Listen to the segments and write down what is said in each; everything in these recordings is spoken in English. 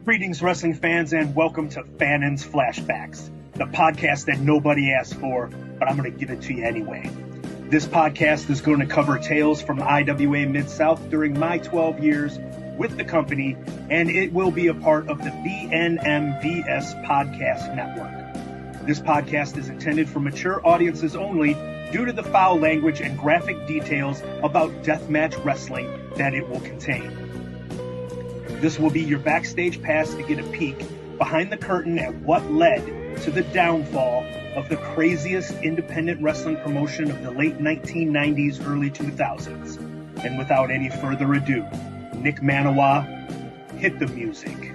Greetings, wrestling fans, and welcome to Fannin's Flashbacks, the podcast that nobody asked for, but I'm going to give it to you anyway. This podcast is going to cover tales from IWA Mid-South during my 12 years with the company, and it will be a part of the VNMVS Podcast Network. This podcast is intended for mature audiences only due to the foul language and graphic details about deathmatch wrestling that it will contain. This will be your backstage pass to get a peek behind the curtain at what led to the downfall of the craziest independent wrestling promotion of the late 1990s, early 2000s. And without any further ado, Nick Manawa, hit the music.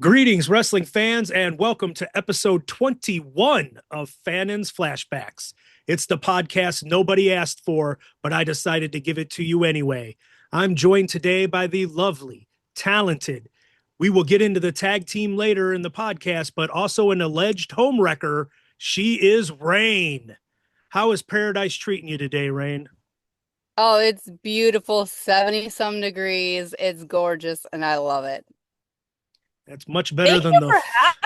Greetings, wrestling fans, and welcome to episode 21 of Fannin's Flashbacks. It's the podcast nobody asked for, but I decided to give it to you anyway. I'm joined today by the lovely, talented, we will get into the tag team later in the podcast, but also an alleged homewrecker. She is Rain. How is paradise treating you today, Rain? Oh, it's beautiful, 70-some degrees. It's gorgeous, and I love it. That's much better Thank than you the... for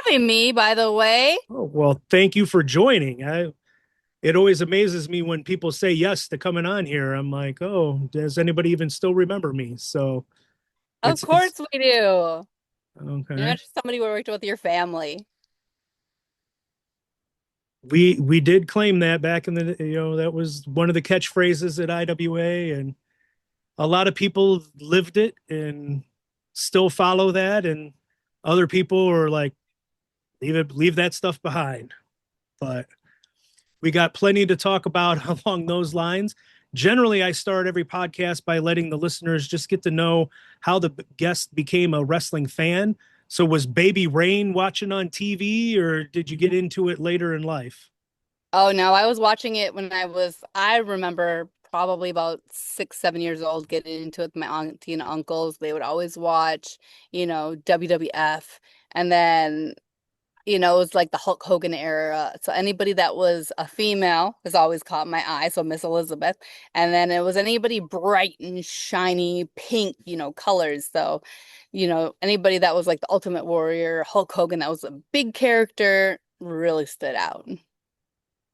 having me, by the way. Oh, well, thank you for joining. It always amazes me when people say yes to coming on here. I'm like, oh, does anybody even still remember me? So Of it's course we do. You're okay. not just somebody who worked with your family. We did claim that back in the, that was one of the catchphrases at IWA, and a lot of people lived it and still follow that, and other people are like, leave that stuff behind. But we got plenty to talk about along those lines. Generally, I start every podcast by letting the listeners just get to know how the guest became a wrestling fan. So was Baby Rain watching on TV, or did you get into it later in life? Oh, no, I was watching it when I remember probably about 6, 7 years old, getting into it with my auntie and uncles. They would always watch, WWF. And then it was like the Hulk Hogan era. So anybody that was a female has always caught my eye. So Miss Elizabeth. And then it was anybody bright and shiny pink, colors. So, anybody that was like the Ultimate Warrior, Hulk Hogan, that was a big character, really stood out.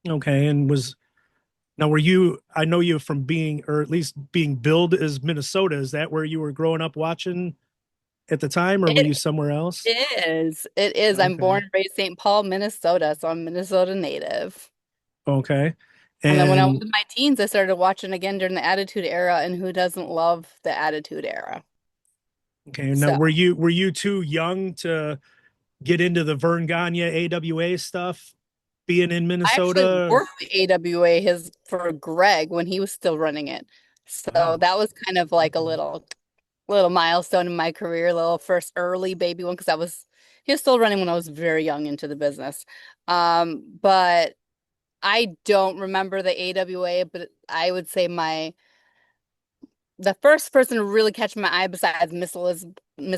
Okay, and were you? I know you from being, or at least being billed as Minnesota. Is that where you were growing up watching at the time, or were It you somewhere else? is. It is. I'm Okay, born and raised St. Paul, Minnesota. So I'm Minnesota native. okay, And then when I was and in my teens, I started watching again during the Attitude Era, and who doesn't love the Attitude Era? okay. Now, So were you too young to get into the Vern Gagne AWA stuff, being in I actually Minnesota? worked the AWA his for Greg when he was still running it. So Oh, that was kind of like a okay. little milestone in my career, little first early baby one because he was still running when I was very young into the business. But I don't remember the AWA, but I would say the first person to really catch my eye besides Miss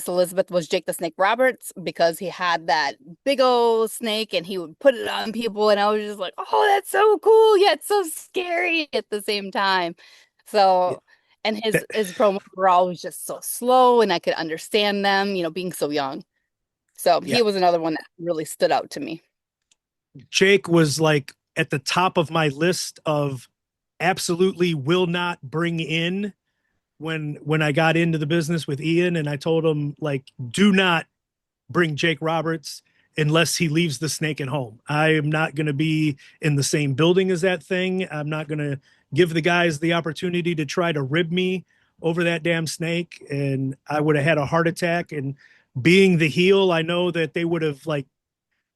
Elizabeth was Jake the Snake Roberts because he had that big old snake and he would put it on people and I was just like, oh, that's so cool, yet so scary at the same time. Yeah, So, and his that- his promos were always just so slow and I could understand them, being so young. So yeah. he was another one that really stood out to me. Jake was like at the top of my list of absolutely will not bring in when I got into the business with Ian, and I told him, like, do not bring Jake Roberts unless he leaves the snake at home. I am not going to be in the same building as that thing. I'm not going to give the guys the opportunity to try to rib me over that damn snake, and I would have had a heart attack. And being the heel, I know that they would have, like,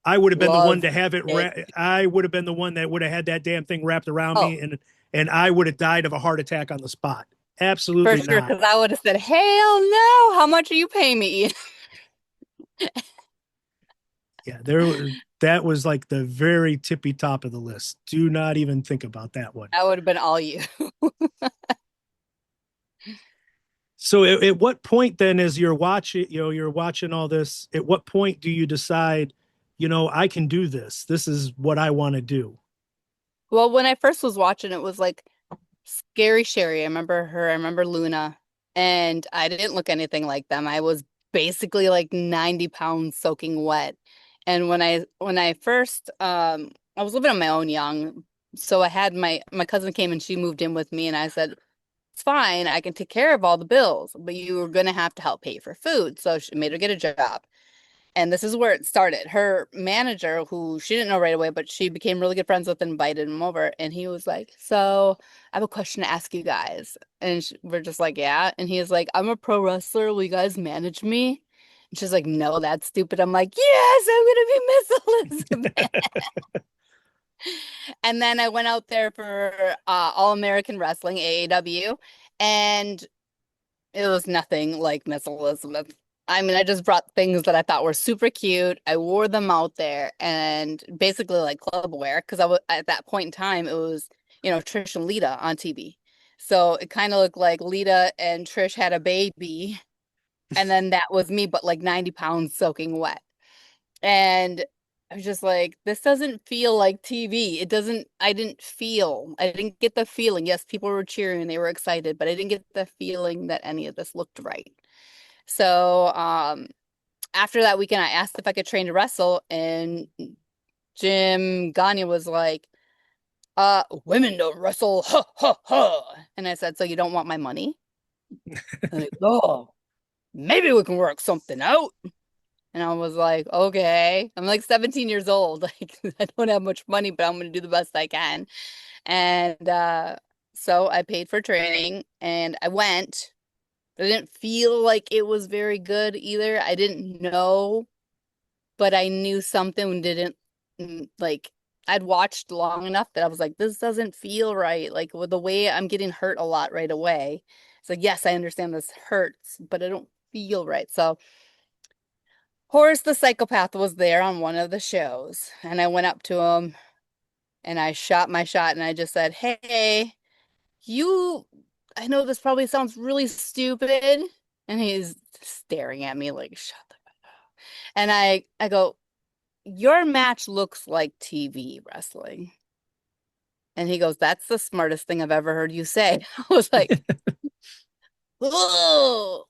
I would have been the one Love to have it. Jake. I would have been the one that would have had that damn thing wrapped around Oh, me, and I would have died of a heart attack on the spot. for Absolutely sure, not. because I would have said, hell no, how much are you paying me, Ian? Yeah, that was like the very tippy top of the list. Do not even think about that one. That would have been all you. So at what point then, as you're watching all this, at what point do you decide, I can do this. This is what I want to do. Well, when I first was watching, it was like Scary Sherry. I remember her. I remember Luna. and I didn't look anything like them. I was basically like 90 pounds soaking wet. And when I first I was living on my own young, so I had my cousin came and she moved in with me, and I said, it's fine, I can take care of all the bills, but you are gonna have to help pay for food. So she made her get a job. And this is where it started. Her manager, who she didn't know right away, but she became really good friends with, and invited him over. And he was like, so I have a question to ask you guys. And we're just like, yeah. And he was like, I'm a pro wrestler. Will you guys manage me? And she's like, no, that's stupid. I'm like, yes, I'm gonna be Miss Elizabeth. And then I went out there for All American Wrestling, AAW, and it was nothing like Miss Elizabeth. I mean, I just brought things that I thought were super cute. I wore them out there and basically like club wear because I was at that point in time it was, Trish and Lita on TV. So it kind of looked like Lita and Trish had a baby, and then that was me, but like 90 pounds soaking wet. And I was just like, this doesn't feel like TV. I didn't get the feeling. Yes, people were cheering, they were excited, but I didn't get the feeling that any of this looked right. So, after that weekend, I asked if I could train to wrestle, and Jim Gagne was like, women don't wrestle, ha ha ha. And I said, so you don't want my money? And he goes, oh, maybe we can work something out. And I was like, okay. I'm like 17 years old. Like, I don't have much money, but I'm going to do the best I can. And so I paid for training and I went. I didn't feel like it was very good either. I didn't know, but I knew something didn't like I'd watched long enough that I was like, this doesn't feel right. Like with the way I'm getting hurt a lot right away. It's like, yes, I understand this hurts, but I don't feel right. So Horace the Psychopath was there on one of the shows, and I went up to him and I shot my shot and I just said, hey, you, I know this probably sounds really stupid. And he's staring at me like, shut the fuck up. And I go, your match looks like TV wrestling. And he goes, that's the smartest thing I've ever heard you say. I was like, oh.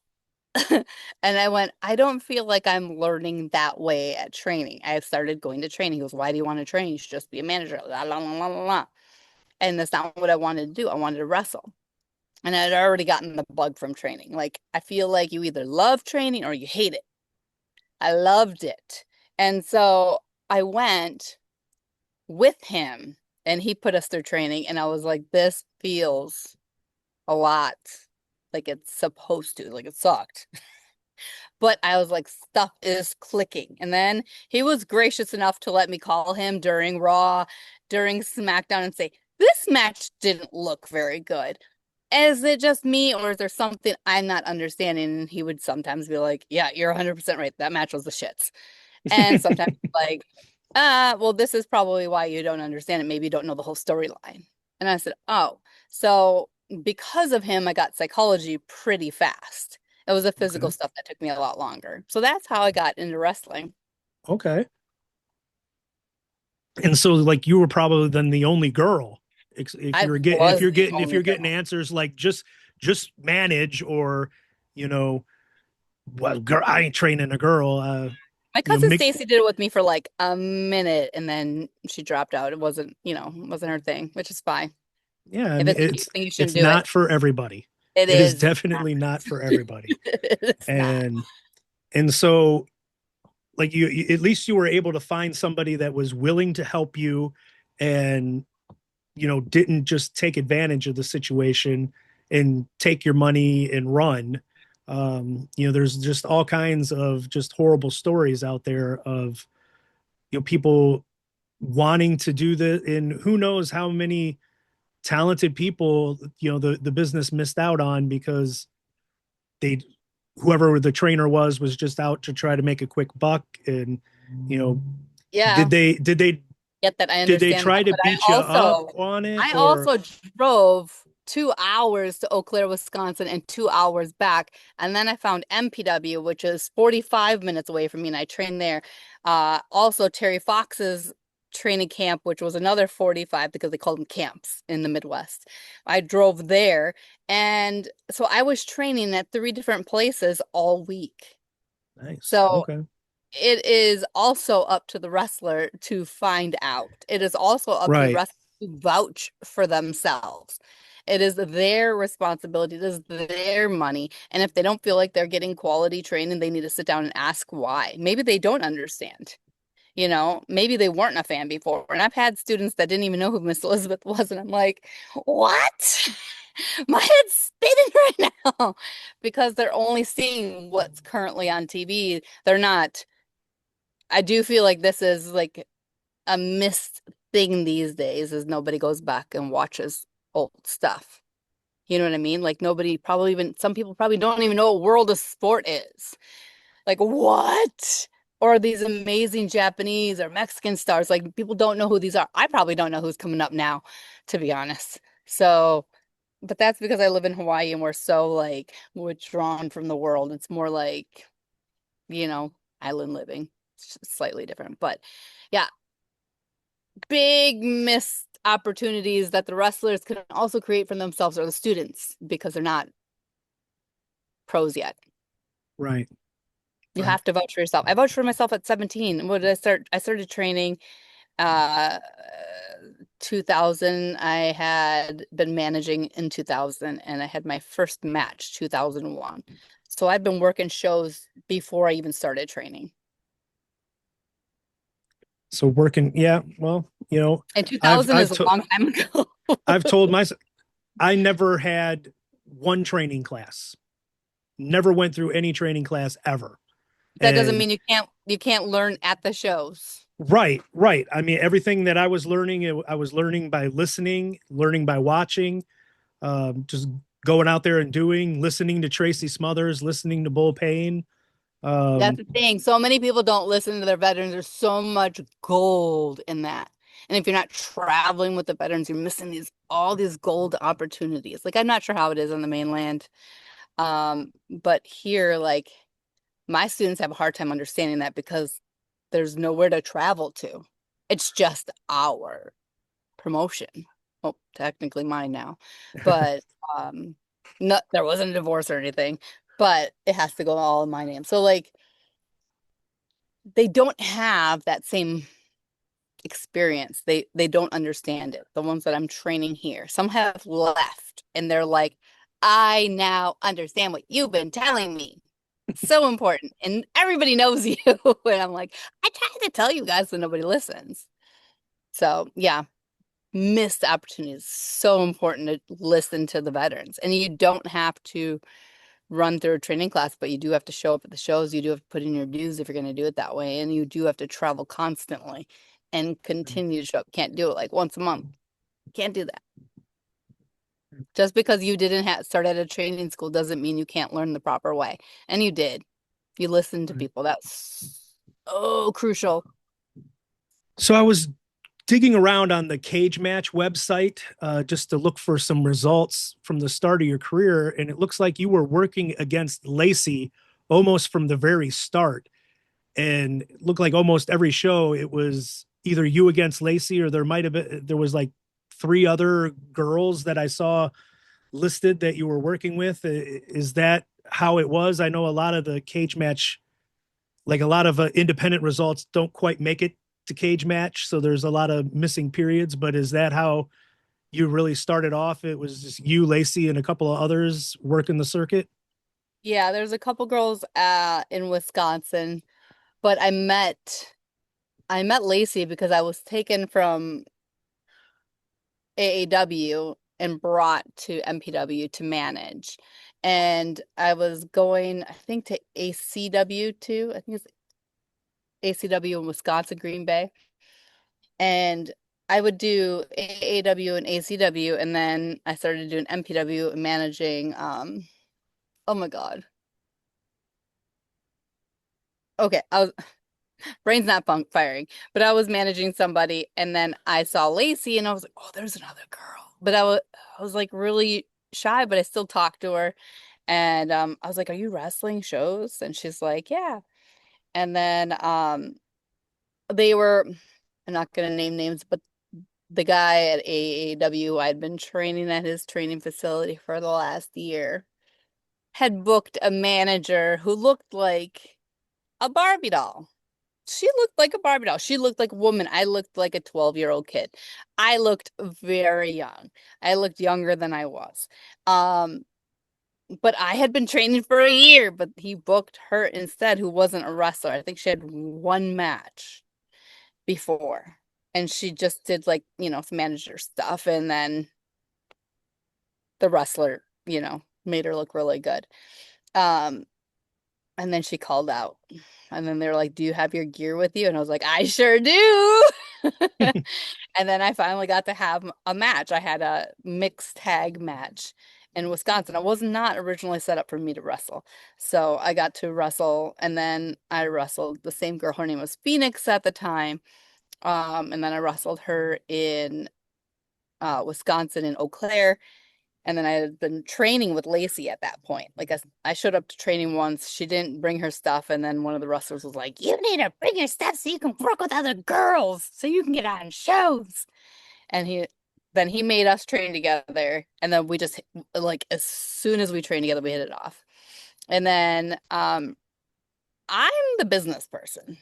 And I went, I don't feel like I'm learning that way at training. I started going to training. He goes, why do you want to train? You should just be a manager. La, la, la, la, la, la. And that's not what I wanted to do. I wanted to wrestle. And I'd already gotten the bug from training. Like, I feel like you either love training or you hate it. I loved it. And so I went with him and he put us through training. And I was like, this feels a lot like it's supposed to, like it sucked. But I was like, stuff is clicking. And then he was gracious enough to let me call him during Raw, during SmackDown, and say, this match didn't look very good. Is it just me, or is there something I'm not understanding? And he would sometimes be like, yeah, you're 100% right. That match was the shits. And sometimes like, well, this is probably why you don't understand it. Maybe you don't know the whole storyline. And I said, oh, so because of him, I got psychology pretty fast. It was the physical Okay. stuff that took me a lot longer. So that's how I got into wrestling. Okay. And so like you were probably then the only girl. If I you're getting was the if only you're getting girl. answers like just manage or you know well girl I ain't training a girl My you know cousin Mick Stacy did it with me for like a minute and then she dropped out. It wasn't, wasn't her thing, which is fine. yeah I If mean it's not your thing, you it's shouldn't do it. not for everybody. It It is is not. definitely not for everybody. It's not. And so like you at least you were able to find somebody that was willing to help you and didn't just take advantage of the situation and take your money and run. There's just all kinds of just horrible stories out there of people wanting to do this, and who knows how many talented people the business missed out on because they whoever the trainer was just out to try to make a quick buck. And you know Yeah, did they get that. I did they understand try that. to But I beat you up also, on it I or also drove 2 hours to Eau Claire, Wisconsin, and 2 hours back. And then I found MPW, which is 45 minutes away from me, and I trained there. Also, Terry Fox's training camp, which was another 45 because they called them camps in the Midwest. I drove there. And so I was training at 3 different places all week. Nice. So Okay. it is also up to the wrestler to find out. It is also up to the Right. wrestler to vouch for themselves. It is their responsibility. It is their money. And if they don't feel like they're getting quality training, they need to sit down and ask why. Maybe they don't understand. Maybe they weren't a fan before. And I've had students that didn't even know who Miss Elizabeth was. And I'm like, what? My head's spinning right now because they're only seeing what's currently on TV. They're not. I do feel like this is like a missed thing these days is nobody goes back and watches old stuff. You know what I mean? Like nobody probably even some people probably don't even know what World of Sport is. Like what? Or these amazing Japanese or Mexican stars. Like people don't know who these are. I probably don't know who's coming up now, to be honest. So, but that's because I live in Hawaii and we're so like withdrawn from the world. It's more like, you know, island living. It's just slightly different. But yeah, big missed opportunities that the wrestlers can also create for themselves or the students because they're not pros yet. Right. You Right. have to vouch for yourself. I vouched for myself at 17. What did I start? I started training uh 2000. I had been managing in 2000 and I had my first match 2001. So I'd been working shows before I even started training. So working, yeah, well, And I've 2000 I've is a to, long time ago. I've told myself I never had one training class. Never went through any training class ever. That doesn't And mean you can't learn at the shows. right, right. I mean, everything that I was learning, I was learning by listening, learning by watching, just going out there and doing, listening to Tracy Smothers, listening to Bull Payne. That's Um, the thing. So many people don't listen to their veterans. There's so much gold in that. And if you're not traveling with the veterans, you're missing all these gold opportunities. Like I'm not sure how it is on the mainland. But here, like my students have a hard time understanding that because there's nowhere to travel to. It's just our promotion. Well, technically mine now. But no, there wasn't a divorce or anything, but it has to go all in my name. So like they don't have that same experience. They don't understand it. The ones that I'm training here. Some have left and they're like, I now understand what you've been telling me. So important. And everybody knows you. And I'm like, I try to tell you guys, but nobody listens. So yeah, missed opportunities. So important to listen to the veterans. And you don't have to run through a training class, but you do have to show up at the shows. You do have to put in your dues if you're going to do it that way. And you do have to travel constantly and continue to show up. Can't do it like once a month. Can't do that. Just because you didn't start at a training school doesn't mean you can't learn the proper way. And you did. You listened to people. That's so crucial. so I was digging around on the Cage Match website just to look for some results from the start of your career, and it looks like you were working against Lacey almost from the very start. And it looked like almost every show it was either you against Lacey, or there was like three other girls that I saw listed that you were working with. Is that how it was? I know a lot of the Cage Match, like a lot of independent results don't quite make it to Cage Match, so there's a lot of missing periods. But is that how you really started off? It was just you, Lacey, and a couple of others working the circuit. Yeah, there's a couple girls in Wisconsin, but I met Lacey because I was taken from AAW and brought to MPW to manage. And I was going, I think, to ACW too. I think it's ACW in Wisconsin, Green Bay. And I would do AAW and ACW, and then I started doing MPW and managing oh my God. Okay, brain's not funk firing, but I was managing somebody and then I saw Lacey and I was like, oh, there's another girl. But I was like really shy, but I still talked to her. And I was like, are you wrestling shows? And she's like, yeah. And then they were I'm not going to name names, but the guy at AAW I'd been training at his training facility for the last year had booked a manager who looked like a Barbie doll. She looked like a Barbie doll. She looked like a woman. I looked like a 12-year-old kid. I looked very young. I looked younger than I was. Um, but I had been training for a year, but he booked her instead, who wasn't a wrestler. I think she had one match before. And she just did like, some manager stuff. And then the wrestler, made her look really good. Um, and then she called out. And then they were like, "Do you have your gear with you?" And I was like, "I sure do." And then I finally got to have a match. I had a mixed tag match in Wisconsin. I was not originally set up for me to wrestle. So I got to wrestle, and then I wrestled the same girl. Her name was Phoenix at the time. And then I wrestled her in Wisconsin in Eau Claire. And then I had been training with Lacey at that point. Like I showed up to training once. She didn't bring her stuff. And then one of the wrestlers was like, "You need to bring your stuff so you can work with other girls, so you can get on shows." And he made us train together. And then we just, like, as soon as we trained together, we hit it off. And then I'm the business person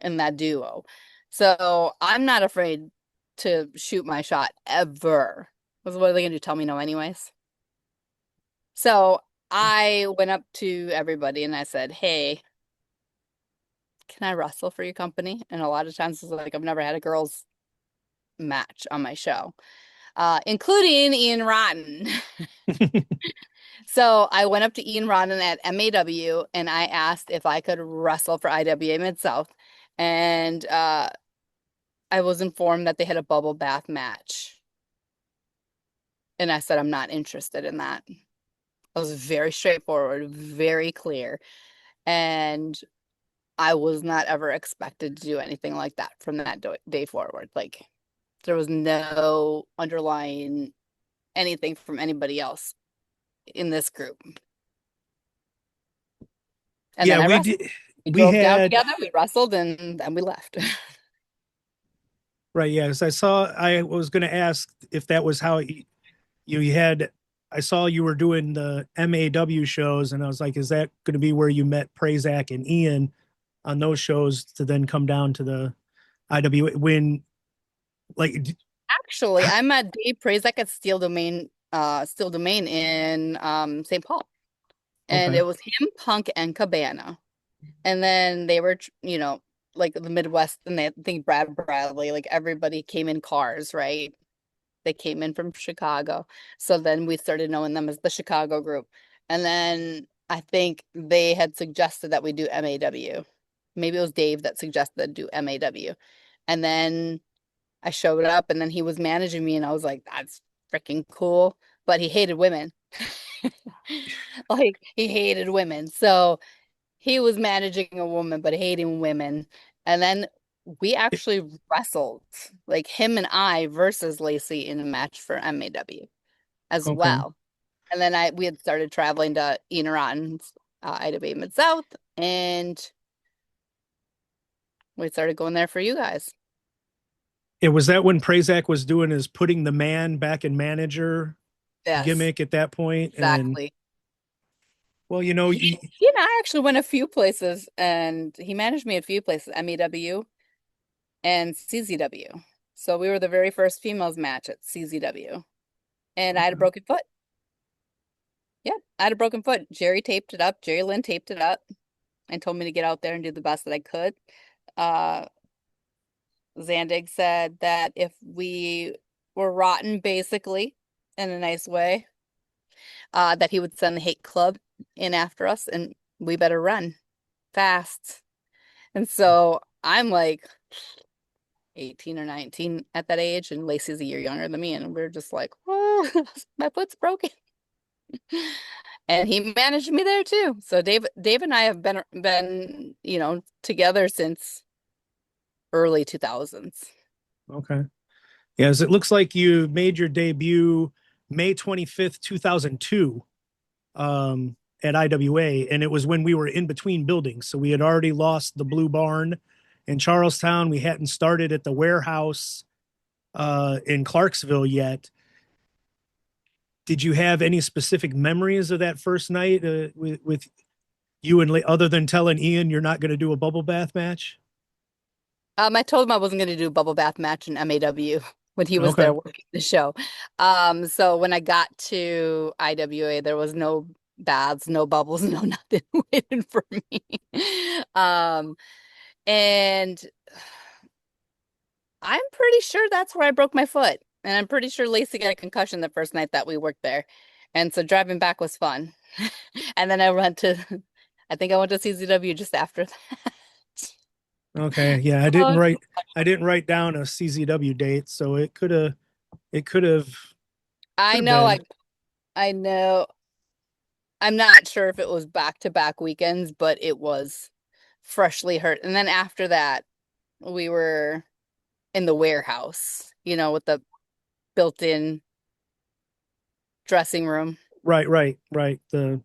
in that duo. So I'm not afraid to shoot my shot ever. What are they going to do? Tell me no anyways? So I went up to everybody and I said, "Hey, can I wrestle for your company?" And a lot of times it's like, I've never had a girls match on my show, including Ian Rotten. So I went up to Ian Rotten at MAW and I asked if I could wrestle for IWA Mid-South. And I was informed that they had a bubble bath match. And I said, "I'm not interested in that." I was very straightforward, very clear. And I was not ever expected to do anything like that from that day forward. Like, there was no underlying anything from anybody else in this group. And Yeah, then I we wrestled. did. We We drove down had together, we wrestled, and then we left. right. Yes, I was going to ask if that was how you had. I saw you were doing the MAW shows, and I was like, is that going to be where you met Prazak and Ian on those shows to then come down to the IWA when, like, Actually, I met Dave Prazak at Steel Domain in St. Paul. And okay, it was him, Punk, and Cabana. And then they were, like the Midwest, and I think Brad Bradley, like everybody came in cars, right? They came in from Chicago. So then we started knowing them as the Chicago group. And then I think they had suggested that we do MAW. Maybe it was Dave that suggested do MAW. And then I showed up, and then he was managing me, and I was like, "That's freaking cool." But he hated women. Like, he hated women. So he was managing a woman, but hating women. And then we actually wrestled, like him and I versus Lacey in a match for MAW as okay. well. And then we had started traveling to Ian Rotten's IWA Mid-South, and we started going there for you guys. It was that when Prazak was doing his putting the man back in manager Yes, gimmick at that point, and exactly. well, He and I actually went a few places, and he managed me a few places, MEW and CZW. So we were the very first females match at CZW. And I had a broken foot. Yeah, I had a broken foot. Jerry taped it up. Jerry Lynn taped it up and told me to get out there and do the best that I could. Uh, Zandig said that if we were rotten, basically, in a nice way, that he would send the hate club in after us, and we better run fast. And so I'm like 18 or 19 at that age, and Lacey's a year younger than me, and we're just like, "Oh, my foot's broken." And he managed me there too. So Dave and I have been, together since early 2000s. okay. Yes, it looks like you made your debut May 25th, 2002, at IWA, and it was when we were in between buildings. So we had already lost the Blue Barn in Charlestown. We hadn't started at the warehouse in Clarksville yet. Did you have any specific memories of that first night with you and other than telling Ian you're not going to do a bubble bath match? I told him I wasn't going to do a bubble bath match in MAW when he was Okay. there working the show. So when I got to IWA, there was no baths, no bubbles, no nothing waiting for me. Um, and I'm pretty sure that's where I broke my foot. And I'm pretty sure Lacey got a concussion the first night that we worked there. And so driving back was fun. And then I think I went to CZW just after that. Okay. Yeah, Oh, I didn't write down a CZW date, so it could I have know, been. I know. I'm not sure if it was back-to-back weekends, but it was freshly hurt. And then after that, we were in the warehouse, with the built-in dressing room. Right. The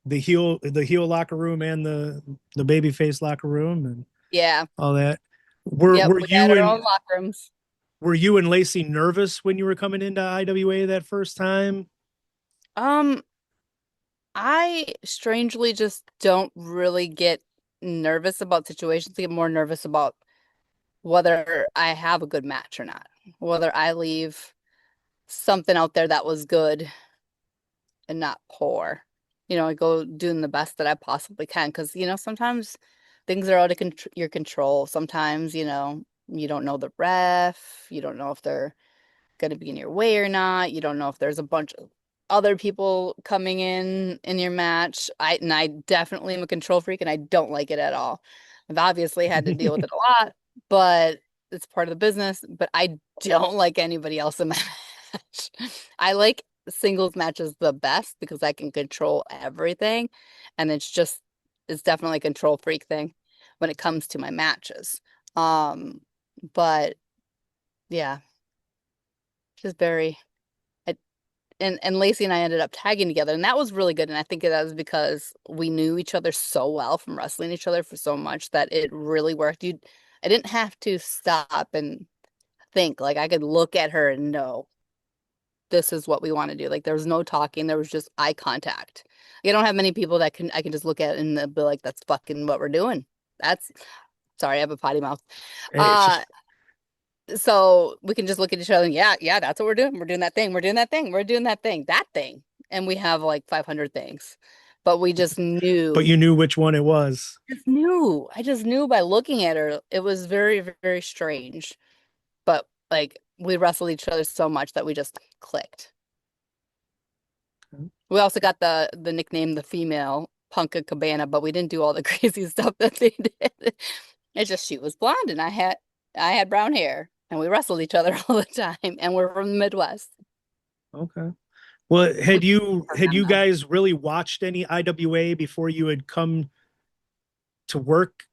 the heel locker room and the baby face locker room and Yeah. all that. Yep, we had our own locker rooms. Were you and Lacey nervous when you were coming into IWA that first time? Um, I strangely just don't really get nervous about situations. I get more nervous about whether I have a good match or not, whether I leave something out there that was good and not poor. I go doing the best that I possibly can because, sometimes things are out of your control. Sometimes, you don't know the ref, you don't know if they're going to be in your way or not. You don't know if there's a bunch of other people coming in your match. I definitely am a control freak and I don't like it at all. I've obviously had to deal with it a lot, but it's part of the business. But I don't like anybody else in my match. I like singles matches the best because I can control everything. And it's definitely a control freak thing when it comes to my matches. But yeah, just very I, and Lacey and I ended up tagging together, and that was really good. And I think that was because we knew each other so well from wrestling each other for so much that it really worked. I didn't have to stop and think. Like I could look at her and know this is what we want to do. Like there was no talking, there was just eye contact. You don't have many people that I can just look at and be like, that's fucking what we're doing. That's sorry, I have a potty mouth. Hey, it's Uh just, so we can just look at each other and yeah, that's what we're doing. We're doing that thing. We're doing that thing. We're doing that thing. And we have like 500 things. But we but you knew which one it was. I just knew by looking at her. It was very, very strange. But like we wrestled each other so much that we just clicked. We also got the nickname the female Punka Cabana, but we didn't do all the crazy stuff that they did. It's just she was blonde and I had brown hair and we wrestled each other all the time and we're from the Midwest. Okay. Well, We had you them though. guys really watched any IWA before you had come to work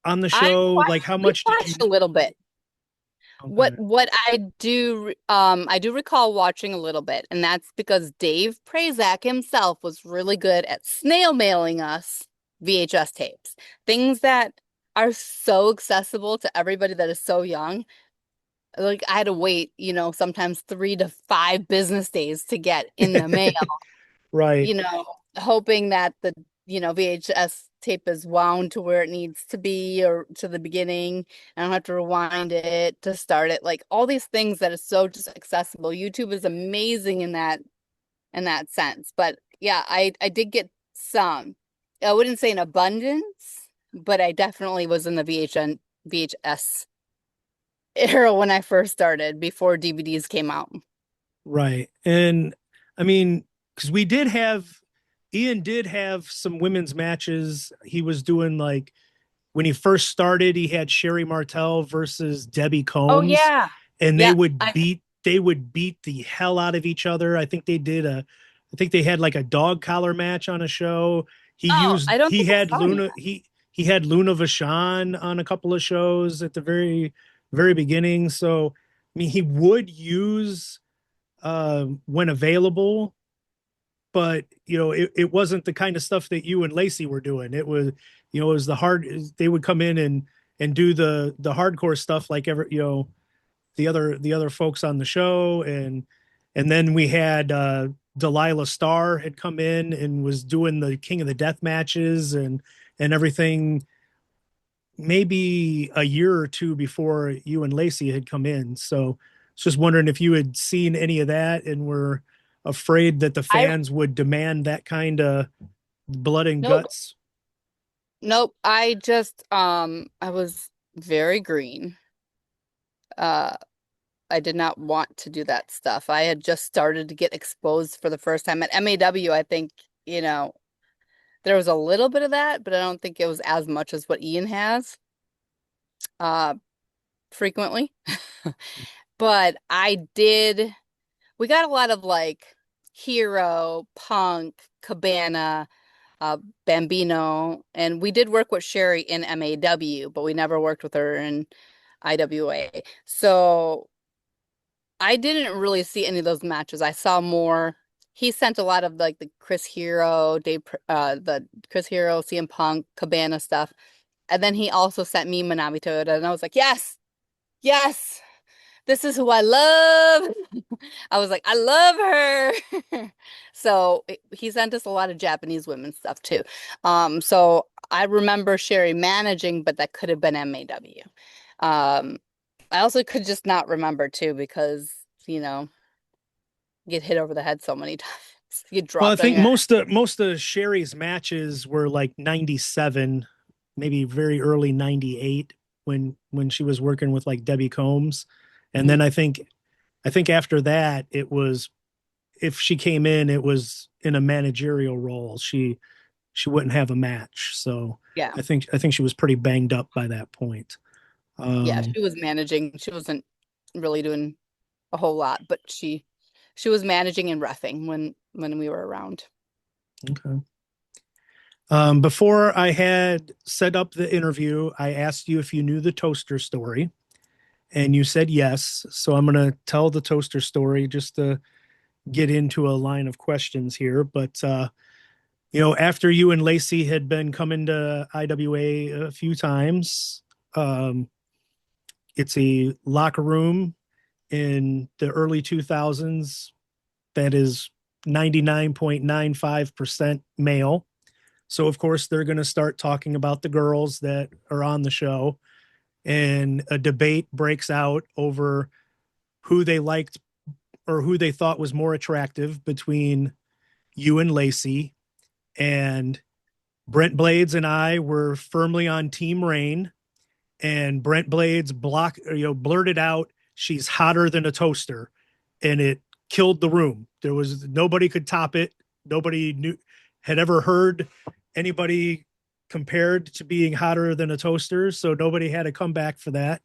on the show? Like how We much did watched you? a little bit. What Okay. what I do recall watching a little bit, and that's because Dave Prazak himself was really good at snail mailing us VHS tapes. Things that are so accessible to everybody that is so young. Like I had to wait, sometimes 3 to 5 business days to get in the mail, Right. you know, hoping that the, VHS tape is wound to where it needs to be or to the beginning. I don't have to rewind it to start it. Like all these things that is so just accessible. YouTube is amazing in that sense. But yeah, I did get some. I wouldn't say an abundance, but I definitely was in the VHS era when I first started before DVDs came out. Right. And I mean, because Ian did have some women's matches. He was doing like when he first started, he had Sherry Martel versus Debbie Oh Combs, yeah. and Yeah. I they would beat the hell out of each other. I think they had like a dog collar match on a show. Oh, I don't He think I had saw any of Luna that. he had Luna Vachon on a couple of shows at the very beginning. So I mean, he would use when available, but it wasn't the kind of stuff that you and Lacey were doing. It was, it was the hard. They would come in and do the hardcore stuff like the other folks on the show. And then we had Delilah Starr had come in and was doing the King of the Death matches and everything, maybe a year or two before you and Lacey had come in. So it's just wondering if you had seen any of that and were afraid that the I fans would demand that kind of blood and Nope. guts. Nope. I was very green. Uh I did not want to do that stuff. I had just started to get exposed for the first time at MAW. I think, you know, there was a little bit of that, but I don't think it was as much as what Ian has uh frequently. But we got a lot of like Hero, Punk, Cabana, uh, Bambino, and we did work with Sherry in MAW, but we never worked with her in IWA. So I didn't really see any of those matches. I saw more. He sent a lot of like the Chris Hero, the Chris Hero, CM Punk, Cabana stuff, and then he also sent me Manami Toyota, and I was like, yes, yes, this is who I love. I was like, I love her. So he sent us a lot of Japanese women stuff too. So I remember Sherry managing, but that could have been MAW. Um, I also could just not remember too because, you know, you get hit over the head so many times. You get Well, I dropped on think your ass. most of Sherry's matches were like 97, maybe very early 98 when she was working with like Debbie Combs. And Mhm. then I think after that it was, if she came in, it was in a managerial role. She wouldn't have a match. So Yeah. I think she was pretty banged up by that point. Yeah, Um, she was managing. She wasn't really doing a whole lot, but she was managing and reffing when we were around. okay. Before I had set up the interview, I asked you if you knew the toaster story, and you said yes. So I'm going to tell the toaster story just to get into a line of questions here. But after you and Lacey had been coming to IWA a few times, um, it's a locker room in the early 2000s that is 99.95% male. So, of course, they're going to start talking about the girls that are on the show, and a debate breaks out over who they liked or who they thought was more attractive between you and Lacey. And Brent Blades and I were firmly on Team Rain, and Brent Blades blurted out, "She's hotter than a toaster," and it killed the room. There was nobody could top it. Nobody had ever heard anybody compared to being hotter than a toaster, so nobody had a comeback for that.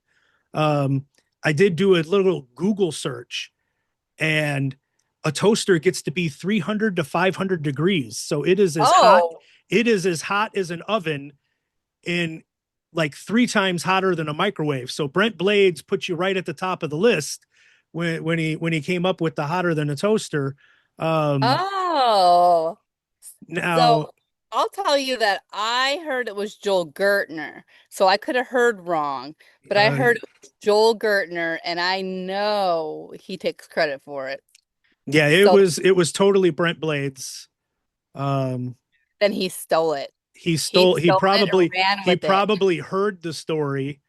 Um, I did do a little Google search, and a toaster gets to be 300 to 500 degrees, so it is as hot. Oh, It is as hot as an oven, in like three times hotter than a microwave. So Brent Blades puts you right at the top of the list when he came up with the hotter than a toaster. Um, oh. now, So I'll tell you that I heard it was Joel Gertner. So I could have heard wrong, but I uh, heard it was Joel Gertner, and I know he takes credit for it. yeah, it So was it was totally Brent Blades. Um, then he stole it. he He stole. He stole it and probably ran he with it. probably heard the story,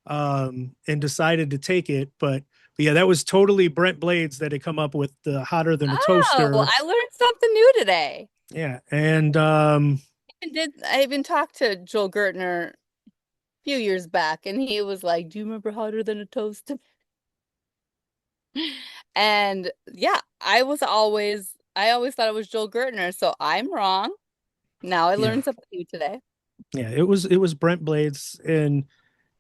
and decided to take it. But yeah, that was totally Brent Blades that had come up with the hotter than a Oh, toaster. I learned something new today. Yeah, and I even talked to Joel Gertner a few years back, and he was like, "Do you remember Hotter Than a Toast?" And yeah, I always thought it was Joel Gertner, so I'm wrong. Now I yeah, learned something new today. yeah, it was Brent Blades, and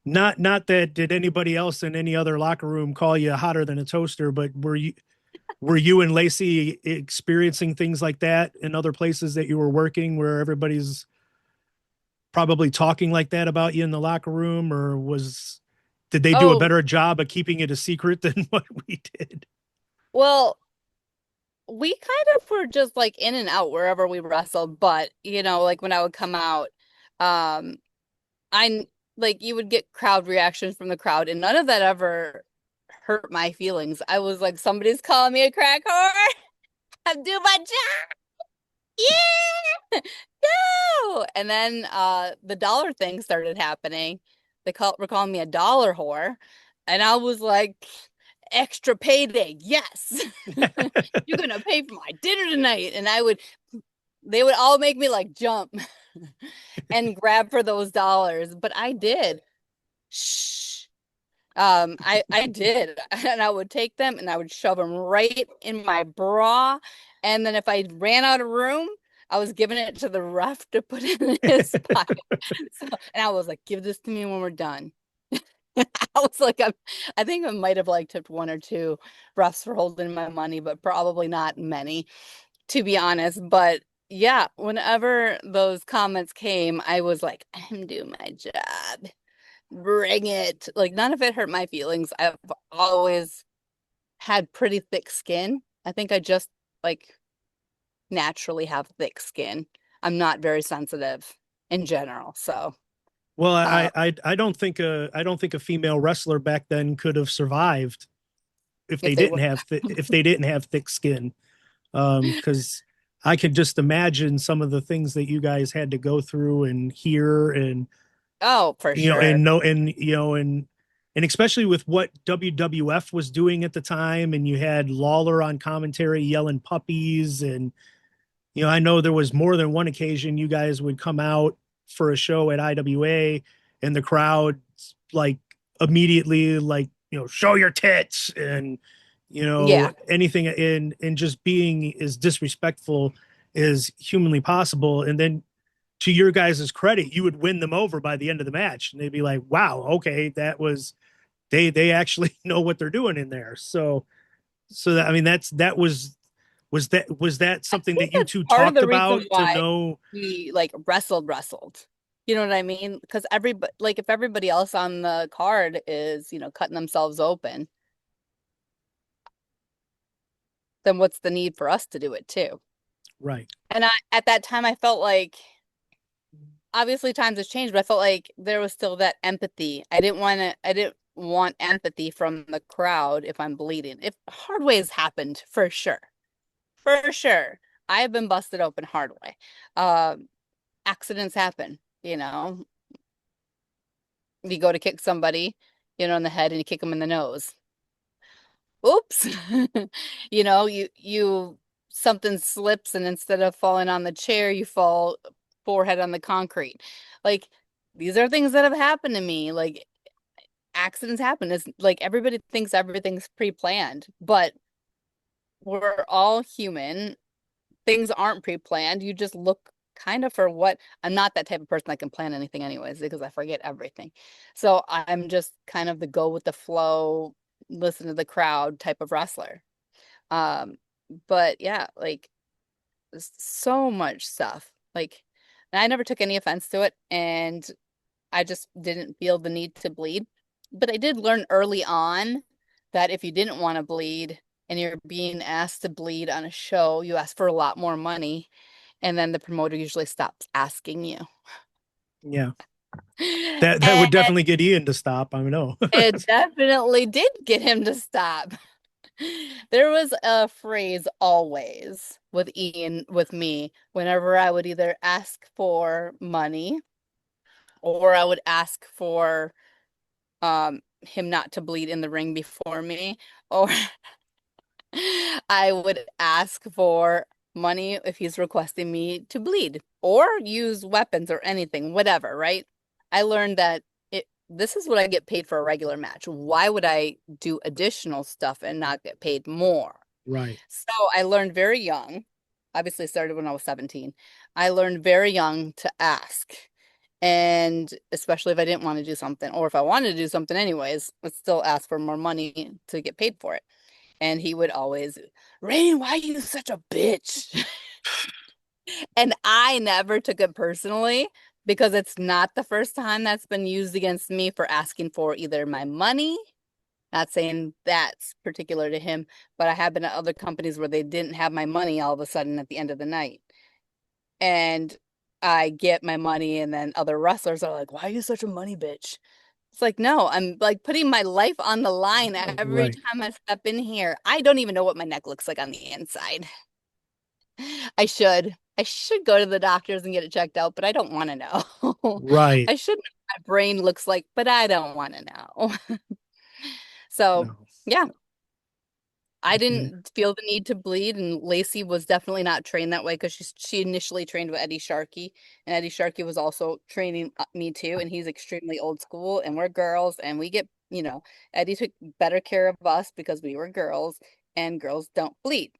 not that did anybody else in any other locker room call you hotter than a toaster, but were you and Lacey experiencing things like that in other places that you were working where everybody's probably talking like that about you in the locker room, or did they do a Oh, better job of keeping it a secret than what we did? well, we kind of were just like in and out wherever we wrestled, but like when I would come out, um, I like you would get crowd reactions from the crowd, and none of that ever hurt my feelings. I was like, somebody's calling me a crack whore. I'm doing my job. Yeah. No. And then the dollar thing started happening. Were calling me a dollar whore. And I was like, extra payday. Yes. You're gonna pay for my dinner tonight. And they would all make me like jump and grab for those dollars. But I did. Shh. I did, and I would take them and I would shove them right in my bra, and then if I ran out of room, I was giving it to the ref to put in his pocket. So, and I was like, "Give this to me when we're done." I was like, I think I might have like tipped one or two refs for holding my money, but probably not many, to be honest. But yeah, whenever those comments came, I was like, "I'm doing my job." Bring it. Like none of it hurt my feelings. I've always had pretty thick skin. I think I just like naturally have thick skin. I'm not very sensitive in general. So, Well, uh, I don't think a female wrestler back then could have survived if if they they didn't would, have if they didn't have thick skin. Because I could just imagine some of the things that you guys had to go through and hear, and oh, for you know, sure. and know, and you know, and especially with what WWF was doing at the time, and you had Lawler on commentary yelling puppies, and you know, I know there was more than one occasion you guys would come out for a show at IWA, and the crowd like immediately like, you know, show your tits, and you know, Yeah. anything in just being as disrespectful as humanly possible. And then to your guys' credit, you would win them over by the end of the match, and they'd be like, "Wow, okay, that was they actually know what they're doing in there." So that, I mean, was that I something think that you that's two part of talked the reason about to why know? we like wrestled. You know what I mean? Because everybody, like, if everybody else on the card is, cutting themselves open, then what's the need for us to do it too? Right. And at that time, I felt like obviously times have changed, but I felt like there was still that empathy. I didn't want empathy from the crowd if I'm bleeding. If hard ways happened, for sure. For sure. I have been busted open hard way. Accidents happen, you know. You go to kick somebody, in the head and you kick them in the nose. Oops. You something slips and instead of falling on the chair, you fall forehead on the concrete. Like these are things that have happened to me. Like accidents happen. It's like everybody thinks everything's pre-planned, but we're all human. Things aren't pre-planned. You just look kind of for what I'm not that type of person that can plan anything anyways because I forget everything. So I'm just kind of the go with the flow, listen to the crowd type of wrestler. Um, but yeah, like so much stuff. Like, and I never took any offense to it, and I just didn't feel the need to bleed. But I did learn early on that if you didn't want to bleed and you're being asked to bleed on a show, you ask for a lot more money, and then the promoter usually stops asking you. Yeah. That And would definitely get Ian to stop. I know. it definitely did get him to stop. There was a phrase always with Ian, with me, whenever I would either ask for money or I would ask for him not to bleed in the ring before me, or I would ask for money if he's requesting me to bleed or use weapons or anything, whatever, right? I learned that this is what I get paid for a regular match. Why would I do additional stuff and not get paid more? Right. So I learned very young, obviously started when I was 17. I learned very young to ask. And especially if I didn't want to do something, or if I wanted to do something anyways, I'd still ask for more money to get paid for it. And he would always, Rain, why are you such a bitch? And I never took it personally because it's not the first time that's been used against me for asking for either my money, not saying that's particular to him, but I have been at other companies where they didn't have my money all of a sudden at the end of the night. And I get my money, and then other wrestlers are like, why are you such a money bitch? It's like, no, I'm like putting my life on the line every Right. time I step in here. I don't even know what my neck looks like on the inside. I should. I should go to the doctors and get it checked out, but I don't want to know. Right. I should know what my brain looks like, but I don't want to know. So, No. yeah, I Okay. didn't feel the need to bleed, and Lacey was definitely not trained that way because she initially trained with Eddie Sharkey, and Eddie Sharkey was also training me too, and he's extremely old school, and we're girls, and we get, Eddie took better care of us because we were girls, and girls don't bleed.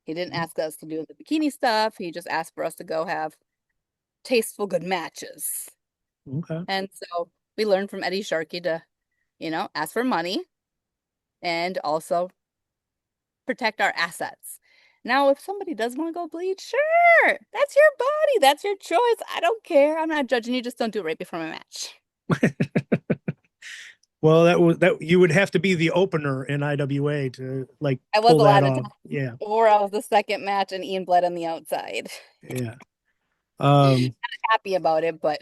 He didn't ask us to do the bikini stuff. He just asked for us to go have tasteful, good matches. Okay. And so we learned from Eddie Sharkey to, ask for money and also protect our assets. Now, if somebody does want to go bleed, sure, that's your body, that's your choice. I don't care. I'm not judging you. Just don't do it right before my match. Well, that you would have to be the opener in IWA to like I was pull a that lot of off. times, Yeah. or I was the second match and Ian bled on the outside. Yeah. Um, Happy about it, but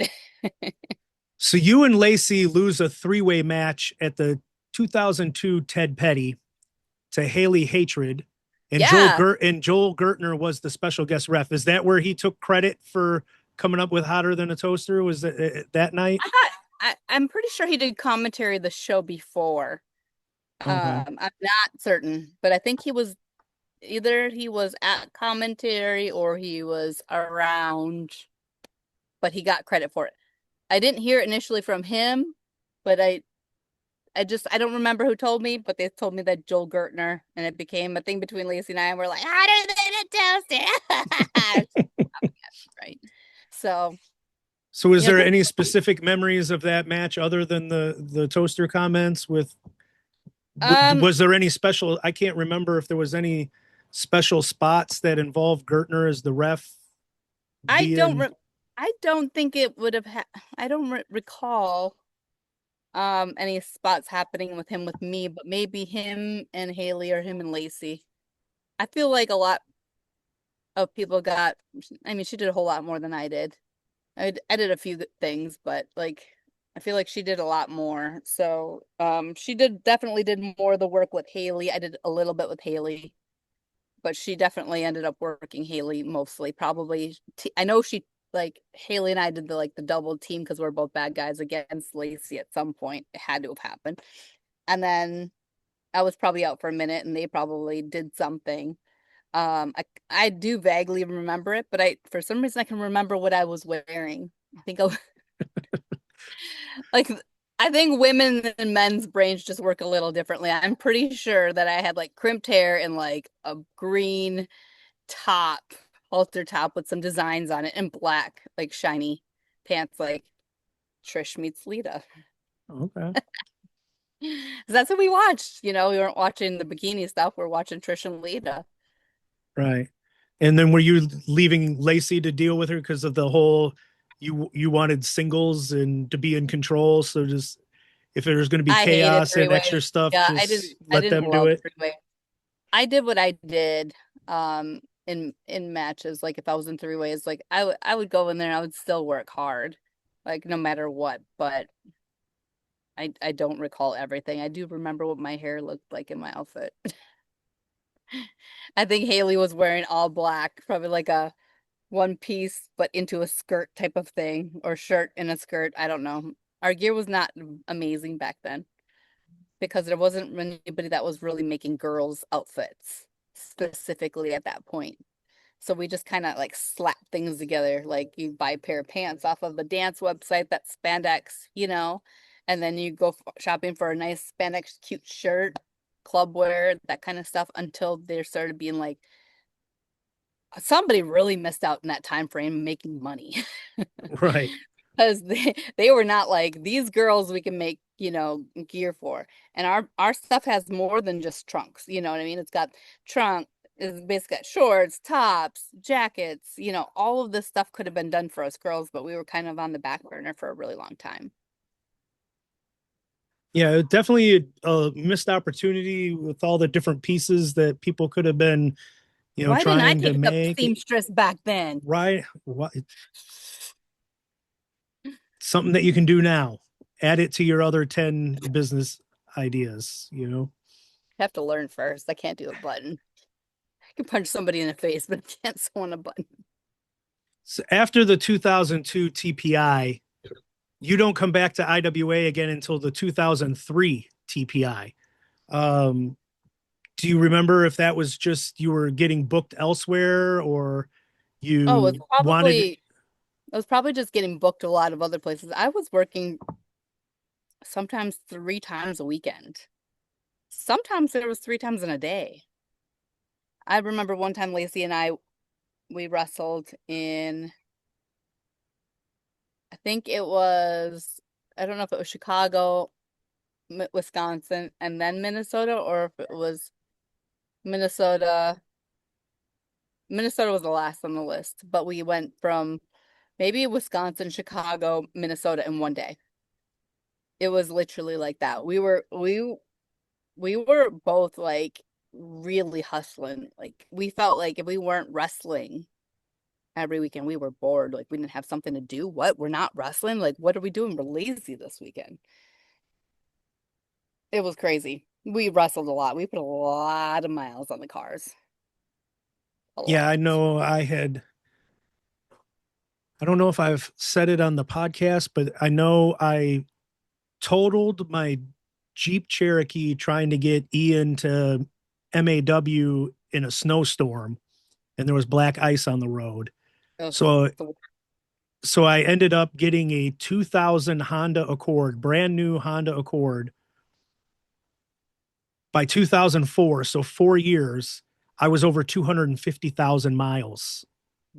so you and Lacey lose a three-way match at the 2002 Ted Petty to Haley Hatred, and yeah. Joel Gertner was the special guest ref. Is that where he took credit for coming up with Hotter Than a Toaster? Was that night? I'm pretty sure he did commentary the show before. Okay. I'm not certain, but I think he was at commentary or he was around, but he got credit for it. I didn't hear it initially from him, but I don't remember who told me, but they told me that Joel Gertner, and it became a thing between Lacey and I, and we're like, hotter than a toaster. Right. So, So, is there because any specific memories of that match other than the toaster comments? um, Was there any special? I can't remember if there was any special spots that involved Gertner as the ref I don't being. re I don't think it would have I don't recall any spots happening with him with me, but maybe him and Haley or him and Lacey. I feel like a lot of people got, I mean, she did a whole lot more than I did. I did a few good things, but like I feel like she did a lot more. So she definitely did more of the work with Haley. I did a little bit with Haley, but she definitely ended up working Haley mostly. Probably I know she, like, Haley and I did the double team because we're both bad guys against Lacey at some point. It had to have happened. And then I was probably out for a minute and they probably did something. I do vaguely remember it, but I for some reason I can remember what I was wearing. I think like I think women and men's brains just work a little differently. I'm pretty sure that I had like crimped hair and like a green top, halter top with some designs on it, and black, like shiny pants, like Trish meets Lita. Okay. 'Cause that's what we watched. We weren't watching the bikini stuff. We're watching Trish and Lita. Right. And then were you leaving Lacey to deal with her because of the whole you wanted singles and to be in control? So just if there's going to be I hated chaos three and way. extra stuff, Yeah, just I let didn't them do love it. three way. I did what I did in matches. Like if I was in three ways, like I would go in there and I would still work hard, like no matter what. But I don't recall everything. I do remember what my hair looked like in my outfit. I think Haley was wearing all black, probably like a one piece but into a skirt type of thing, or shirt in a skirt. I don't know. Our gear was not amazing back then because there wasn't anybody that was really making girls outfits specifically at that point. So we just kind of like slap things together. Like you buy a pair of pants off of a dance website that's spandex, and then you go shopping for a nice spandex cute shirt, club wear, that kind of stuff until they started being like, somebody really missed out in that time frame making money. Right. Because they were not like these girls we can make, gear for. And our stuff has more than just trunks, you know what I mean? It's got trunk, it's basically got shorts, tops, jackets, all of this stuff could have been done for us girls, but we were kind of on the back burner for a really long time. Yeah, definitely a missed opportunity with all the different pieces that people could have been Why didn't I trying to take up make seamstress back then? right. Something that you can do now. Add it to your other 10 business ideas, I have to learn first. I can't do a button. I can punch somebody in the face, but I can't sew on a button. So after the 2002 TPI, you don't come back to IWA again until the 2003 TPI. Um, do you remember if that was just you were getting booked elsewhere or Oh, you wanted? it was probably just getting booked a lot of other places. I was working sometimes 3 times a weekend. Sometimes there was 3 times in a day. I remember one time Lacey and we wrestled in, I think it was, I don't know if it was Chicago, Wisconsin, and then Minnesota, or if it was Minnesota. Minnesota was the last on the list, but we went from maybe Wisconsin, Chicago, Minnesota in one day. It was literally like that. We were both like really hustling. Like we felt like if we weren't wrestling every weekend, we were bored. Like we didn't have something to do. What? We're not wrestling? Like what are we doing? We're lazy this weekend. It was crazy. We wrestled a lot. We put a lot of miles on the cars. A Yeah, I lot. know I don't know if I've said it on the podcast, but I know I totaled my Jeep Cherokee trying to get Ian to MAW in a snowstorm and there was black ice on the road. Ugh. So so I ended up getting a 2000 Honda Accord, brand new Honda Accord by 2004. So 4 years, I was over 250,000 miles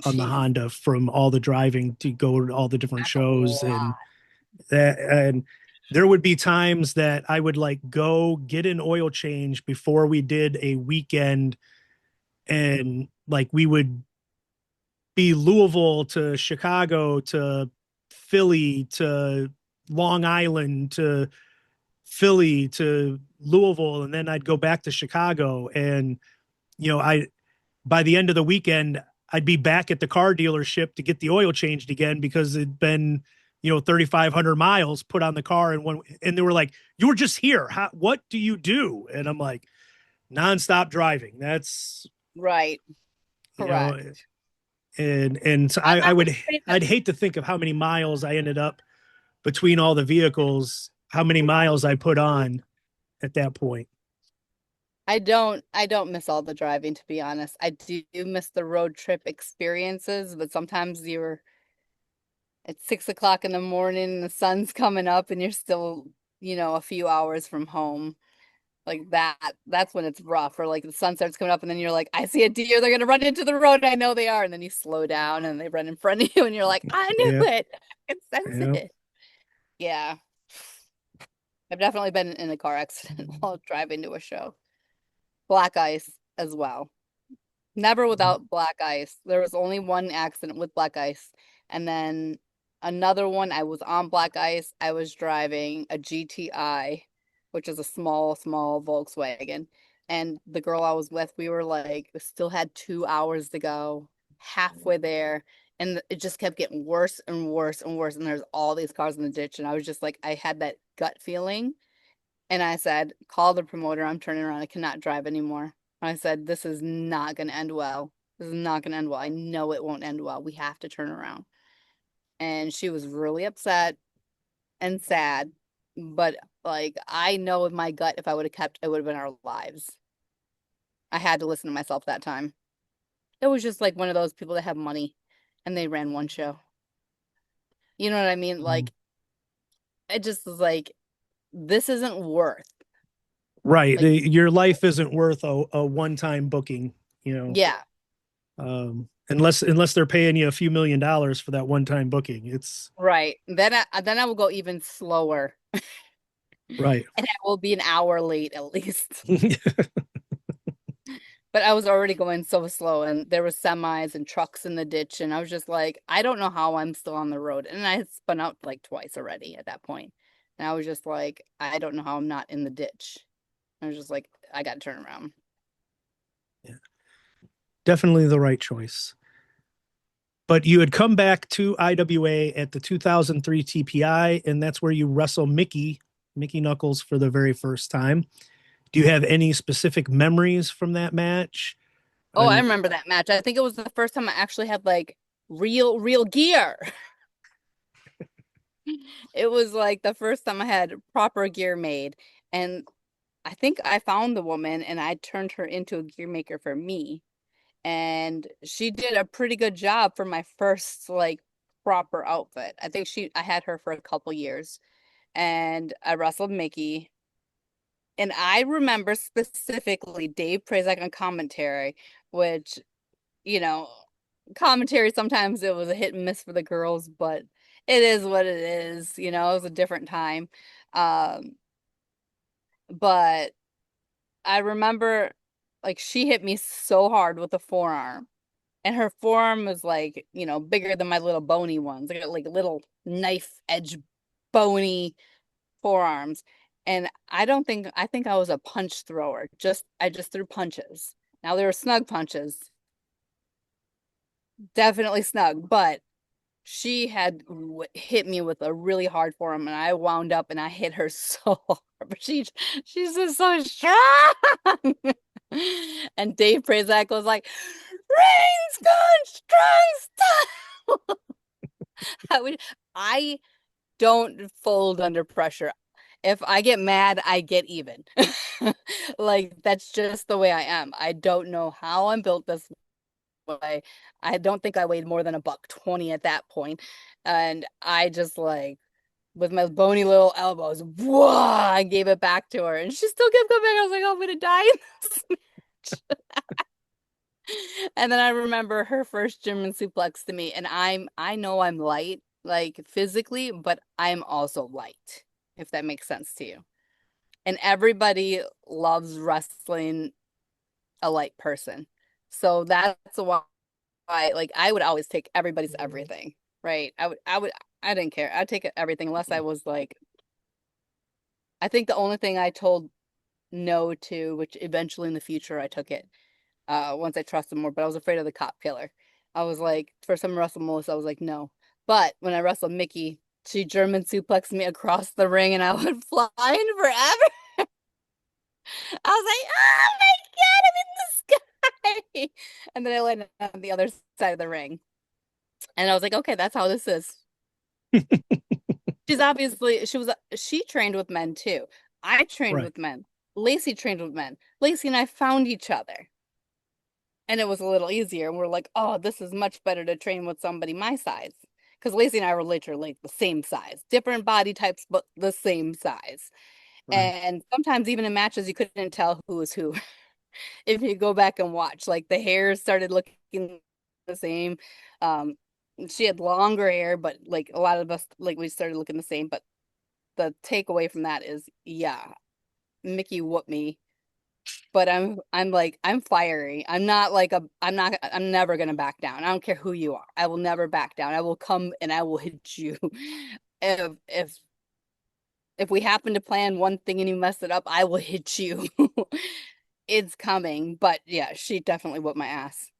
on the Jeez. Honda from all the driving to go to all the different That's a shows lot. and there would be times that I would like go get an oil change before we did a weekend and like we would be Louisville to Chicago to Philly to Long Island to Philly to Louisville and then I'd go back to Chicago and I by the end of the weekend I'd be back at the car dealership to get the oil changed again because it'd been 3,500 miles put on the car and they were like, you were just here, what do you do? And I'm like, nonstop driving. That's Right. you know Correct. and so I I would would say that I'd hate to think of how many miles I ended up between all the vehicles, how many miles I put on at that point. I don't miss all the driving, to be honest. I do miss the road trip experiences, but sometimes you're at 6 o'clock in the morning, the sun's coming up and you're still, a few hours from home. Like that's when it's rough. Or like the sun starts coming up and then you're like, I see a deer, they're gonna run into the road. I know they are. And then you slow down and they run in front of you and you're like, I knew Yeah, it. I can sense yeah. it. Yeah. I've definitely been in a car accident while driving to a show. Black ice as well. Never without black ice. There was only one accident with black ice. And then another one, I was on black ice. I was driving a GTI, which is a small, small Volkswagen. And the girl I was with, we were like, we still had 2 hours to go, halfway there. And it just kept getting worse and worse and worse. And there's all these cars in the ditch. And I was just like, I had that gut feeling. And I said, call the promoter. I'm turning around. I cannot drive anymore. I said, this is not going to end well. This is not going to end well. I know it won't end well. We have to turn around. And she was really upset and sad. But like, I know in my gut, if I would have kept, it would have been our lives. I had to listen to myself that time. It was just like one of those people that have money and they ran one show. You know what I mean? Mhm. Like, it just was like, this isn't worth. Right. Like, Your life isn't worth a one-time booking, yeah, unless they're paying you a few $1 million for that one-time booking. It's right. Then I will go even slower. right. And I will be an hour late at least. But I was already going so slow and there was semis and trucks in the ditch and I was just like, I don't know how I'm still on the road. And I had spun out like twice already at that point. And I was just like, I don't know how I'm not in the ditch. I was just like, I got to turn around. Yeah. Definitely the right choice. But you had come back to IWA at the 2003 TPI, and that's where you wrestle Mickie Knuckles for the very first time. Do you have any specific memories from that match? Oh, I I mean, remember that match. I think it was the first time I actually had like real gear. It was like the first time I had proper gear made. And I think I found the woman and I turned her into a gear maker for me. And she did a pretty good job for my first like proper outfit. I had her for a couple years and I wrestled Mickie. And I remember specifically Dave Prazak on commentary, which, you know, commentary sometimes it was a hit and miss for the girls, but it is what it is. It was a different time. Um, but I remember like she hit me so hard with a forearm, and her forearm was like, bigger than my little bony ones, like little knife edge bony forearms. And I think I was a punch thrower. I just threw punches. Now they were snug punches, definitely snug, but she had hit me with a really hard forearm, and I wound up and I hit her so hard. But she's just so strong. And Dave Prazak was like, "Rain's gone strong style." I don't fold under pressure. If I get mad, I get even. Like that's just the way I am. I don't know how I'm built this way. I don't think I weighed more than a buck 20 at that point. And I just like with my bony little elbows, whoa, I gave it back to her. And she still kept coming back. I was like, oh, I'm gonna die in this match. And then I remember her first German suplex to me, and I know I'm light, like physically, but I'm also light, if that makes sense to you. And everybody loves wrestling a light person. So that's why like I would always take everybody's everything, right? I didn't care. I'd take everything unless I was like I think the only thing I told no to, which eventually in the future I took it, once I trusted more, but I was afraid of the cop killer. I was like, first time I wrestled Melissa, I was like, no. But when I wrestled Mickie, she German suplexed me across the ring and I went flying forever. I was like, oh my God, I'm in the sky. And then I landed on the other side of the ring. And I was like, okay, that's how this is. She trained with men too. I trained right. with men. Lacey trained with men. Lacey and I found each other. And it was a little easier. And we're like, oh, this is much better to train with somebody my size. Because Lacey and I were literally the same size, different body types, but the same size. Right. And sometimes even in matches, you couldn't tell who was who. If you go back and watch, like the hair started looking the same. Um, she had longer hair, but like a lot of us, like we started looking the same. But the takeaway from that is, yeah, Mickie whooped me, but I'm like I'm fiery. I'm never gonna back down. I don't care who you are. I will never back down. I will come and I will hit you. If if we happen to plan one thing and you mess it up, I will hit you. It's coming. But yeah, she definitely whooped my ass.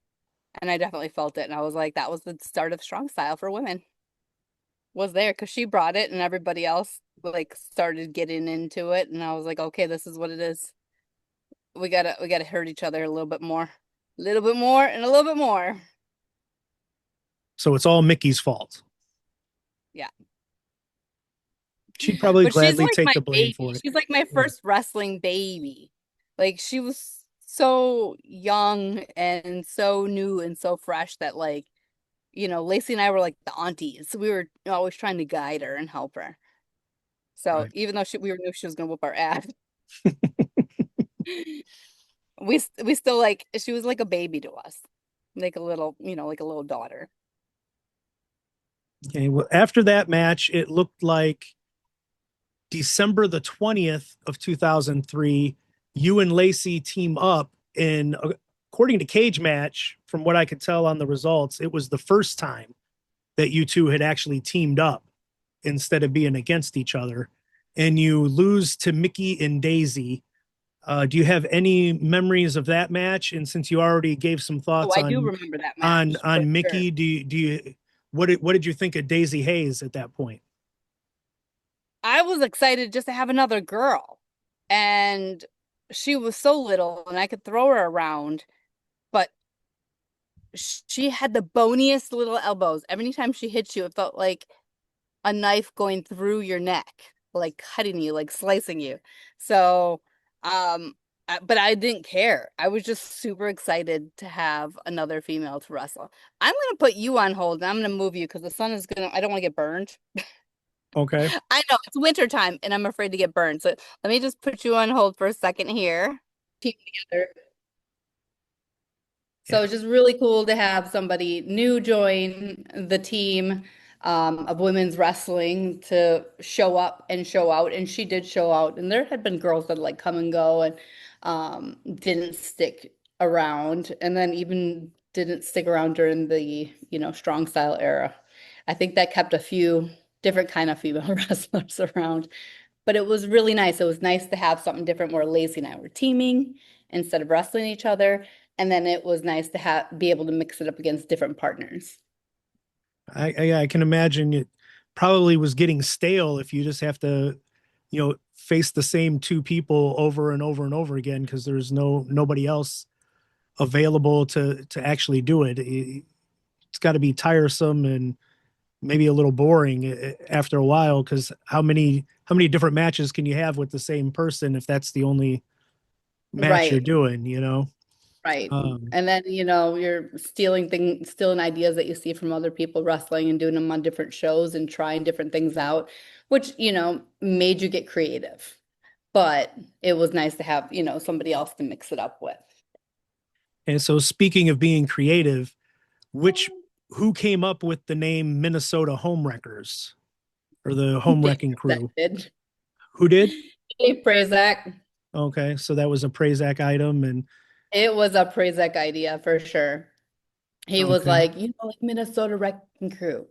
And I definitely felt it. And I was like, that was the start of strong style for women. Was there because she brought it and everybody else like started getting into it. And I was like, okay, this is what it is. We gotta hurt each other a little bit more. A little bit more and a little bit more. So it's all Mickey's fault. Yeah. She'd probably But she's gladly like take my the blame for baby. it. She's like my Yeah. first wrestling baby. Like she was so young and so new and so fresh that like, Lacey and I were like the aunties. We were always trying to guide her and help her. So Right. even though we knew she was gonna whoop our ass, we still like she was like a baby to us. Like a little, like a little daughter. Okay. Well, after that match, it looked like December the 20th of 2003, you and Lacey team up in, according to Cage Match, from what I could tell on the results, it was the first time that you two had actually teamed up instead of being against each other. And you lose to Mickie and Daisy. Do you have any memories of that match? And since you already gave some Oh, thoughts I do remember that match for on sure. Mickie, do you what did you think of Daisy Hayes at that point? I was excited just to have another girl. And she was so little and I could throw her around, but she had the boniest little elbows. Every time she hit you, it felt like a knife going through your neck, like cutting you, like slicing you. So, but I didn't care. I was just super excited to have another female to wrestle. I'm gonna put you on hold and I'm gonna move you because the sun is gonna, I don't want to get burned. Okay. I know it's winter time and I'm afraid to get burned. So let me just put you on hold for a second here. Keep together. So Yeah. it's just really cool to have somebody new join the team of women's wrestling to show up and show out. And she did show out. And there had been girls that like come and go and didn't stick around. And then even didn't stick around during the, strong style era. I think that kept a few different kind of female wrestlers around. But it was really nice. It was nice to have something different where Lacey and I were teaming instead of wrestling each other. And then it was nice to have be able to mix it up against different partners. I can imagine it probably was getting stale if you just have to, face the same two people over and over and over again because there's nobody else available to actually do it. It's got to be tiresome and maybe a little boring after a while because how many different matches can you have with the same person if that's the only match you're Right, doing? right. Um, And then, you're stealing ideas that you see from other people wrestling and doing them on different shows and trying different things out, which, made you get creative. But it was nice to have, somebody else to mix it up with. and so speaking of being creative, which who came up with the name Minnesota Homewreckers or the Home Dave Wrecking that Crew? did. Who did? Dave Prazak. Okay, so that was a Prazak item, and It was a Prazak idea for sure. He was okay. like, like Minnesota Wrecking Crew.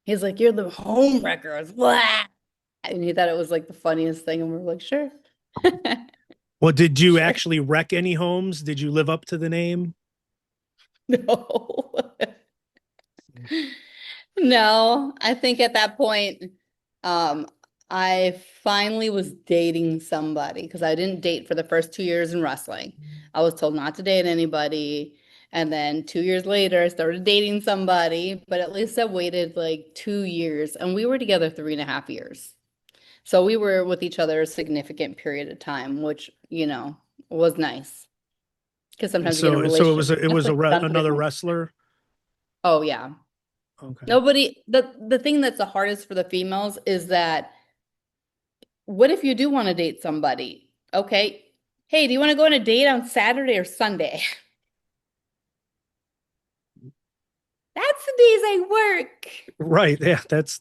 He's like, you're the home wreckers. Blah. And he thought it was like the funniest thing. And we are like, sure. Well, did you Sure. actually wreck any homes? Did you live up to the name? No. No, I think at that point, um, I finally was dating somebody because I didn't date for the first 2 years in wrestling. I was told not to date anybody. And then 2 years later, I started dating somebody, but at least I waited like 2 years and we were together 3.5 years. So we were with each other a significant period of time, which, was nice. Because And sometimes you get in a so relationship, it was that's what another wrestler. oh yeah. Okay. Nobody, the thing that's the hardest for the females is that what if you do want to date somebody? Okay. Hey, do you want to go on a date on Saturday or Sunday? That's the days I work. Right. Yeah, that's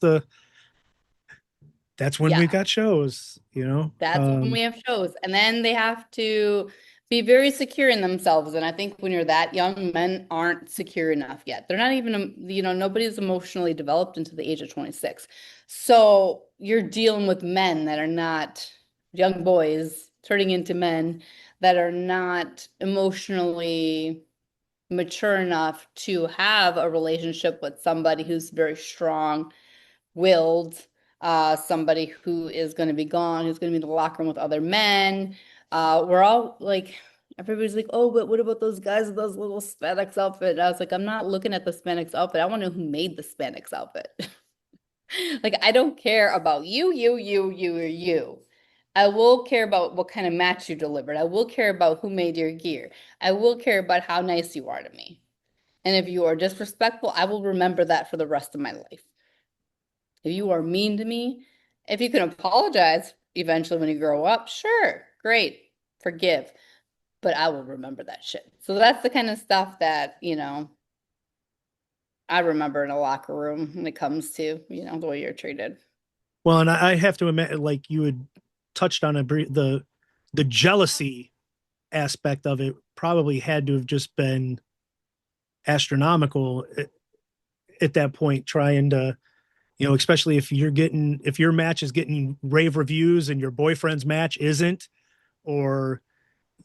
when we Yeah. got shows. That's when we have shows. And then they have to be very secure in themselves. And I think when you're that young, men aren't secure enough yet. They're not even, nobody's emotionally developed until the age of 26. So you're dealing with men that are not young boys turning into men that are not emotionally mature enough to have a relationship with somebody who's very strong willed, somebody who is going to be gone, who's going to be in the locker room with other men. We're all like, everybody's like, oh, but what about those guys with those little spandex outfit? And I was like, I'm not looking at the spandex outfit. I want to know who made the spandex outfit. Like, I don't care about you, or you. I will care about what kind of match you delivered. I will care about who made your gear. I will care about how nice you are to me. And if you are disrespectful, I will remember that for the rest of my life. If you are mean to me, if you can apologize eventually when you grow up, sure, great, forgive. But I will remember that shit. So that's the kind of stuff that, I remember in a locker room when it comes to, the way you're treated. Well, and I have to admit, like you had touched on the jealousy aspect of it probably had to have just been astronomical at that point, trying to, especially if your match is getting rave reviews and your boyfriend's match isn't. or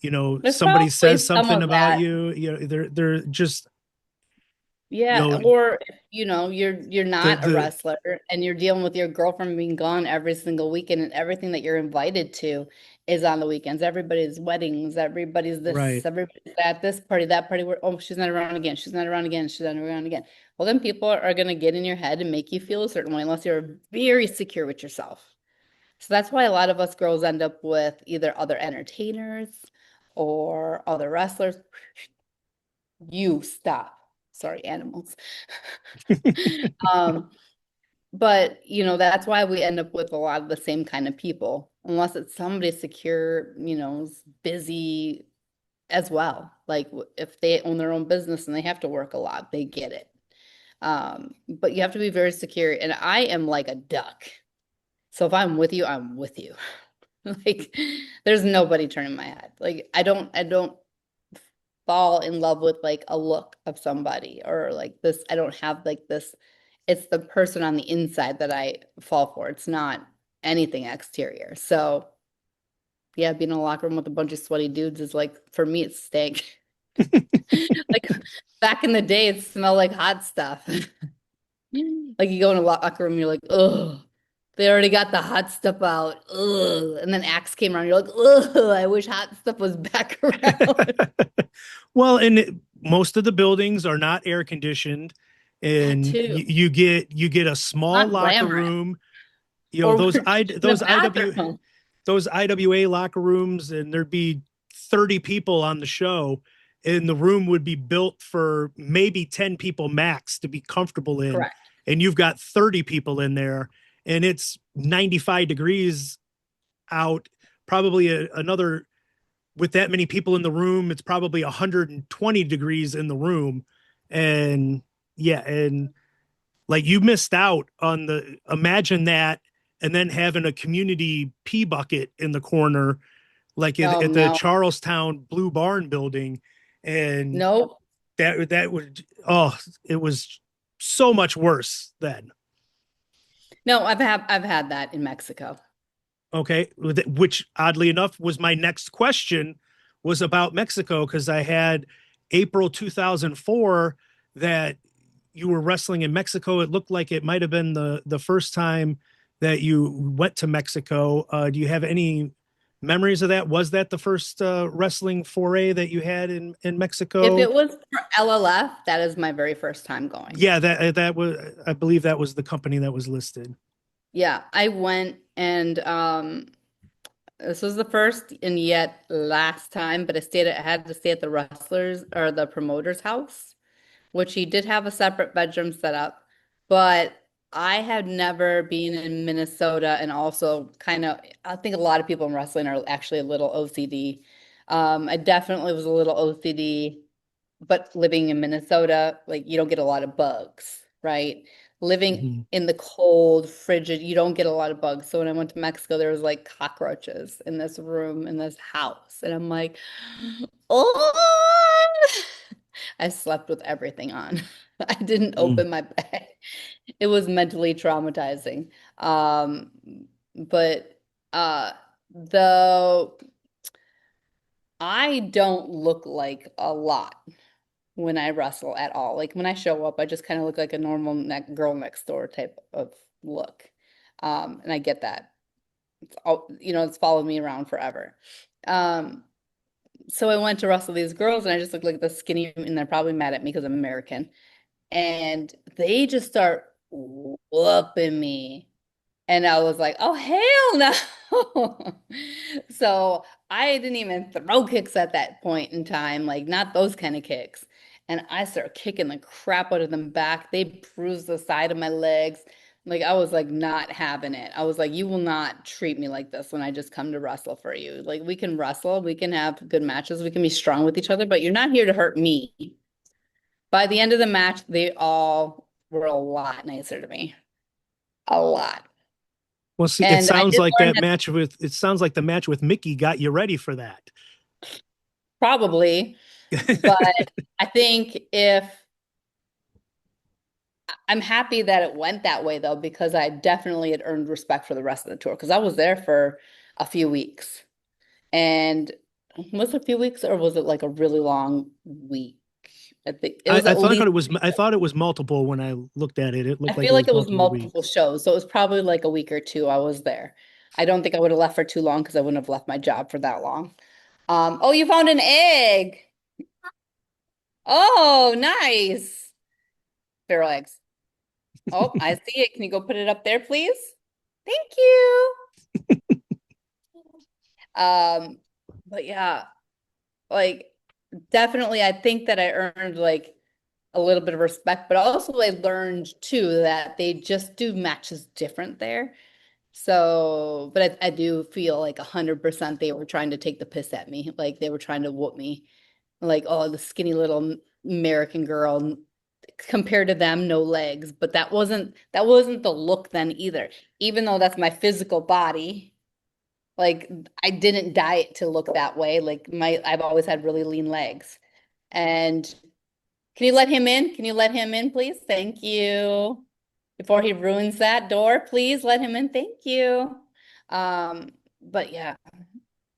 There's somebody says probably some something of about that. you, they're just, you Yeah, know or if, you're not a the wrestler and you're dealing with your girlfriend being gone every single weekend and everything that you're invited to is on the weekends. Everybody's weddings, everybody's this, right. everybody's that, this party, that party, where oh, she's not around again, she's not around again, she's not around again. Well, then people are gonna get in your head and make you feel a certain way unless you're very secure with yourself. So that's why a lot of us girls end up with either other entertainers or other wrestlers. You stop. Sorry, animals. Um, but that's why we end up with a lot of the same kind of people, unless it's somebody secure, is busy as well. Like if they own their own business and they have to work a lot, they get it. But you have to be very secure. And I am like a duck. So if I'm with you, I'm with you. Like there's nobody turning my head. Like I don't fall in love with like a look of somebody or like this. I don't have like this. It's the person on the inside that I fall for. It's not anything exterior. So yeah, being in a locker room with a bunch of sweaty dudes is like for me it's stank. Like back in the day, it smelled like hot stuff. Like you go in a locker room, you're like, ugh, they already got the hot stuff out. Ugh. And then Axe came around, you're like, ugh, I wish hot stuff was back around. Well, and most of the buildings are not air conditioned, That and too. you get a small Not locker glamorous. room. Or Those we're I in the those IW bathroom. those IWA locker rooms, and there'd be 30 people on the show, and the room would be built for maybe 10 people max to be comfortable in, Correct. and you've got 30 people in there, and it's 95 degrees out, probably another, with that many people in the room, it's probably 120 degrees in the room. And yeah, and like you missed out on imagine that, and then having a community pee bucket in the corner, like Oh at the no. Charlestown Blue Barn building. And Nope. that would, oh, it was so much worse then. No, I've had that in Mexico. Okay, which oddly enough was my next question, was about Mexico, because I had April 2004 that you were wrestling in Mexico. It looked like it might have been the first time that you went to Mexico. Do you have any memories of that? Was that the first wrestling foray that you had in If Mexico? it was for LLF, that is my very first time going. Yeah, that was, I believe that was the company that was listed. Yeah, I went and this was the first and yet last time, but I had to stay at the wrestlers or the promoter's house, which he did have a separate bedroom set up. But I had never been in Minnesota and also kind of, I think a lot of people in wrestling are actually a little OCD. I definitely was a little OCD, but living in Minnesota, like you don't get a lot of bugs, right? Living Mhm. in the cold, frigid, you don't get a lot of bugs. So when I went to Mexico, there was like cockroaches in this room, in this house. And I'm like, oh, I slept with everything on. I didn't Mm. open my bag. It was mentally traumatizing. Um, but though I don't look like a lot when I wrestle at all. Like when I show up, I just kind of look like a normal girl next door type of look. And I get that. It's all, it's followed me around forever. Um, so I went to wrestle these girls and I just look like the skinny, and they're probably mad at me because I'm American. And they just start whooping me. And I was like, oh, hell no. So I didn't even throw kicks at that point in time, like not those kind of kicks. And I started kicking the crap out of them back. They bruised the side of my legs. Like I was like not having it. I was like, you will not treat me like this when I just come to wrestle for you. Like we can wrestle, we can have good matches, we can be strong with each other, but you're not here to hurt me. By the end of the match, they all were a lot nicer to me. A lot. Well, see, And I did learn that it sounds like the match with Mickie got you ready for that. probably, but I think if I'm happy that it went that way though, because I definitely had earned respect for the rest of the tour because I was there for a few weeks And was it a few weeks or was it like a really long week? I think it was I at thought least. it was I thought it was multiple when I looked at it. It I looked like feel it like was it was multiple multiple weeks. shows, so it was probably like a week or two I was there. I don't think I would have left for too long because I wouldn't have left my job for that long. Oh, you found an egg. Oh, nice. Feral eggs. Oh, I see it. Can you go put it up there, please? Thank you. Um, but yeah, like definitely I think that I earned like a little bit of respect, but also I learned too that they just do matches different there. So, but I do feel like 100% they were trying to take the piss at me. Like they were trying to whoop me. Like, oh, the skinny little American girl compared to them, no legs. But that wasn't the look then either. Even though that's my physical body, like I didn't diet to look that way. Like I've always had really lean legs. And can you let him in? Can you let him in, please? Thank you. Before he ruins that door, please let him in. Thank you. But yeah,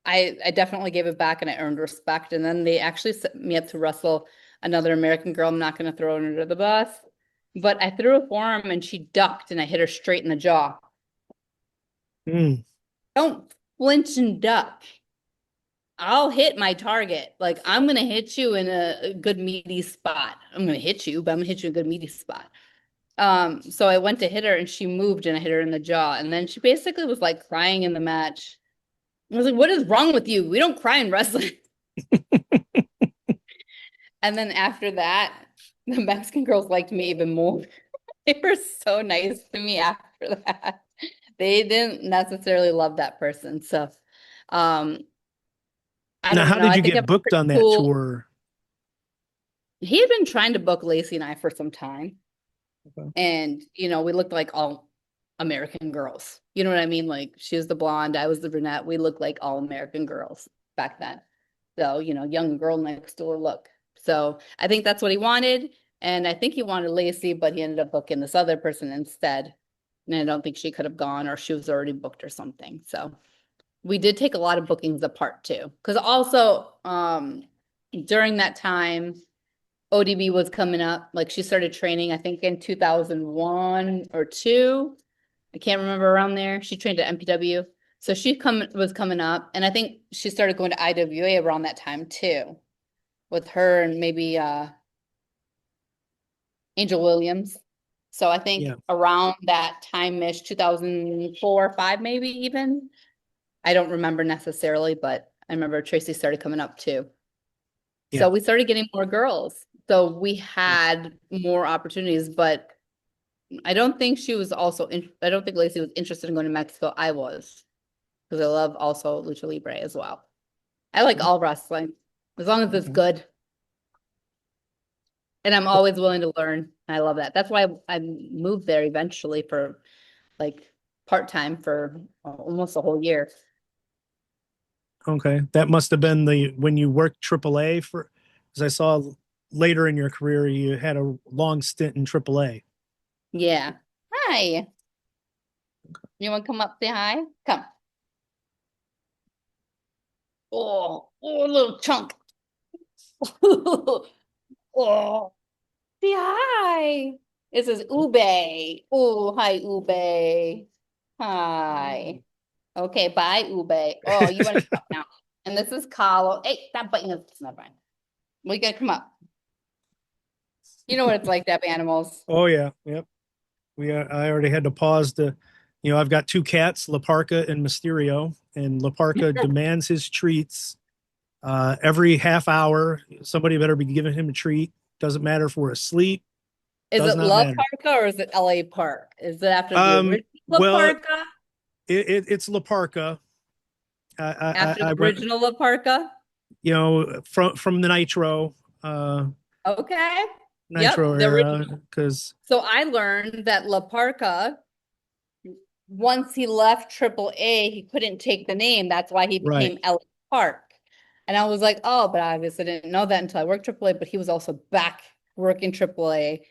I definitely gave it back and I earned respect. And then they actually set me up to wrestle another American girl. I'm not going to throw her under the bus, but I threw a forearm and she ducked and I hit her straight in the jaw. Mm. Don't flinch and duck. I'll hit my target. Like I'm gonna hit you in a good meaty spot. I'm gonna hit you, but I'm gonna hit you in a good meaty spot. So I went to hit her and she moved and I hit her in the jaw. And then she basically was like crying in the match. I was like, what is wrong with you? We don't cry in wrestling. And then after that, the Mexican girls liked me even more. They were so nice to me after that. They didn't necessarily love that person. So um I Now, don't how know. did I you think get I'm booked pretty on that cool. tour? He had been trying to book Lacey and I for some time. Okay. And, we looked like all American girls. You know what I mean? Like she was the blonde, I was the brunette. We looked like all American girls back then. So, young girl next door look. So I think that's what he wanted. And I think he wanted Lacey, but he ended up booking this other person instead. And I don't think she could have gone or she was already booked or something. So we did take a lot of bookings apart too. Because also during that time, ODB was coming up. Like she started training, I think in 2001 or two. I can't remember around there. She trained at MPW. So was coming up. And I think she started going to IWA around that time too. With her and maybe Angel Williams. So I think Yeah. around that time-ish, 2004, 5 maybe even. I don't remember necessarily, but I remember Tracy started coming up too. Yeah. So we started getting more girls. So we had more opportunities, but I don't think she was also I don't think Lacey was interested in going to Mexico. I was, because I love also Lucha Libre as well. I like all wrestling as long as it's Okay. good. And I'm always willing to learn. I love that. That's why I moved there eventually for like part-time for almost a whole year. Okay. That must have been when you worked AAA for, because I saw later in your career you had a long stint in AAA. Yeah. Hi. You want to come up, say hi? Come. Oh, little chunk. Oh, say hi. This is Ube. Oh, hi, Ube. Hi. Okay, bye, Ube. Oh, you want to come up now? And this is Carlo. Hey, stop biting us. It's not fine. We gotta come up. You know what it's like to have animals. Oh yeah. Yep. I already had to pause I've got two cats, La Parka and Mysterio, and La Parka demands his treats. Every half hour, somebody better be giving him a treat. Doesn't matter if we're asleep. Is Does it not La matter. Parka or is it LA Park? Is it after the original La Well, Parka? it's La Parka. After I the went, original La Parka? from the Okay. Nitro Yep, the era, original. because So I learned that La Parka, once he left Triple A, he couldn't take the name. That's why he right. became LA Park. And I was like, oh, but I obviously didn't know that until I worked Triple A, but he was also back working Triple A.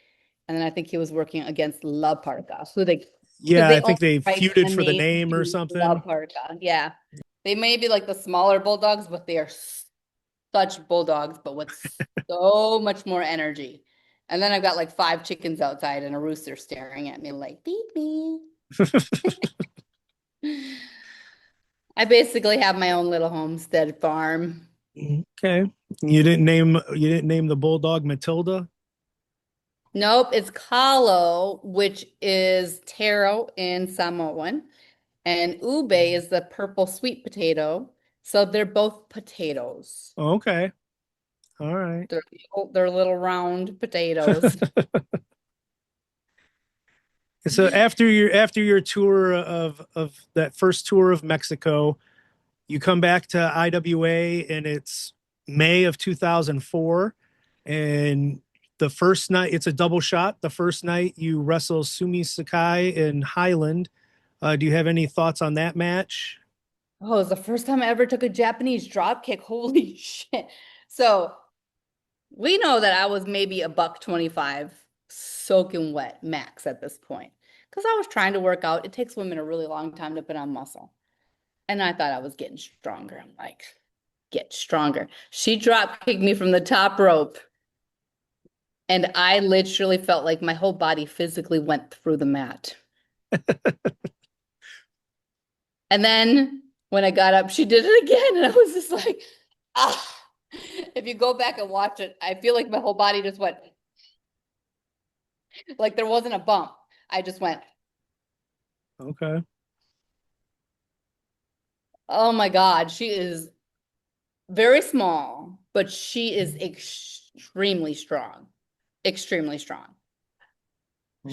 And then I think he was working against La Parka, because Yeah, I they own think they the rights to feuded the for the name name or to La something. Parka. Yeah. They may be like the smaller bulldogs, but they are such bulldogs, but with so much more energy. And then I've got like 5 chickens outside and a rooster staring at me like, beep me. I basically have my own little homestead farm. Okay. You didn't name the bulldog Matilda? Nope, it's Kalo, which is taro in Samoan, and ube is the purple sweet potato. So they're both potatoes. Okay. All right. They're little round potatoes. So after your tour of that first tour of Mexico, you come back to IWA and it's May of 2004, and the first night it's a double shot. The first night you wrestle Sumi Sakai in Highland. Do you have any thoughts on that match? Oh, it was the first time I ever took a Japanese drop kick. Holy shit. So we know that I was maybe a buck 25 soaking wet max at this point. Because I was trying to work out. It takes women a really long time to put on muscle. And I thought I was getting stronger. I'm like, get stronger. She drop kicked me from the top rope. And I literally felt like my whole body physically went through the mat. And then when I got up, she did it again. And I was just like, ah. If you go back and watch it, I feel like my whole body just went, like there wasn't a bump. I just went, Okay. oh my God, she is very small, but she is extremely strong. Extremely strong.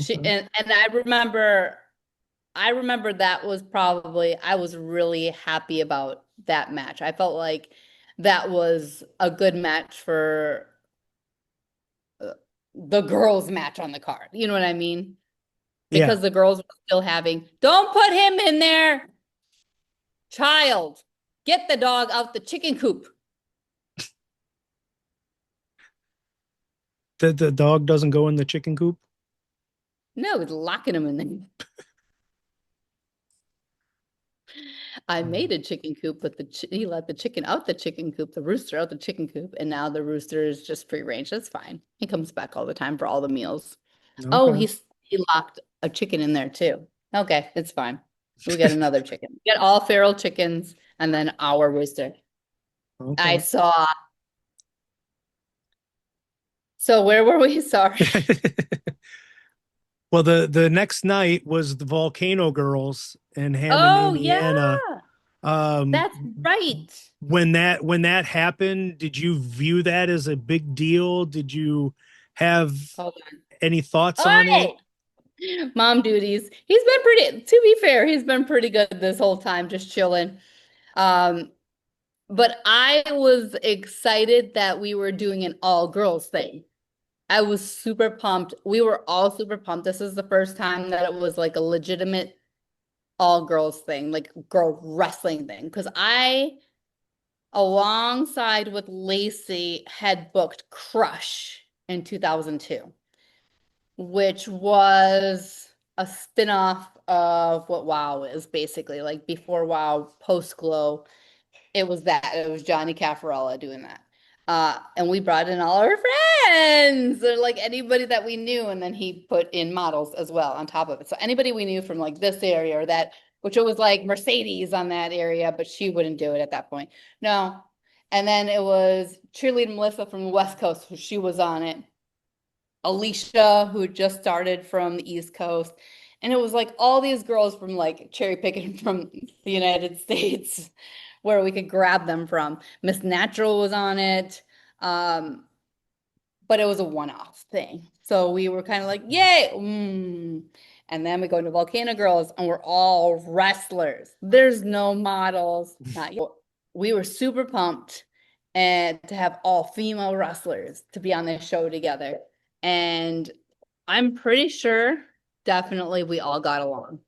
She Okay. and I remember that was probably I was really happy about that match. I felt like that was a good match for the girls match on the card. You know what I mean? Yeah. Because the girls were still having, don't put him in there, child. Get the dog out the chicken coop. The dog doesn't go in the chicken coop. No, he's locking him in there. I made a chicken coop, but he let the chicken out the chicken coop, the rooster out the chicken coop, and now the rooster is just free range. That's fine. He comes back all the time for all the meals. Oh, Okay. he locked a chicken in there too. Okay, it's fine. We got another chicken. We got all feral chickens and then our rooster. I Okay. saw. So where were we? Sorry. Well, the next night was the Volcano Girls in Hammond, Oh yeah, Indiana. Um, that's right. when that happened, did you view that as a big deal? Did you have Hold on. any thoughts All on it? right. Mom duties. He's been pretty, to be fair, he's been pretty good this whole time, just chilling. Um, but I was excited that we were doing an all girls thing. I was super pumped. We were all super pumped. This is the first time that it was like a legitimate all girls thing, like girl wrestling thing. Because I, alongside with Lacey, had booked Crush in 2002, which was a spin-off of what WoW is basically like before WoW, post Glow. It was that. It was Johnny Caffarella doing that. And we brought in all our friends, or like anybody that we knew, and then he put in models as well on top of it. So anybody we knew from like this area or that, which it was like Mercedes on that area, but she wouldn't do it at that point. No. And then it was cheerleading Melissa from the West Coast, who she was on it. Alicia, who just started from the East Coast. And it was like all these girls from like cherry picking from the United States where we could grab them from. Miss Natural was on it. Um, but it was a one-off thing. So we were kind of like, yay. And then we go to Volcano Girls and we're all wrestlers. There's no models, not yet. We were super pumped and to have all female wrestlers to be on this show together. And I'm pretty sure definitely we all got along.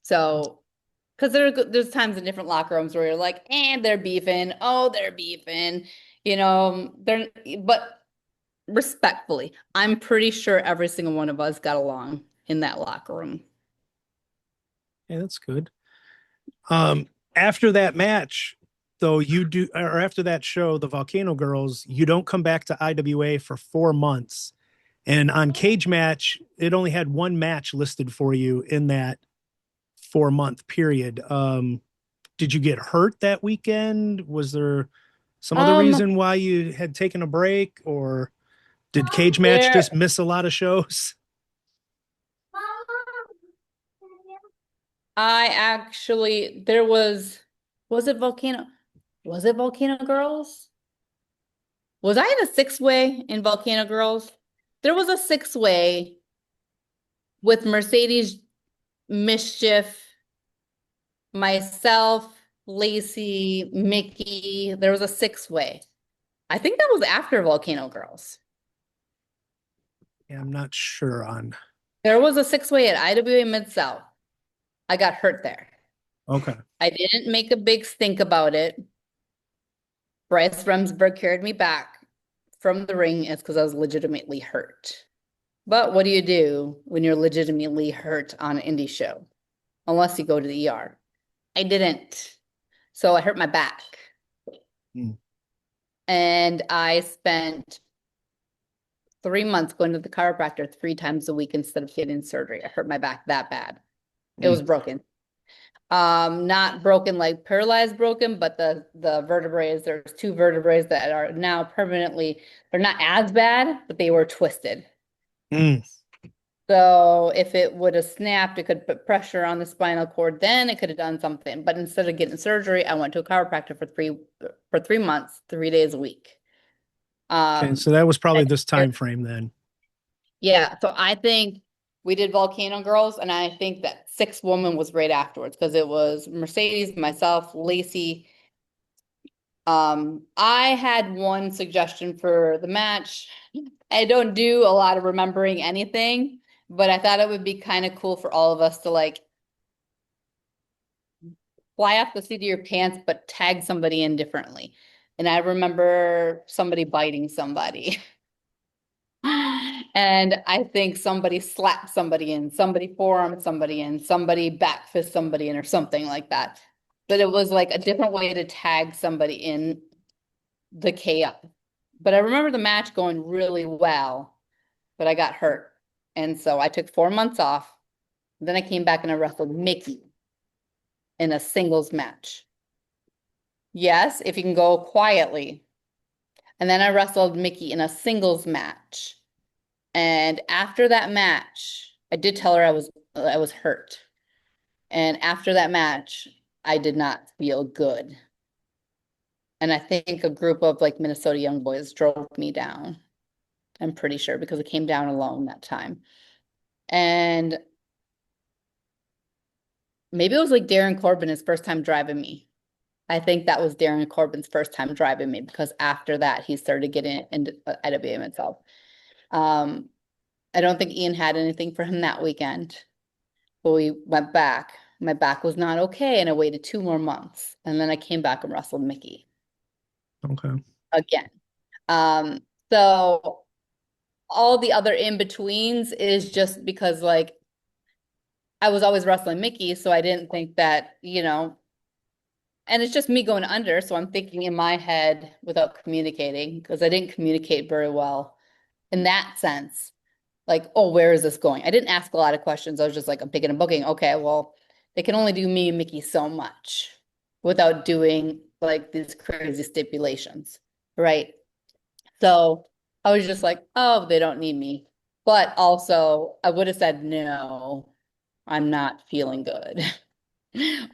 So, because there's times in different locker rooms where you're like, and they're beefing. Oh, they're beefing. But respectfully, I'm pretty sure every single one of us got along in that locker room. Yeah, that's good. After that match, though, or after that show, the Volcano Girls, you don't come back to IWA for 4 months. And on Cage Match, it only had one match listed for you in that 4 month period. Did you get hurt that weekend? Was there some other Um, reason why you had taken a break, or did Cage Match there, just miss a lot of shows? I actually, was it Volcano Girls? Was I in a six-way in Volcano Girls? There was a six-way with Mercedes, Mischief, myself, Lacey, Mickie. There was a six-way. I think that was after Volcano Girls. Yeah, I'm not sure on. There was a six-way at IWA Mid-South. I got hurt there. Okay. I didn't make a big stink about it. Bryce Remsburg carried me back from the ring. It's because I was legitimately hurt. But what do you do when you're legitimately hurt on an indie show? Unless you go to the ER. I didn't. So I hurt my back. Hmm. And I spent 3 months going to the chiropractor 3 times a week instead of getting surgery. I hurt my back that bad. It was broken. Not broken like paralyzed broken, but the vertebrae, there's two vertebrae that are now permanently, they're not as bad, but they were twisted. Mm. So if it would have snapped, it could put pressure on the spinal cord, then it could have done something. But instead of getting surgery, I went to a chiropractor for 3 months, 3 days a week. Okay, so that was probably this and- time frame then. Yeah, so I think we did Volcano Girls, and I think that Sixth Woman was right afterwards because it was Mercedes, myself, Lacey. I had one suggestion for the match. I don't do a lot of remembering anything, but I thought it would be kind of cool for all of us to like fly off the seat of your pants, but tag somebody in differently. And I remember somebody biting somebody. And I think somebody slapped somebody in, somebody forearmed somebody in, somebody back fist somebody in, or something like that. But it was like a different way to tag somebody in the chaos. But I remember the match going really well, but I got hurt. And so I took 4 months off. Then I came back and I wrestled Mickie in a singles match. Yes, if you can go quietly. And then I wrestled Mickie in a singles match. And after that match, I did tell her I was hurt. And after that match, I did not feel good. And I think a group of like Minnesota young boys drove me down. I'm pretty sure because I came down alone that time. And maybe it was like Darren Corbin, his first time driving me. I think that was Darren Corbin's first time driving me because after that, he started getting into IWA himself. I don't think Ian had anything for him that weekend, but we went back. My back was not okay, and I waited 2 more months. And then I came back and wrestled Mickie Okay. again. So all the other in-betweens is just because like I was always wrestling Mickie, so I didn't think that, and it's just me going under. So I'm thinking in my head without communicating because I didn't communicate very well in that sense. Like, oh, where is this going? I didn't ask a lot of questions. I was just like, I'm picking and booking. Okay, well, they can only do me and Mickie so much without doing like these crazy stipulations, right? So I was just like, oh, they don't need me. But also, I would have said, no, I'm not feeling good.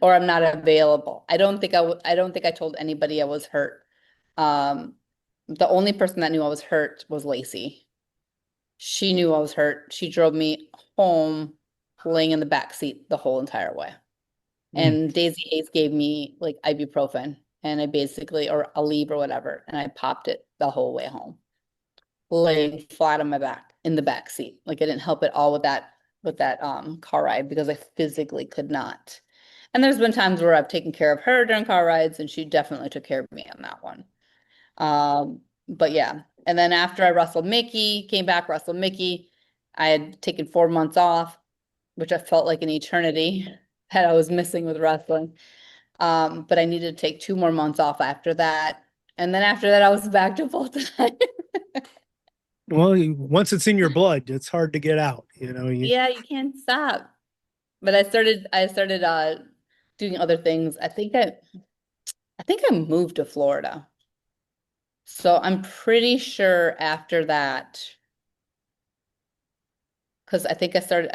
Or I'm not available. I don't think I told anybody I was hurt. The only person that knew I was hurt was Lacey. She knew I was hurt. She drove me home laying in the back seat the whole entire way. And Daisy Ace gave me like ibuprofen and I basically, or Aleve or whatever, and I popped it the whole way home, laying flat on my back in the back seat. Like I didn't help at all with that car ride because I physically could not. And there's been times where I've taken care of her during car rides and she definitely took care of me on that one. But yeah. And then after I wrestled Mickie, came back, wrestled Mickie, I had taken 4 months off, which I felt like an eternity. that I was missing with wrestling. But I needed to take 2 more months off after that. And then after that, I was back to full time. Well, once it's in your blood, it's hard to get out. Yeah, you can't stop. But I started doing other things. I think I moved to Florida. So I'm pretty sure after that, because I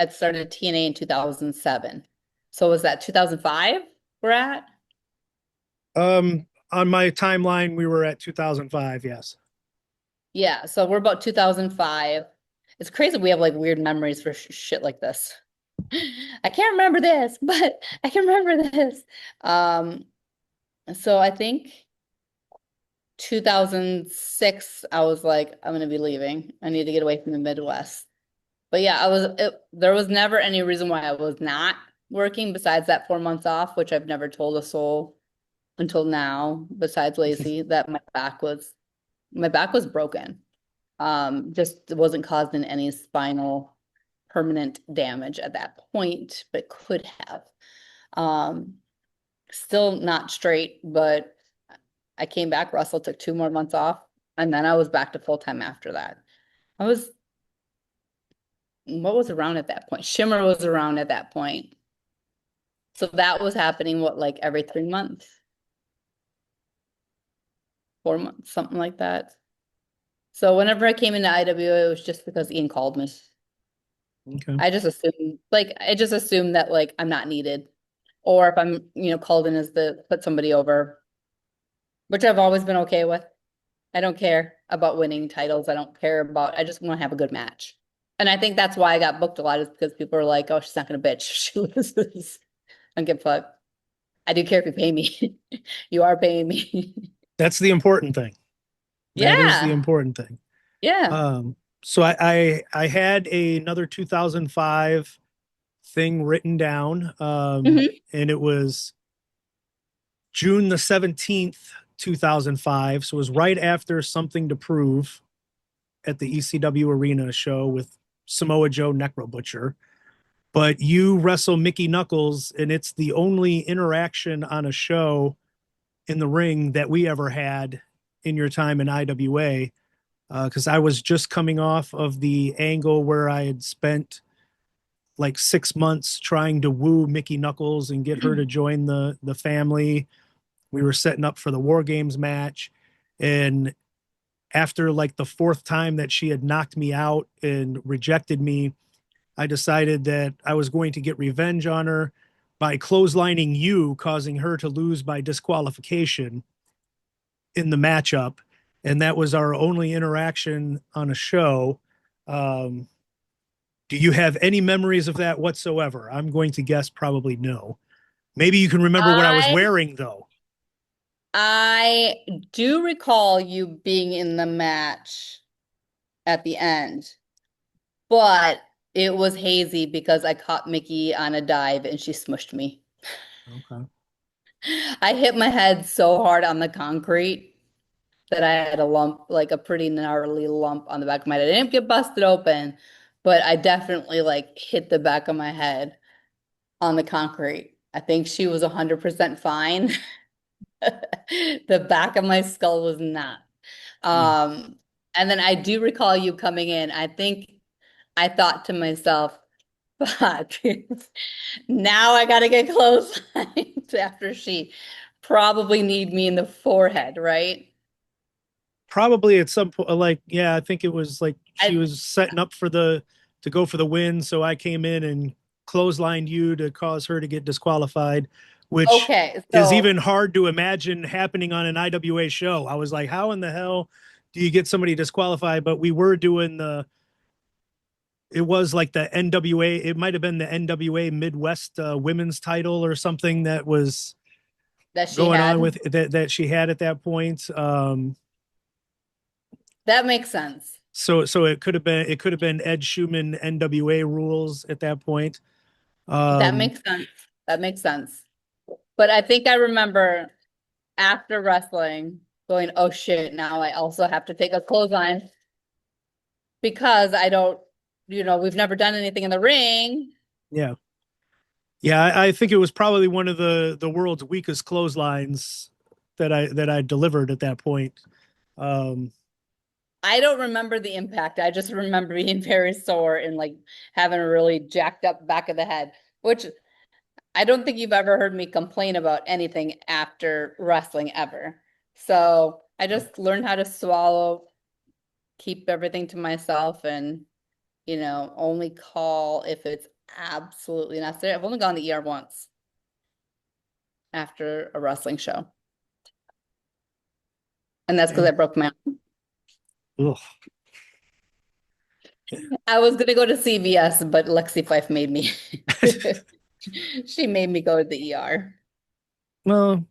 started TNA in 2007. So was that 2005 we're at? On my timeline, we were at 2005. Yes. Yeah, so we're about 2005. It's crazy we have like weird memories for shit like this. I can't remember this, but I can remember this. Um, so I think 2006, I was like, I'm gonna be leaving. I need to get away from the Midwest. But yeah, there was never any reason why I was not working besides that 4 months off, which I've never told a soul until now, besides Lacey, that my back was broken. Just wasn't caused in any spinal permanent damage at that point, but could have. Um, Still not straight, but I came back. Russell took 2 more months off, and then I was back to full time after that. I was what was around at that point? Shimmer was around at that point. So that was happening, what, like every 3 months, 4 months, something like that. So whenever I came into IWA, it was just because Ian called me. Okay. I just assumed that like I'm not needed. Or if I'm, called in as the put somebody over, which I've always been okay with. I don't care about winning titles. I just want to have a good match. And I think that's why I got booked a lot is because people are like, oh, she's not gonna bitch. She loses. I don't give a fuck. I do care if you pay me. You are paying me. That's the important thing. That is the Yeah. important thing. Yeah. So I had another 2005 thing written down, Hmm. and it was June the 17th, 2005. So it was right after Something to Prove at the ECW Arena show with Samoa Joe Necro Butcher. But you wrestle Mickie Knuckles, and it's the only interaction on a show in the ring that we ever had in your time in IWA. Because I was just coming off of the angle where I had spent like 6 months trying to woo Mickie Knuckles and get her to join the family. We were setting up for the War Games match, and after like the fourth time that she had knocked me out and rejected me, I decided that I was going to get revenge on her by clotheslining you, causing her to lose by disqualification in the matchup. And that was our only interaction on a show. Um, do you have any memories of that whatsoever? I'm going to guess probably no. Maybe you can remember what I was I wearing, though. I do recall you being in the match at the end, but it was hazy because I caught Mickie on a dive and she smushed me. Okay. I hit my head so hard on the concrete that I had a lump, like a pretty gnarly lump on the back of my head. I didn't get busted open, but I definitely like hit the back of my head on the concrete. I think she was 100% fine. The back of my skull was not. Yeah. Um, and then I do recall you coming in. I think I thought to myself, fuck, now I gotta get close after she probably need me in the forehead, right? Probably at some point, like, yeah, I think it was like she I was setting up to go for the win. So I came in and clotheslined you to cause her to get disqualified, which okay, is so even hard to imagine happening on an IWA show. I was like, how in the hell do you get somebody disqualified? But we were doing it was like the NWA, it might have been the NWA Midwest women's title or something that was that she going on had. with that she had at that point. That makes sense. So it could have been Ed Schumann NWA rules at that point. That Um, makes sense. That makes sense. But I think I remember after wrestling going, oh shit, now I also have to take a clothesline because I don't, we've never done anything in the ring. yeah. Yeah, I think it was probably one of the world's weakest clotheslines that I delivered at that point. Um, I don't remember the impact. I just remember being very sore and like having a really jacked up back of the head, which I don't think you've ever heard me complain about anything after wrestling ever. So I just learned how to swallow, keep everything to myself, and only call if it's absolutely necessary. I've only gone to the ER once after a wrestling show. And that's because I broke my arm. ugh. I was gonna go to CVS, but Lexi Fife made me. She made me go to the ER. Well,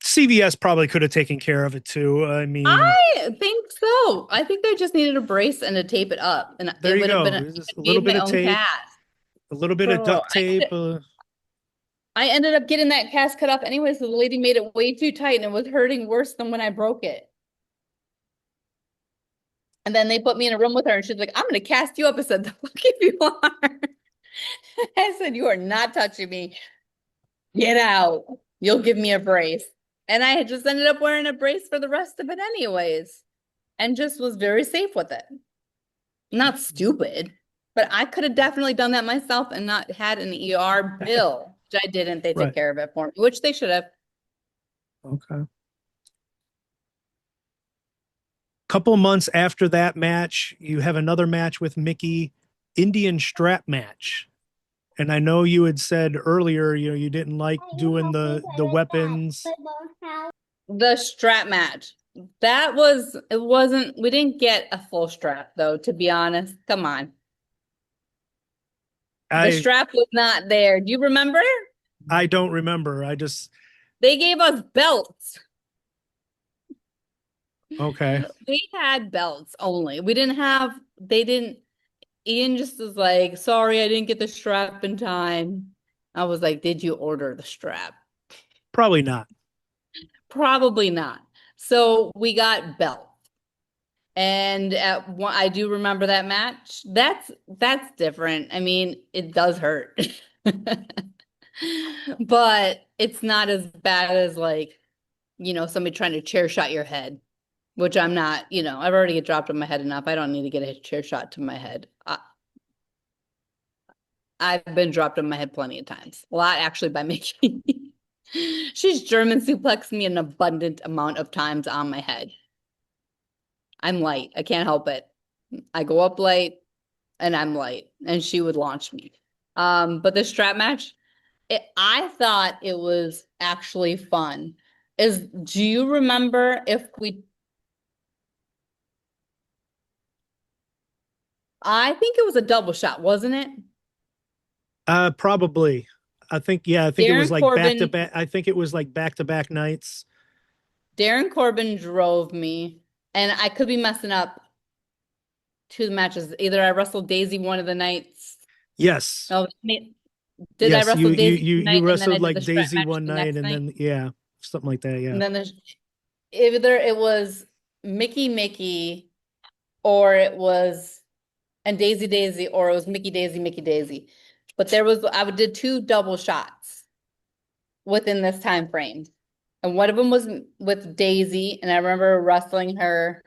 CVS probably could have taken care of it too. I mean, I think so. I think they just needed a brace and to tape it up, and there it you would have go. been. It's just a I little made bit my of own tape, cast. a little bit of Bro, duct tape. I ended up getting that cast cut off anyway, so the lady made it way too tight, and it was hurting worse than when I broke it. And then they put me in a room with her, and she's like, "I'm gonna cast you up." I said, "The fuck if you are." I said, "You are not touching me. Get out. You'll give me a brace." And I had just ended up wearing a brace for the rest of it anyways, and just was very safe with it. Not stupid, but I could have definitely done that myself and not had an ER bill, which I didn't. They took Right. care of it for me, which they should have. Okay. Couple months after that match, you have another match with Mickie, Indian strap match. And I know you had said earlier, you didn't like doing the weapons. The strap match. We didn't get a full strap though, to be honest. Come on. The I strap was not there. Do you remember? I don't remember. I just They gave us belts. okay. We had belts only. They didn't, Ian just was like, sorry, I didn't get the strap in time. I was like, did you order the strap? Probably not. Probably not. So we got belts. And at one, I do remember that match. That's different. I mean, it does hurt. But it's not as bad as like, somebody trying to chair shot your head, which I'm not, I've already get dropped on my head enough. I don't need to get a chair shot to my head. I've been dropped on my head plenty of times. A lot actually by Mickie. She's German suplexed me an abundant amount of times on my head. I'm light. I can't help it. I go up light and I'm light, and she would launch me. But the strap match, I thought it was actually fun. Do you remember if I think it was a double shot, wasn't it? Probably. I think it was Darren like back to Corbin, back. I think it was like back to back nights. Darren Corbin drove me, and I could be messing up two matches. Either I wrestled Daisy one of the nights. Yes. Oh, did I Yes, wrestle Daisy one you night and then I wrestled did the like strap Daisy match one the night next and night? then yeah, something like that, yeah. And then there's either it was Mickie, or it was and Daisy, or it was Mickie Daisy. But I did two double shots within this time frame. And one of them was with Daisy, and I remember wrestling her.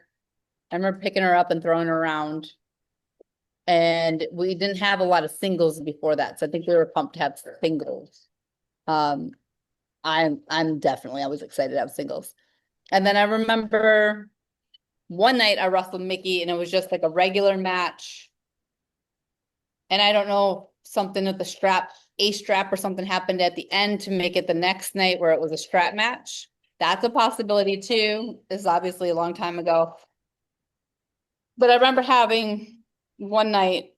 I remember picking her up and throwing her around. And we didn't have a lot of singles before that, so I think we were pumped to have singles. Um, I was excited to have singles. And then I remember one night I wrestled Mickie, and it was just like a regular match. And I don't know, something at a strap or something happened at the end to make it the next night where it was a strap match. That's a possibility too. This is obviously a long time ago. But I remember having one night,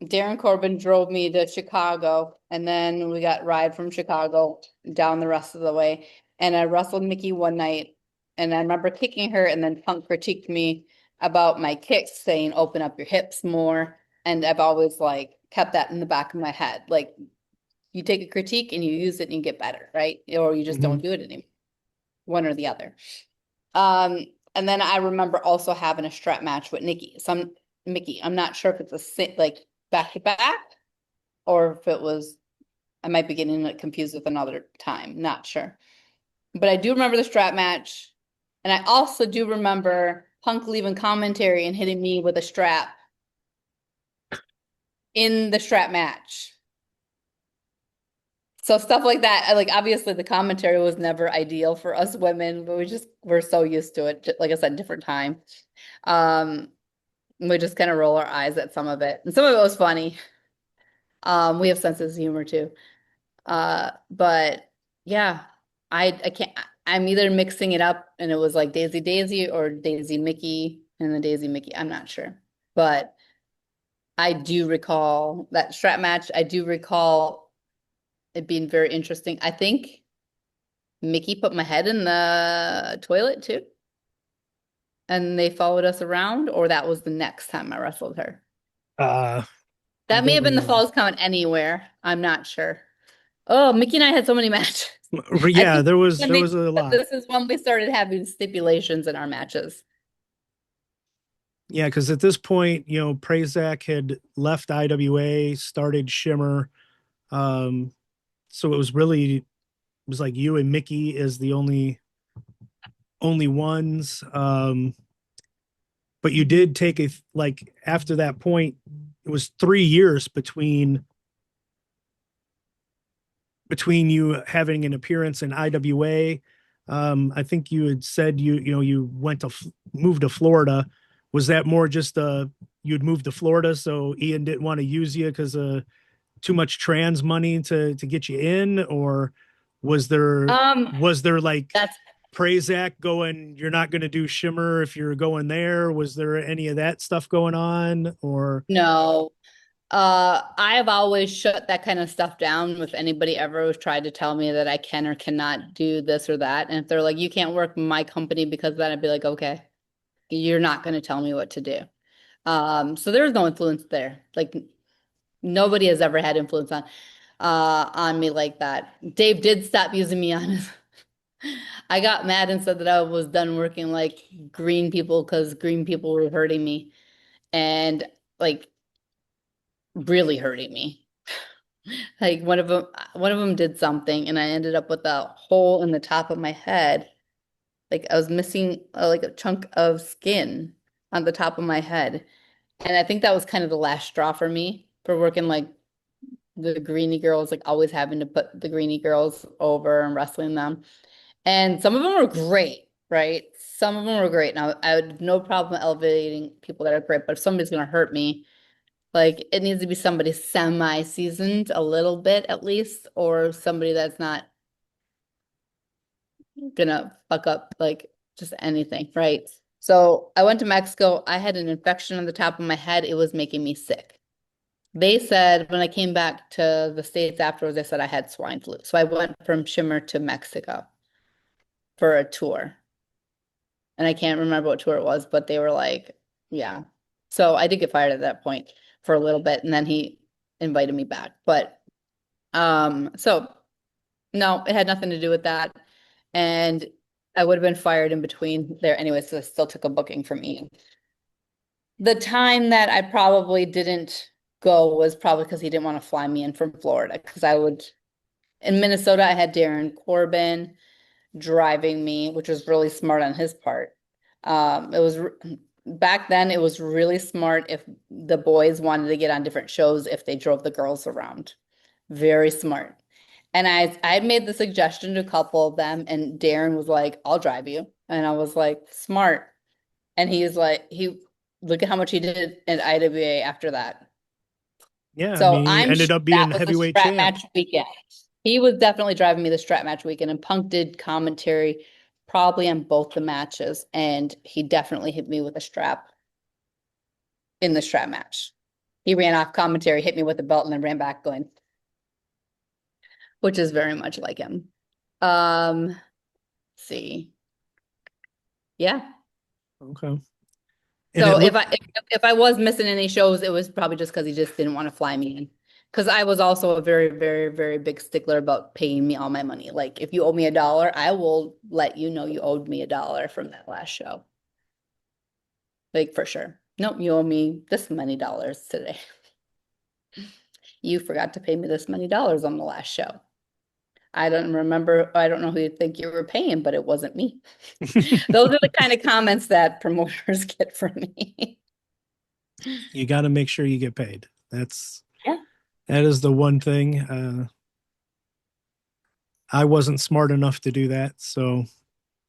Darren Corbin drove me to Chicago, and then we got ride from Chicago down the rest of the way. And I wrestled Mickie one night, and I remember kicking her, and then Punk critiqued me about my kicks, saying, open up your hips more. And I've always like kept that in the back of my head. Like, you take a critique and you use it and you get better, right? Or you just don't do it anymore. One or the other. And then I remember also having a strap match with Mickie. I'm not sure if it's like back to back, or if it was I might be getting it confused with another time, not sure. But I do remember the strap match. And I also do remember Punk leaving commentary and hitting me with a strap in the strap match. So stuff like that, like obviously the commentary was never ideal for us women, but we're so used to it. Like I said, different time. Um, we just kind of roll our eyes at some of it. And some of it was funny. We have senses of humor too. But yeah, I can't I'm either mixing it up and it was like Daisy Daisy or Daisy Mickie and the Daisy Mickie. I'm not sure. But I do recall that strap match. I do recall it being very interesting. I think Mickie put my head in the toilet too. And they followed us around, or that was the next time I wrestled her. I That may don't have been the remember. Falls Count Anywhere. I'm not sure. Oh, Mickie and I had so many matches. I Yeah, think there was when they, a lot. this is when we started having stipulations in our matches. Yeah, because at this point, Prazak had left IWA, started Shimmer. Um, so it was like you and Mickie as the only ones. But you did take like after that point, it was 3 years between you having an appearance in IWA. I think you had said you went to move to Florida. Was that more just you'd moved to Florida, so Ian didn't want to use you because too much trans money to get you in, or was there Um, was there like that's Prazak going, you're not going to do Shimmer if you're going there? Was there any of that stuff going on, or no. I have always shut that kind of stuff down if anybody ever was tried to tell me that I can or cannot do this or that. And if they're like, you can't work my company because of that, I'd be like, okay, you're not going to tell me what to do. So there's no influence there. Like nobody has ever had influence on me like that. Dave did stop using me on his. I got mad and said that I was done working like green people because green people were hurting me and like really hurting me. Like one of them did something and I ended up with a hole in the top of my head. Like I was missing like a chunk of skin on the top of my head. And I think that was kind of the last straw for me for working like the greenie girls, like always having to put the greenie girls over and wrestling them. And some of them were great, right? Some of them were great. Now I would have no problem elevating people that are great, but if somebody's gonna hurt me, like it needs to be somebody semi-seasoned a little bit at least, or somebody that's not gonna fuck up like just anything, right? So I went to Mexico. I had an infection on the top of my head. It was making me sick. They said when I came back to the States afterwards, they said I had swine flu. So I went from Shimmer to Mexico for a tour. And I can't remember what tour it was, but they were like, yeah. So I did get fired at that point for a little bit, and then he invited me back. But so no, it had nothing to do with that. And I would have been fired in between there anyway, so I still took a booking from Ian. The time that I probably didn't go was probably because he didn't want to fly me in from Florida. Because I would in Minnesota, I had Darren Corbin driving me, which was really smart on his part. It was back then, it was really smart if the boys wanted to get on different shows if they drove the girls around. Very smart. And I made the suggestion to a couple of them, and Darren was like, I'll drive you. And I was like, smart. And he's like, look at how much he did at IWA after that. yeah, I So mean, he I'm sure ended up that being was a heavyweight strap champ. match weekend. He was definitely driving me the strap match weekend, and Punk did commentary probably on both the matches, and he definitely hit me with a strap in the strap match. He ran off commentary, hit me with the belt, and then ran back going, which is very much like him. Let's see. Yeah. Okay. And it So if looked, I if I was missing any shows, it was probably just because he just didn't want to fly me in. Because I was also a very, very, very big stickler about paying me all my money. Like if you owe me $1, I will let you know you owed me $1 from that last show. Like for sure. Nope, you owe me this many dollars today. you forgot to pay me this many dollars on the last show. I don't remember. I don't know who you think you were paying, but it wasn't me. Those are the kind of comments that promoters get from me. You got to make sure you get paid. Yeah. That is the one thing. I wasn't smart enough to do that, so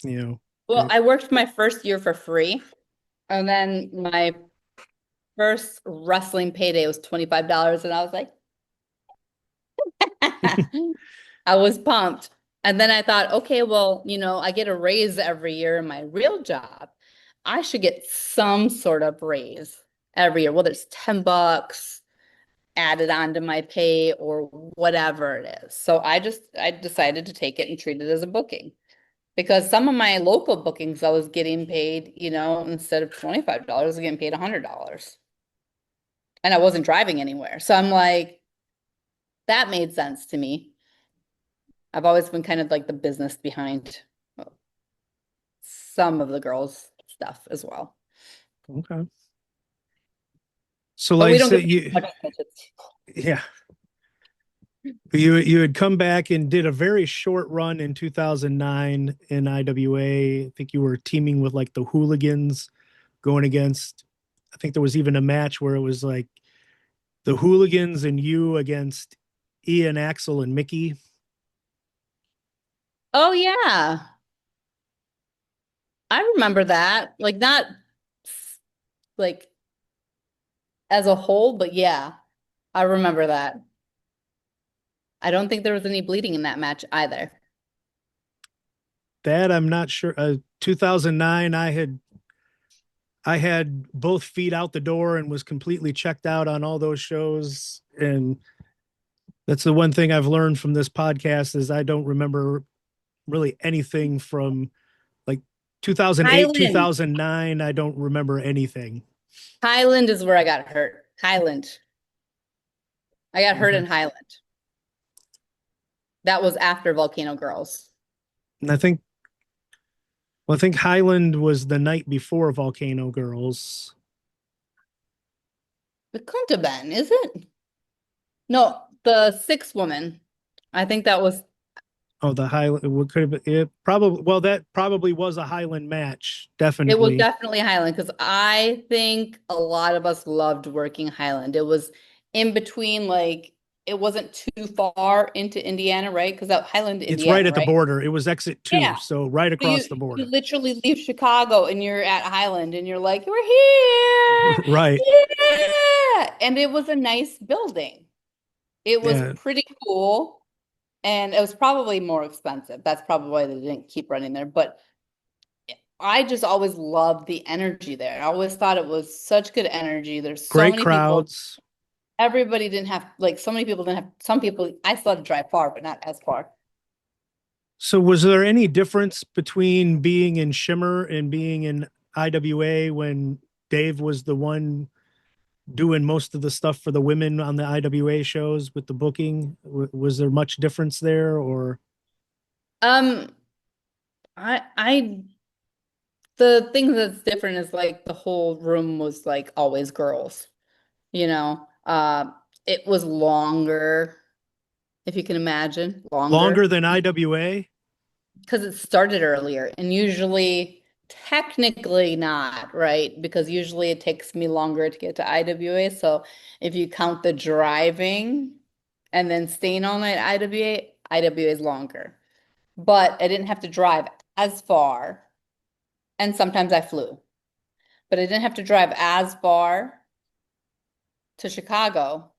Well, I worked my first year for free, and then my first wrestling payday was $25, and I was like, I was pumped. And then I thought, okay, well, I get a raise every year in my real job. I should get some sort of raise every year, whether it's $10 added onto my pay or whatever it is. So I decided to take it and treat it as a booking. Because some of my local bookings I was getting paid, instead of $25, I was getting paid $100. And I wasn't driving anywhere. So I'm like, that made sense to me. I've always been kind of like the business behind some of the girls' stuff as well. Okay. So But like we I don't said, get much attention. yeah, you had come back and did a very short run in 2009 in IWA. I think you were teaming with like the Hooligans, going against. I think there was even a match where it was like the Hooligans and you against Ian, Axel, and Mickie. Oh yeah. I remember that. Like not like as a whole, but yeah, I remember that. I don't think there was any bleeding in that match either. That I'm not sure. 2009, I had both feet out the door and was completely checked out on all those shows. And that's the one thing I've learned from this podcast is I don't remember really anything from like 2008, Highland. 2009. I don't remember anything. Highland is where I got hurt. Highland. I got hurt Mhm. in Highland. That was after Volcano Girls. And I think Highland was the night before Volcano Girls. It couldn't have been, is it? No, the sixth woman. I think that was Oh, the Highland. What could have been? It probably. Well, that probably was a Highland match. it was Definitely. definitely Highland because I think a lot of us loved working Highland. It was in between, like it wasn't too far into Indiana, right? Because that Highland, It's right Indiana, at the right? border. It was exit 2, Yeah. so right So across the you border. literally leave Chicago and you're at Highland and you're like, we're here. Right. Yeah. And it was a nice building. It was Yeah. pretty cool. And it was probably more expensive. That's probably why they didn't keep running there. But I just always loved the energy there. I always thought it was such good energy. There's so Great many people. crowds. Everybody didn't have, like, so many people didn't have, some people, I still had to drive far, but not as far. So, was there any difference between being in Shimmer and being in IWA when Dave was the one doing most of the stuff for the women on the IWA shows with the booking? Was there much difference there, or? Um, I the thing that's different is like the whole room was like always girls, you know. It was longer, if you can imagine, Longer longer than IWA? because it started earlier and usually technically not, right? Because usually it takes me longer to get to IWA. So if you count the driving and then staying all night at IWA, IWA is longer. But I didn't have to drive as far. And sometimes I flew, but I didn't have to drive as far to Chicago.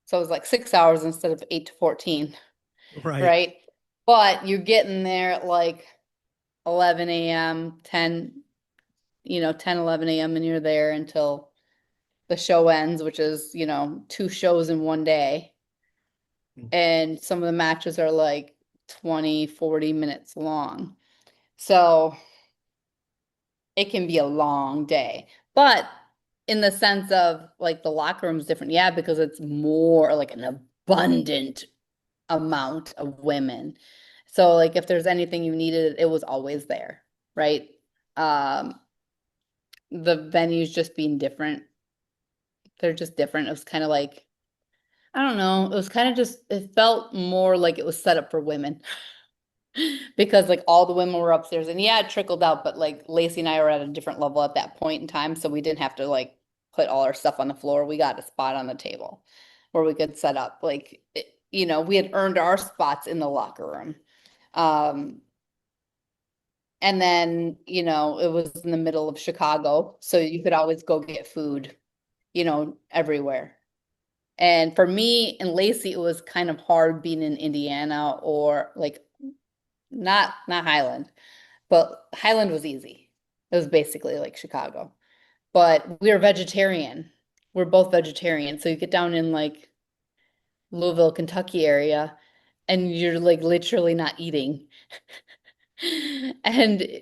So it was like 6 hours instead of 8 to 14, Right. right? But you're getting there at like 11 a.m., 10, 10, 11 a.m. and you're there until the show ends, which is, two shows in one day. And some of the matches are like 20, 40 minutes long. So it can be a long day. But in the sense of like the locker room is different, yeah, because it's more like an abundant amount of women. So like if there's anything you needed, it was always there, right? Um, the venues just being different. They're just different. It was kind of like I don't know. It was kind of just, it felt more like it was set up for women because like all the women were upstairs and yeah, it trickled out, but like Lacey and I were at a different level at that point in time. So we didn't have to like put all our stuff on the floor. We got a spot on the table where we could set up. Like, we had earned our spots in the locker room. Um, and then, it was in the middle of Chicago. So you could always go get food, everywhere. And for me and Lacey, it was kind of hard being in Indiana or like not Highland, but Highland was easy. It was basically like Chicago. But we were vegetarian. We're both vegetarian. So you get down in like Louisville, Kentucky area, and you're like literally not eating. And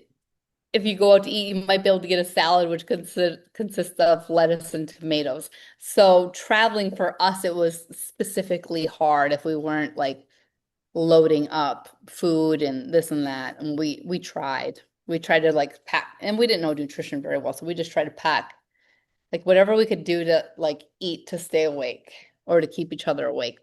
if you go out to eat, you might be able to get a salad, which consists of lettuce and tomatoes. So traveling for us, it was specifically hard if we weren't like loading up food and this and that. And we tried. We tried to like pack, and we didn't know nutrition very well, so we just tried to pack like whatever we could do to like eat to stay awake or to keep each other awake.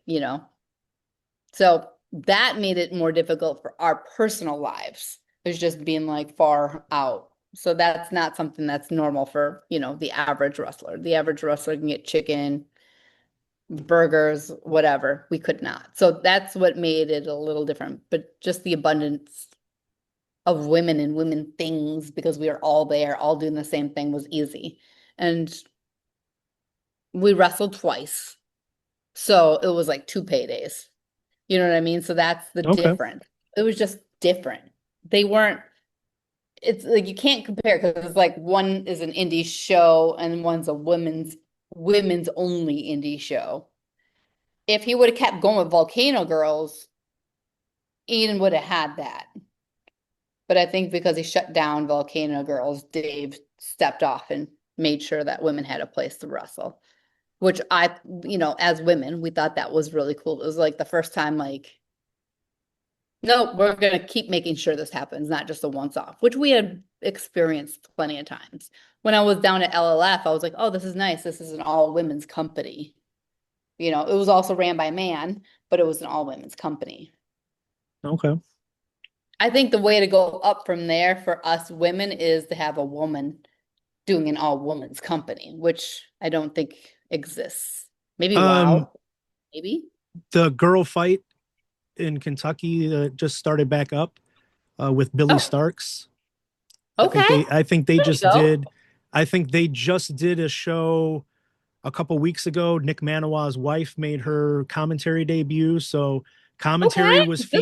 So that made it more difficult for our personal lives. It was just being like far out. So that's not something that's normal for, the average wrestler. The average wrestler can get chicken, burgers, whatever. We could not. So that's what made it a little different. But just the abundance of women and women things, because we are all there, all doing the same thing, was easy. And we wrestled twice. So it was like 2 paydays. You know what I mean? So that's the Okay. difference. It was just different. They weren't, it's like you can't compare because it's like one is an indie show and one's a women's only indie show. If he would have kept going with Volcano Girls, Ian would have had that. But I think because he shut down Volcano Girls, Dave stepped off and made sure that women had a place to wrestle. Which as women, we thought that was really cool. It was like the first time, like, no, we're going to keep making sure this happens, not just a once off, which we had experienced plenty of times. When I was down at LLF, I was like, oh, this is nice. This is an all women's company. It was also ran by man, but it was an all women's company. Okay. I think the way to go up from there for us women is to have a woman doing an all women's company, which I don't think exists. Maybe Um, WoW, maybe. the girl fight in Kentucky just started back up with Billy Oh, Starks. okay. I think they There you just go. did I think they just did a show a couple weeks ago. Nick Manoa's wife made her commentary debut, so Okay. commentary was Good for her.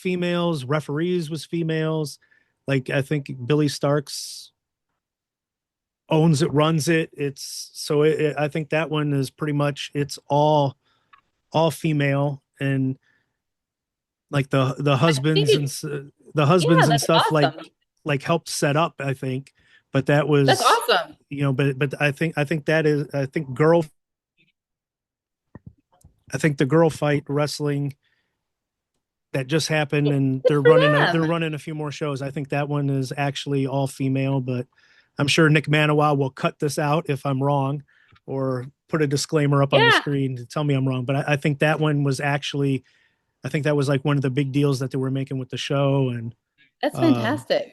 females, referees was females. Like I think Billy Starks owns it, runs it. I think that one is pretty much it's all female, and like the I think husbands and it, s- the husbands yeah, and that's stuff awesome. like helped set up, I think. But that That's was, awesome. but I think that is I think the girl fight wrestling that just happened, and Good for they're them. running a few more shows. I think that one is actually all female, but I'm sure Nick Manoa will cut this out if I'm wrong, or put a disclaimer up on the Yeah, screen to tell me I'm wrong. But I think that one was actually, I think that was like one of the big deals that they were making with the show. And that's um, fantastic.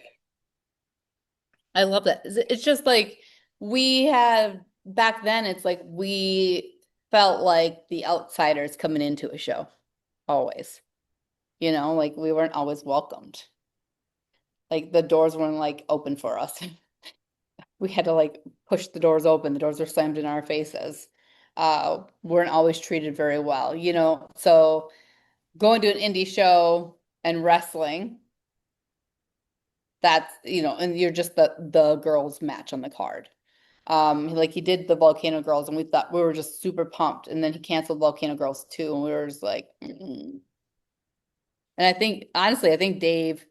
I love that. It's just like we have back then, it's like we felt like the outsiders coming into a show always. Like we weren't always welcomed. Like the doors weren't like open for us. We had to like push the doors open. The doors were slammed in our faces. Weren't always treated very well. So going to an indie show and wrestling, and you're just the girls match on the card. Like he did the Volcano Girls, and we thought we were just super pumped, and then he canceled Volcano Girls too, and we were just like, mm. And I think honestly, I think Dave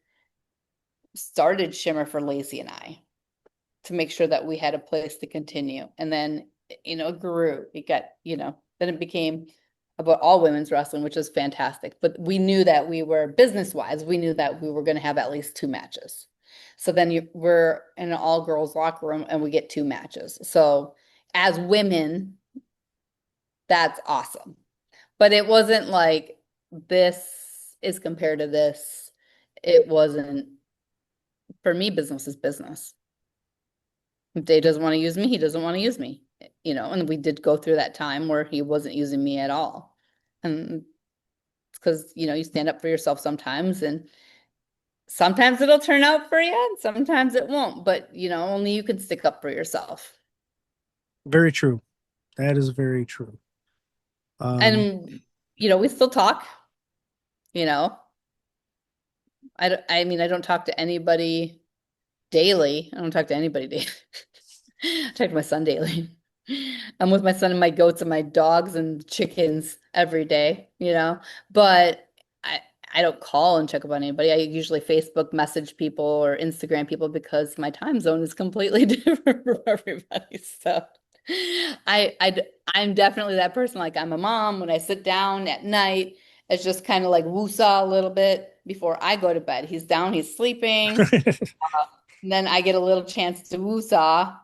started Shimmer for Lacey and I to make sure that we had a place to continue, and then it grew. Then it became about all women's wrestling, which is fantastic. But we knew that we were business wise, we knew that we were going to have at least 2 matches. So then we're in an all girls locker room and we get 2 matches. So as women, that's awesome. But it wasn't like this is compared to this. It wasn't, for me, business is business. If Dave doesn't want to use me, he doesn't want to use me. And we did go through that time where he wasn't using me at all. And it's because, you stand up for yourself sometimes, and sometimes it'll turn out for you, and sometimes it won't. But, only you can stick up for yourself. Very true. That is very true. And, we still talk, you know. I mean, I don't talk to anybody daily. I don't talk to anybody daily. I talk to my son daily. I'm with my son and my goats and my dogs and chickens every day, but I don't call and check up on anybody. I usually Facebook message people or Instagram people because my time zone is completely different from everybody. So I'm definitely that person. Like, I'm a mom. When I sit down at night, it's just kind of like woo-saw a little bit before I go to bed. He's down, he's sleeping. And then I get a little chance to woo-saw.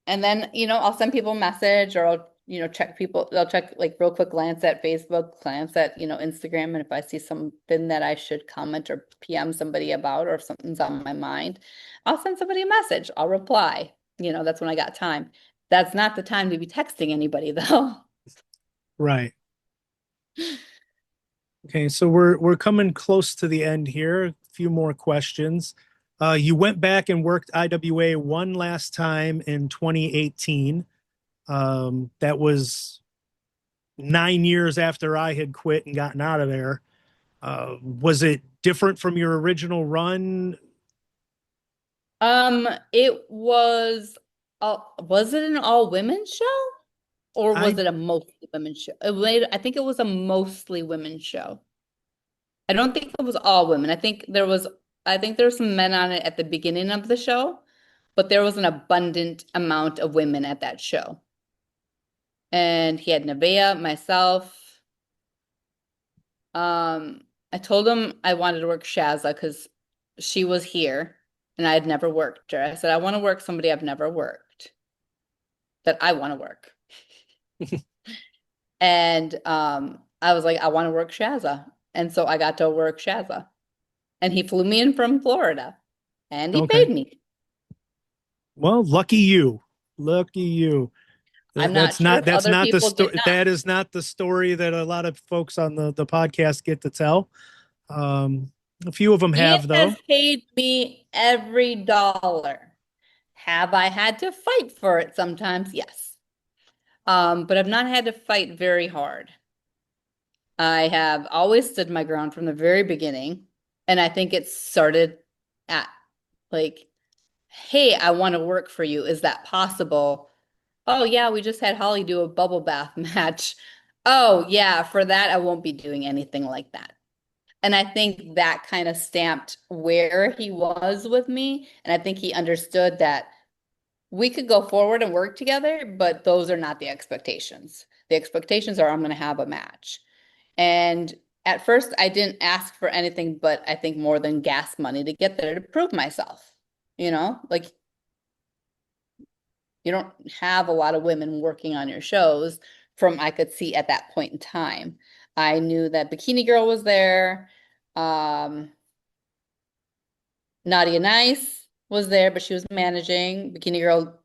And then, I'll send people a message, or I'll, check people. I'll check like real quick, glance at Facebook, glance at, Instagram. And if I see something that I should comment or PM somebody about, or if something's on my mind, I'll send somebody a message. I'll reply. That's when I got time. That's not the time to be texting anybody though. Right. Okay, so we're coming close to the end here. A few more questions. You went back and worked IWA one last time in 2018. That was 9 years after I had quit and gotten out of there. Was it different from your original run? It was it an all women show, or was I it a mostly women show? I think it was a mostly women show. I don't think it was all women. I think there were some men on it at the beginning of the show, but there was an abundant amount of women at that show. And he had Nevaeh, myself. I told him I wanted to work Shazza because she was here and I had never worked her. I said, I want to work somebody I've never worked, that I want to work. And I was like, I want to work Shazza. And so I got to work Shazza. And he flew me in from Florida and he Okay. paid me. Well, lucky you. Lucky you. I'm not sure if That's other not the people did story. not. That is not the story that a lot of folks on the podcast get to tell. A few of them He have, has though. paid me every dollar. Have I had to fight for it sometimes? Yes. But I've not had to fight very hard. I have always stood my ground from the very beginning. And I think it started at like, hey, I want to work for you. Is that possible? Oh, yeah, we just had Holly do a bubble bath match. Oh, yeah, for that, I won't be doing anything like that. And I think that kind of stamped where he was with me. And I think he understood that we could go forward and work together, but those are not the expectations. The expectations are I'm going to have a match. And at first, I didn't ask for anything, but I think more than gas money to get there to prove myself. Like, you don't have a lot of women working on your shows from I could see at that point in time. I knew that Bikini Girl was there. Nadia Nice was there, but she was managing. Bikini Girl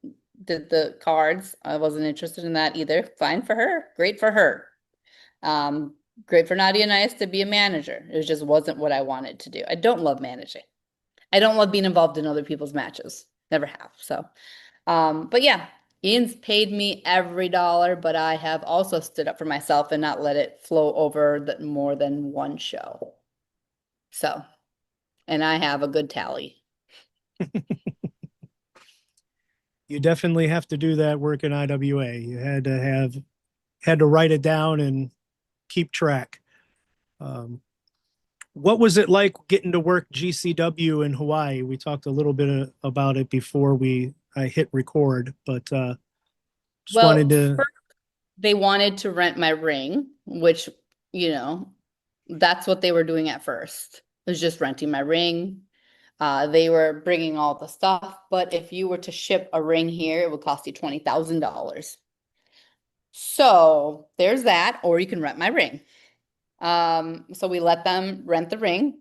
did the cards. I wasn't interested in that either. Fine for her. Great for her. Great for Nadia Nice to be a manager. It just wasn't what I wanted to do. I don't love managing. I don't love being involved in other people's matches. Never have. So, but yeah, Ian's paid me every dollar, but I have also stood up for myself and not let it flow over more than one show. So, and I have a good tally. You definitely have to do that work in IWA. You had to write it down and keep track. What was it like getting to work GCW in Hawaii? We talked a little bit about it before I hit record, but just wanted Well, to. first they wanted to rent my ring, which, that's what they were doing at first. It was just renting my ring. They were bringing all the stuff, but if you were to ship a ring here, it would cost you $20,000. So there's that, or you can rent my ring. So we let them rent the ring,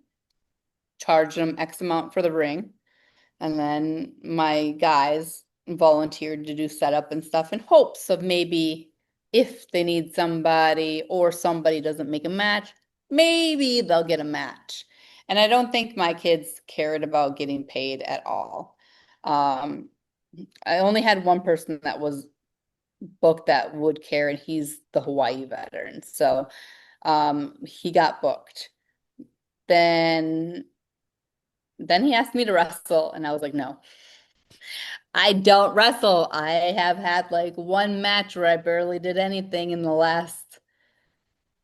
charge them X amount for the ring, and then my guys volunteered to do setup and stuff in hopes of maybe if they need somebody or somebody doesn't make a match, maybe they'll get a match. And I don't think my kids cared about getting paid at all. Um, I only had one person that was booked that would care, and he's the Hawaii veteran. So he got booked. Then then he asked me to wrestle, and I was like, no, I don't wrestle. I have had like one match where I barely did anything in the last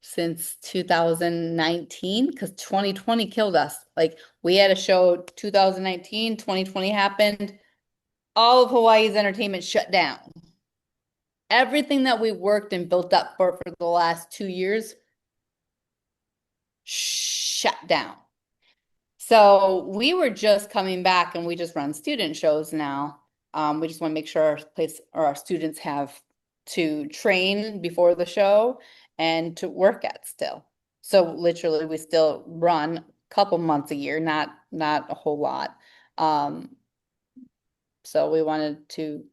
since 2019 because 2020 killed us. Like we had a show 2019, 2020 happened. All of Hawaii's entertainment shut down. Everything that we worked and built up for the last 2 years shut down. So we were just coming back and we just run student shows now. We just want to make sure our place or our students have to train before the show and to work at still. So literally we still run a couple months a year, not a whole lot. Um, so we wanted to,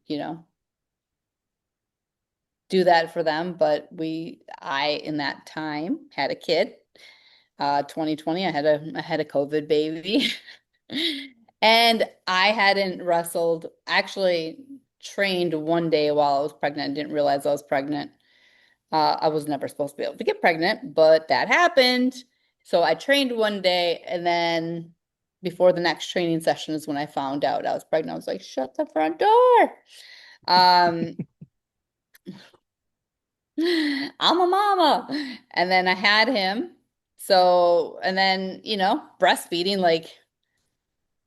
do that for them, but I in that time had a kid. 2020, I had a COVID baby. And I hadn't wrestled, actually trained one day while I was pregnant. I didn't realize I was pregnant. I was never supposed to be able to get pregnant, but that happened. So I trained one day, and then before the next training session is when I found out I was pregnant. I was like, shut the front door. Um, I'm a mama. And then I had him. So, and then, breastfeeding, like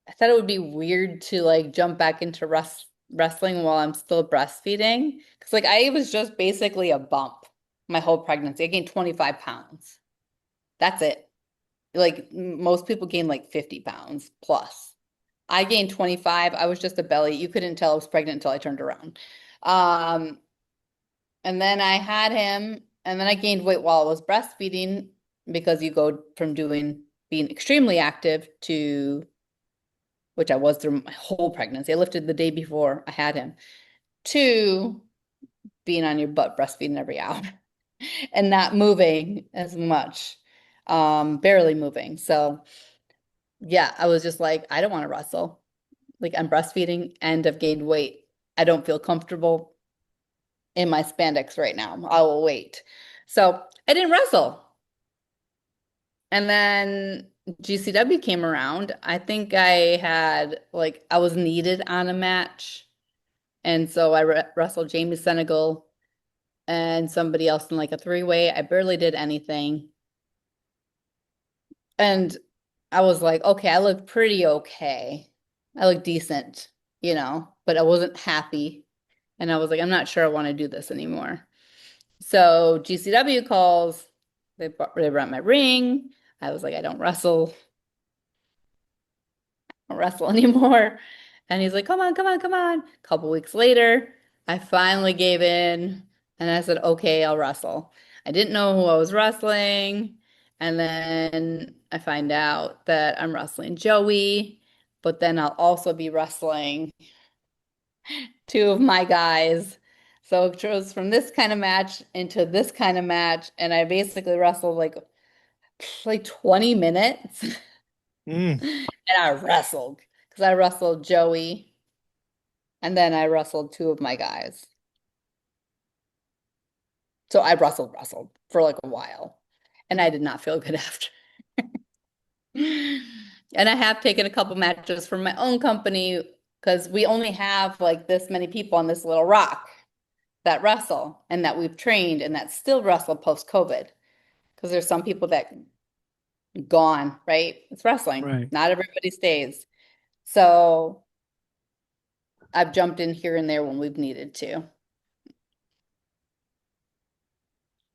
I thought it would be weird to like jump back into wrestling while I'm still breastfeeding. Because like I was just basically a bump my whole pregnancy. I gained 25 pounds. That's it. Like most people gain like 50 pounds plus. I gained 25. I was just a belly. You couldn't tell I was pregnant until I turned around. Um, and then I had him, and then I gained weight while I was breastfeeding because you go from being extremely active to which I was through my whole pregnancy. I lifted the day before I had him, to being on your butt breastfeeding every hour and not moving as much, barely moving. So yeah, I was just like, I don't want to wrestle. Like I'm breastfeeding and I've gained weight. I don't feel comfortable in my spandex right now. I will wait. So I didn't wrestle. And then GCW came around. I think I was needed on a match. And so I wrestled Jamie Senegal and somebody else in like a three-way. I barely did anything. And I was like, okay, I look pretty okay. I look decent, but I wasn't happy. And I was like, I'm not sure I want to do this anymore. So GCW calls, they brought my ring. I was like, I don't wrestle anymore. And he's like, come on, come on, come on. A couple weeks later, I finally gave in and I said, okay, I'll wrestle. I didn't know who I was wrestling. And then I find out that I'm wrestling Joey, but then I'll also be wrestling two of my guys. So it goes from this kind of match into this kind of match. And I basically wrestled like 20 minutes. Mm, And I wrestled because I wrestled Joey and then I wrestled two of my guys. So I wrestled for like a while and I did not feel good after. And I have taken a couple matches from my own company because we only have like this many people on this little rock that wrestle and that we've trained and that still wrestle post-COVID. Because there's some people that gone, right? It's wrestling. right. Not everybody stays. So I've jumped in here and there when we've needed to.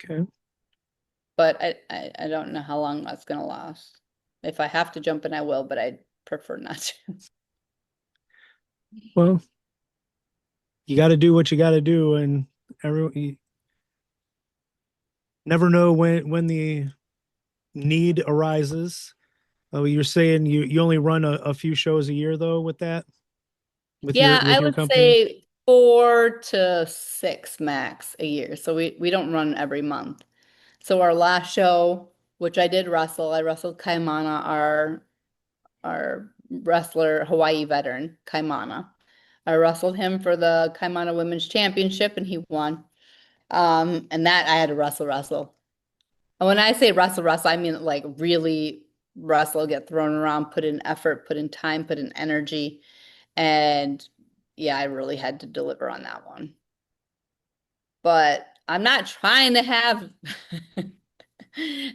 Okay. But I don't know how long that's gonna last. If I have to jump in, I will, but I prefer not to. Well, you got to do what you got to do, and everyone, never know when the need arises. Oh, you're saying you only run a few shows a year though with that Yeah, with I your would company? say 4 to 6 max a year. So we don't run every month. So our last show, which I did wrestle, I wrestled Kaimana, our wrestler, Hawaii veteran, Kaimana. I wrestled him for the Kaimana Women's Championship and he won. And that I had to wrestle. And when I say wrestle, I mean like really wrestle, get thrown around, put in effort, put in time, put in energy. And yeah, I really had to deliver on that one. But I'm not trying to have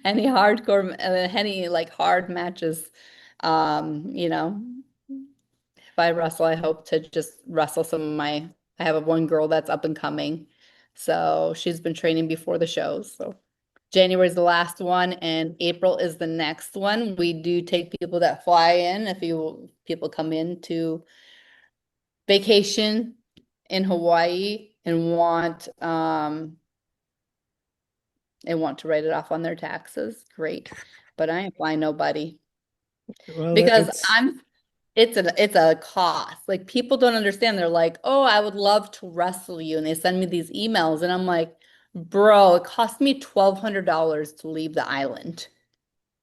any like hard matches. You know, if I wrestle, I hope to just wrestle some of I have one girl that's up and coming. So she's been training before the shows. So January is the last one and April is the next one. We do take people that fly in if people come in to vacation in Hawaii and want to write it off on their taxes. Great. But I ain't flying nobody Well, because it's it's a cost. Like people don't understand. They're like, "Oh, I would love to wrestle you." And they send me these emails and I'm like, "Bro, it cost me $1,200 to leave the island.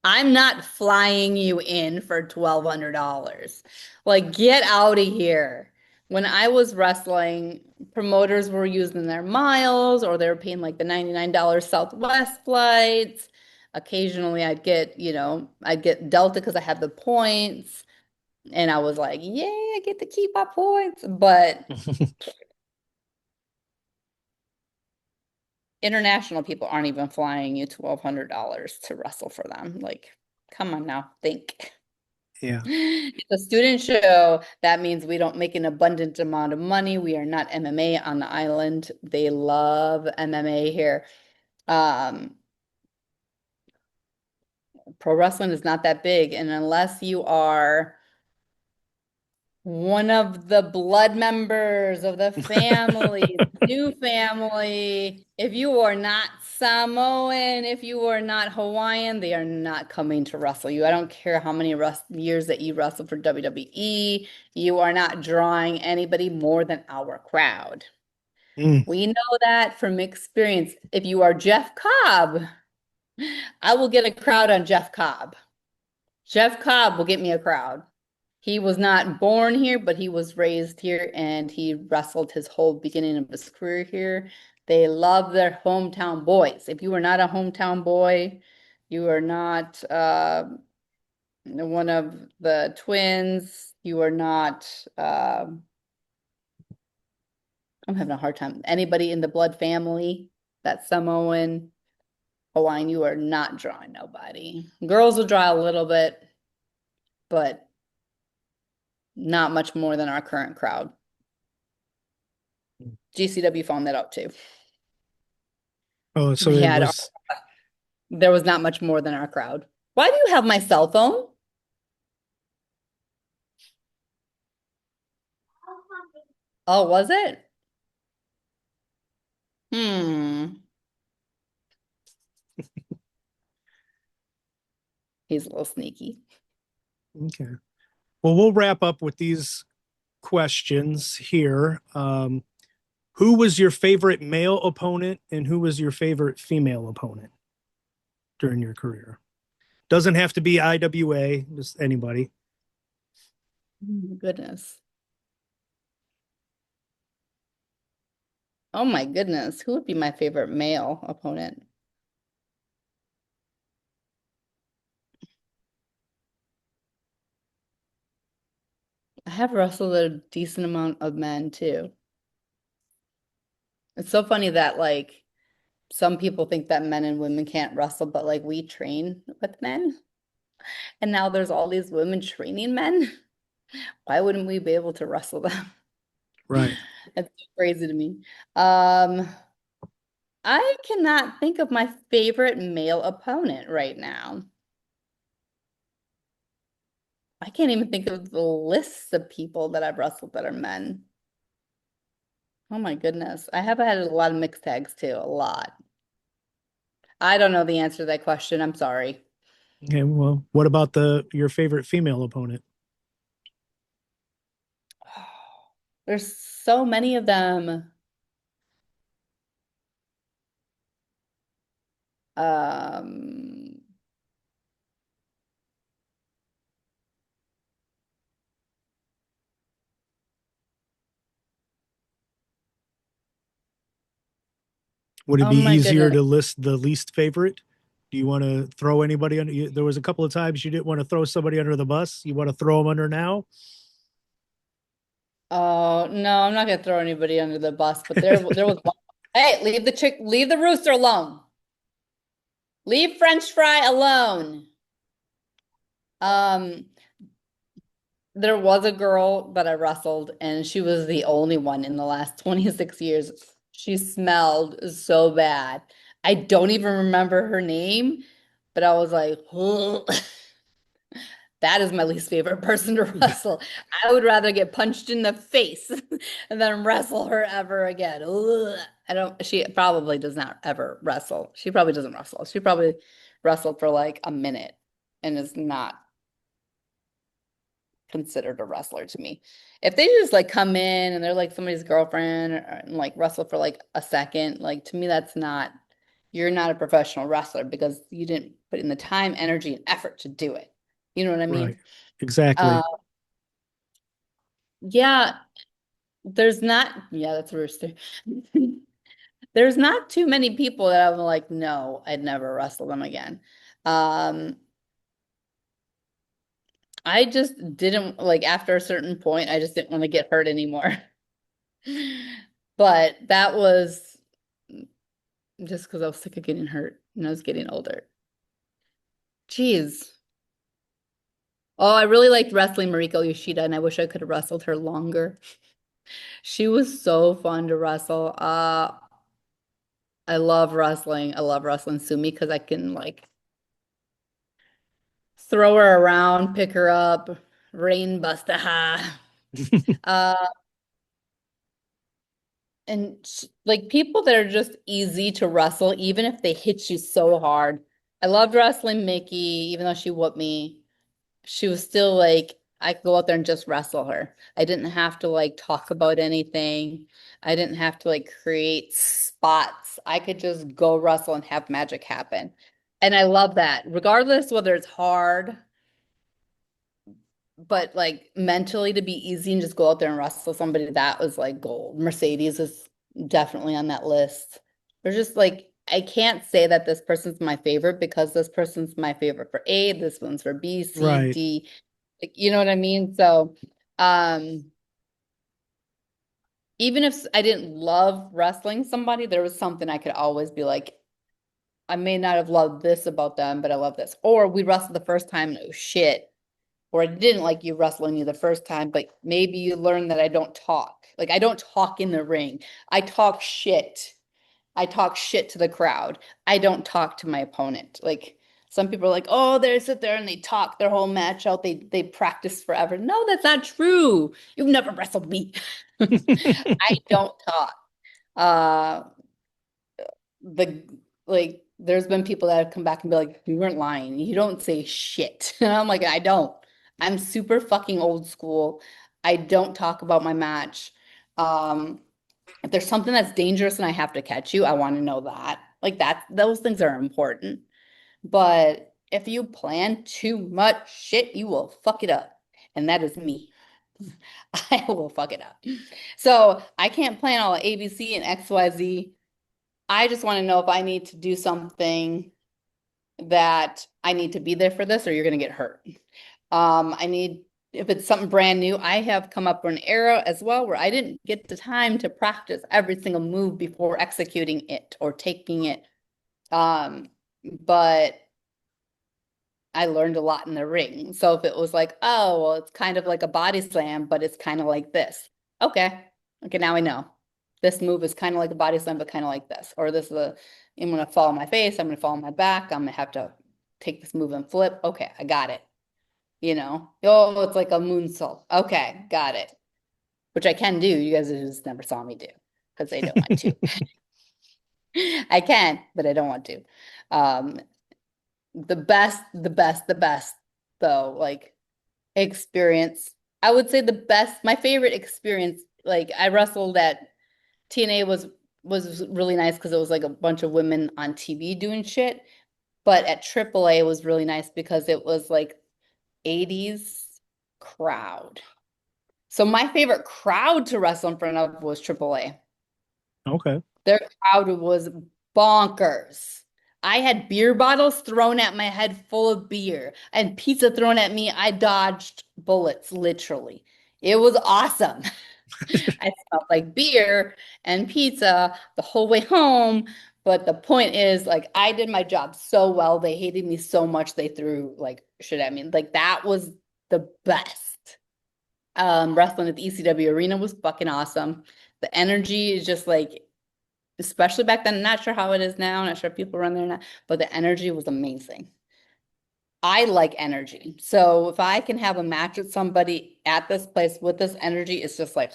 I'm not flying you in for $1,200. Like, get out of here." When I was wrestling, promoters were using their miles or they were paying like the $99 Southwest flights. Occasionally I'd get Delta because I had the points. And I was like, "Yeah, I get to keep my points." But international people aren't even flying you $1,200 to wrestle for them. Like, come on now, think. yeah. It's a student show. That means we don't make an abundant amount of money. We are not MMA on the island. They love MMA here. Um, Pro wrestling is not that big. And unless you are one of the blood members of the family, new family, if you are not Samoan, if you are not Hawaiian, they are not coming to wrestle you. I don't care how many years that you wrestle for WWE, you are not drawing anybody more than our crowd. Mm. We know that from experience. If you are Jeff Cobb, I will get a crowd on Jeff Cobb. Jeff Cobb will get me a crowd. He was not born here, but he was raised here and he wrestled his whole beginning of his career here. They love their hometown boys. If you are not a hometown boy, you are not one of the twins, you are not, I'm having a hard time. Anybody in the blood family, that Samoan, Hawaiian, you are not drawing nobody. Girls will draw a little bit, but not much more than our current crowd. GCW found that out too. Oh, so We it had was there was not much more than our crowd. Why do you have my cell phone? Oh, was it? Hmm. He's a little sneaky. okay. Well, we'll wrap up with these questions here. Who was your favorite male opponent and who was your favorite female opponent during your career? Doesn't have to be IWA, just anybody. Oh my goodness. Oh my goodness. Who would be my favorite male opponent? I have wrestled a decent amount of men too. It's so funny that like some people think that men and women can't wrestle, but like we train with men. And now there's all these women training men. Why wouldn't we be able to wrestle them? Right. It's so crazy to me. Um, I cannot think of my favorite male opponent right now. I can't even think of the lists of people that I've wrestled that are men. Oh my goodness. I have had a lot of mixed tags too, a lot. I don't know the answer to that question. I'm sorry. Okay, well, what about your favorite female opponent? There's so many of them. Um, Would it oh be my easier goodness. to list the least favorite? Do you want to throw anybody under? There was a couple of times you didn't want to throw somebody under the bus. You want to throw them under now? Oh no, I'm not gonna throw anybody under the bus, but there was one. Hey, leave the rooster alone. Leave French fry alone. Um, there was a girl that I wrestled, and she was the only one in the last 26 years. She smelled so bad. I don't even remember her name, but I was like, that is my least favorite person to wrestle. I would rather get punched in the face than wrestle her ever again. Ugh. She probably does not ever wrestle. She probably doesn't wrestle. She probably wrestled for like a minute and is not considered a wrestler to me. If they just like come in and they're like somebody's girlfriend and like wrestle for like a second, like to me, you're not a professional wrestler because you didn't put in the time, energy, and effort to do it. You know what I Right. mean? Uh, Exactly. yeah, yeah, that's a rooster. There's not too many people that I'm like, no, I'd never wrestle them again. Um, I just didn't like after a certain point, I just didn't want to get hurt anymore. But that was just because I was sick of getting hurt and I was getting older. Jeez. Oh, I really liked wrestling Mariko Yoshida, and I wish I could have wrestled her longer. She was so fun to wrestle. I love wrestling. I love wrestling Sumi because I can like throw her around, pick her up, rain buster ha. Uh, and like people that are just easy to wrestle, even if they hit you so hard. I loved wrestling Mickie, even though she whooped me. She was still like, I could go out there and just wrestle her. I didn't have to like talk about anything. I didn't have to like create spots. I could just go wrestle and have magic happen. And I love that, regardless whether it's hard, but like mentally to be easy and just go out there and wrestle somebody, that was like gold. Mercedes is definitely on that list. There's just like, I can't say that this person's my favorite because this person's my favorite for A, this one's for B, C, Right. D. Like, you know what I mean? So, um, even if I didn't love wrestling somebody, there was something I could always be like, I may not have loved this about them, but I love this. Or we wrestled the first time and it was shit. Or I didn't like you wrestling you the first time, but maybe you learned that I don't talk. Like I don't talk in the ring. I talk shit. I talk shit to the crowd. I don't talk to my opponent. Like some people are like, oh, they sit there and they talk their whole match out. They practice forever. No, that's not true. You've never wrestled me. I don't talk. Uh the like there's been people that have come back and be like, you weren't lying. You don't say shit. And I'm like, I don't. I'm super fucking old school. I don't talk about my match. Um, if there's something that's dangerous and I have to catch you, I want to know that. Like that, those things are important. But if you plan too much shit, you will fuck it up. And that is me. I will fuck it up. So I can't plan all ABC and XYZ. I just want to know if I need to do something that I need to be there for this or you're going to get hurt. If it's something brand new, I have come up with an era as well where I didn't get the time to practice every single move before executing it or taking it. But I learned a lot in the ring. So if it was like, oh, well, it's kind of like a body slam, but it's kind of like this. Okay. Okay, now I know. This move is kind of like a body slam, but kind of like this. Or this is I'm gonna fall on my face, I'm gonna fall on my back, I'm gonna have to take this move and flip. Okay, I got it. You know, oh, it's like a moonsault. Okay, got it. Which I can do. You guys just never saw me do because I don't want to. I can, but I don't want to. Um, the best though, like experience. I would say the best, my favorite experience, like I wrestled at TNA was really nice because it was like a bunch of women on TV doing shit. But at AAA was really nice because it was like 80s crowd. So my favorite crowd to wrestle in front of was AAA. Okay. Their crowd was bonkers. I had beer bottles thrown at my head full of beer and pizza thrown at me. I dodged bullets, literally. It was awesome. I smelled like beer and pizza the whole way home. But the point is, like, I did my job so well. They hated me so much they threw like shit at me. Like that was the best. Wrestling at the ECW arena was fucking awesome. The energy is just like, especially back then, not sure how it is now, not sure if people run there now, but the energy was amazing. I like energy. So if I can have a match with somebody at this place with this energy, it's just like,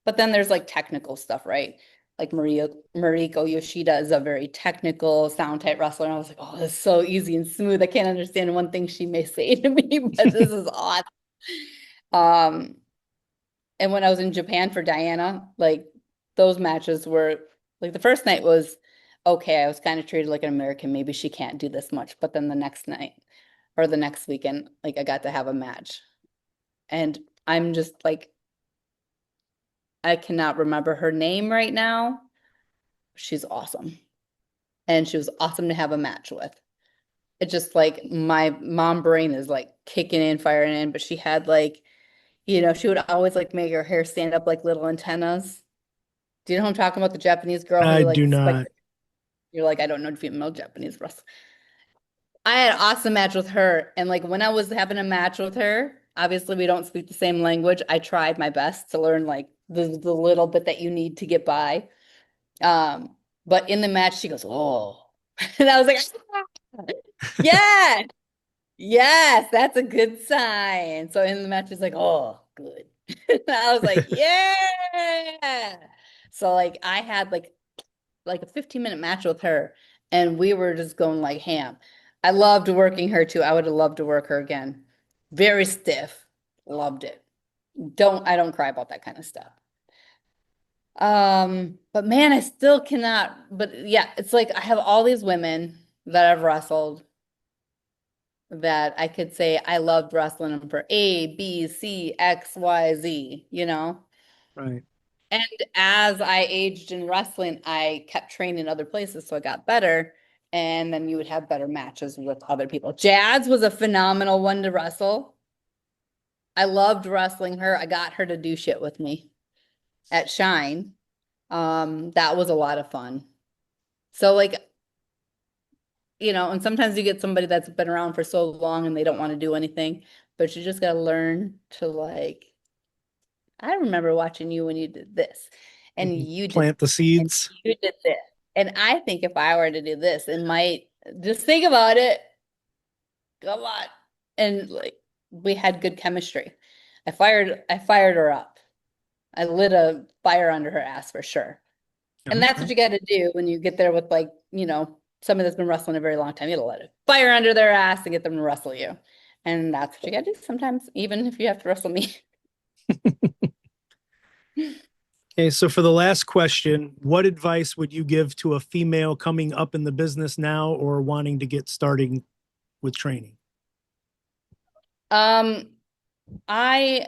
but then there's like technical stuff, right? Like Mariko Yoshida is a very technical sound type wrestler. And I was like, oh, this is so easy and smooth. I can't understand one thing she may say to me, but this is awesome. Um, and when I was in Japan for Diana, like those matches were like the first night was okay. I was kind of treated like an American. Maybe she can't do this much. But then the next night or the next weekend, like I got to have a match. And I'm just like, I cannot remember her name right now. She's awesome. And she was awesome to have a match with. It just like my mom brain is like kicking in, firing in, but she had like, she would always like make her hair stand up like little antennas. Do you know who I'm talking about? The Japanese girl I who do like not. spiked. You're like, I don't know female Japanese wrestling. I had an awesome match with her. And like when I was having a match with her, obviously we don't speak the same language. I tried my best to learn like the little bit that you need to get by. But in the match, she goes, "Oh," and I was like, "Yes, yes, that's a good sign." So in the match, she's like, "Oh, good." And I was like, "Yeah." So like I had like a 15-minute match with her, and we were just going like ham. I loved working her too. I would have loved to work her again. Very stiff. Loved it. I don't cry about that kind of stuff. But man, I still cannot, but yeah, it's like I have all these women that I've wrestled that I could say I loved wrestling them for A, B, C, X, Y, Z, you know? Right. And as I aged in wrestling, I kept training other places, so I got better. And then you would have better matches with other people. Jazz was a phenomenal one to wrestle. I loved wrestling her. I got her to do shit with me at Shine. That was a lot of fun. So like, and sometimes you get somebody that's been around for so long and they don't want to do anything, but you just got to learn to like, I remember watching you when you did this and Mhm. you did Plant the and seeds. you did this. And I think if I were to do this, it might just think about it. Come on. And like we had good chemistry. I fired her up. I lit a fire under her ass for sure. And that's Okay. what you got to do when you get there with like, somebody that's been wrestling a very long time. You got to let it fire under their ass to get them to wrestle you. And that's what you got to do sometimes, even if you have to wrestle me. Okay, so for the last question, what advice would you give to a female coming up in the business now or wanting to get starting with training? Um, I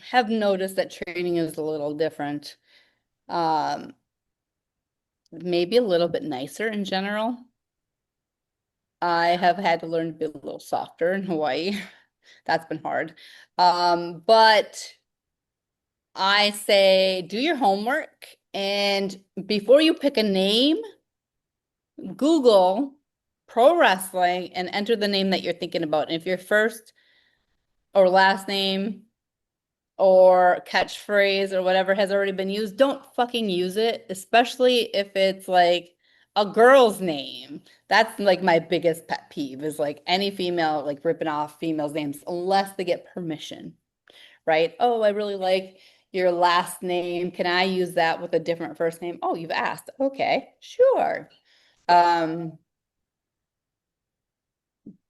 have noticed that training is a little different. Um, Maybe a little bit nicer in general. I have had to learn to be a little softer in Hawaii. That's been hard. But I say do your homework and before you pick a name, Google pro wrestling and enter the name that you're thinking about. And if your first or last name or catchphrase or whatever has already been used, don't fucking use it, especially if it's like a girl's name. That's like my biggest pet peeve is like any female like ripping off females' names unless they get permission, right? Oh, I really like, your last name. Can I use that with a different first name? Oh, you've asked. Okay, sure. Um,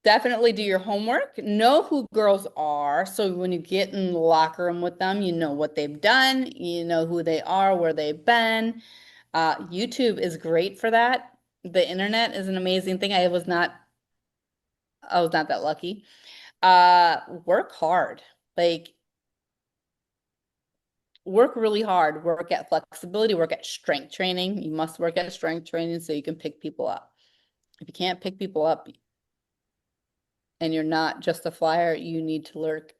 Definitely do your homework. Know who girls are. So when you get in the locker room with them, you know what they've done, you know who they are, where they've been. YouTube is great for that. The internet is an amazing thing. I was not that lucky. Work hard. Like work really hard. Work at flexibility, work at strength training. You must work at strength training so you can pick people up. If you can't pick people up, and you're not just a flyer, you need to work.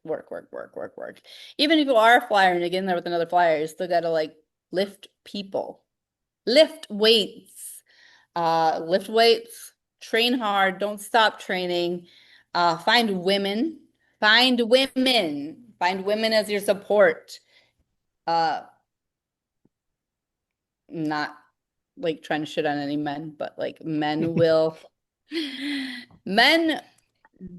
Even if you are a flyer and you get in there with another flyer, you still gotta like lift people, lift weights, lift weights, train hard, don't stop training. Find women, find women as your support. Uh, Not like trying to shit on any men, but like men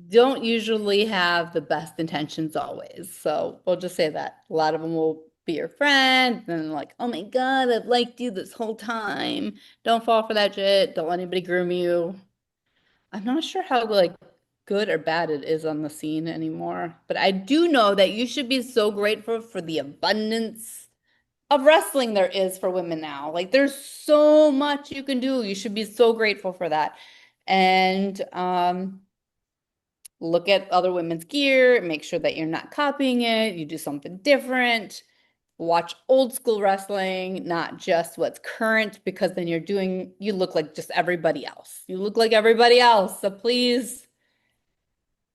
don't usually have the best intentions always. So we'll just say that. A lot of them will be your friend and like, oh my God, I've liked you this whole time. Don't fall for that shit. Don't let anybody groom you. I'm not sure how like good or bad it is on the scene anymore, but I do know that you should be so grateful for the abundance of wrestling there is for women now. Like there's so much you can do. You should be so grateful for that. And look at other women's gear, make sure that you're not copying it, you do something different. Watch old school wrestling, not just what's current, because then you look like just everybody else. You look like everybody else. So please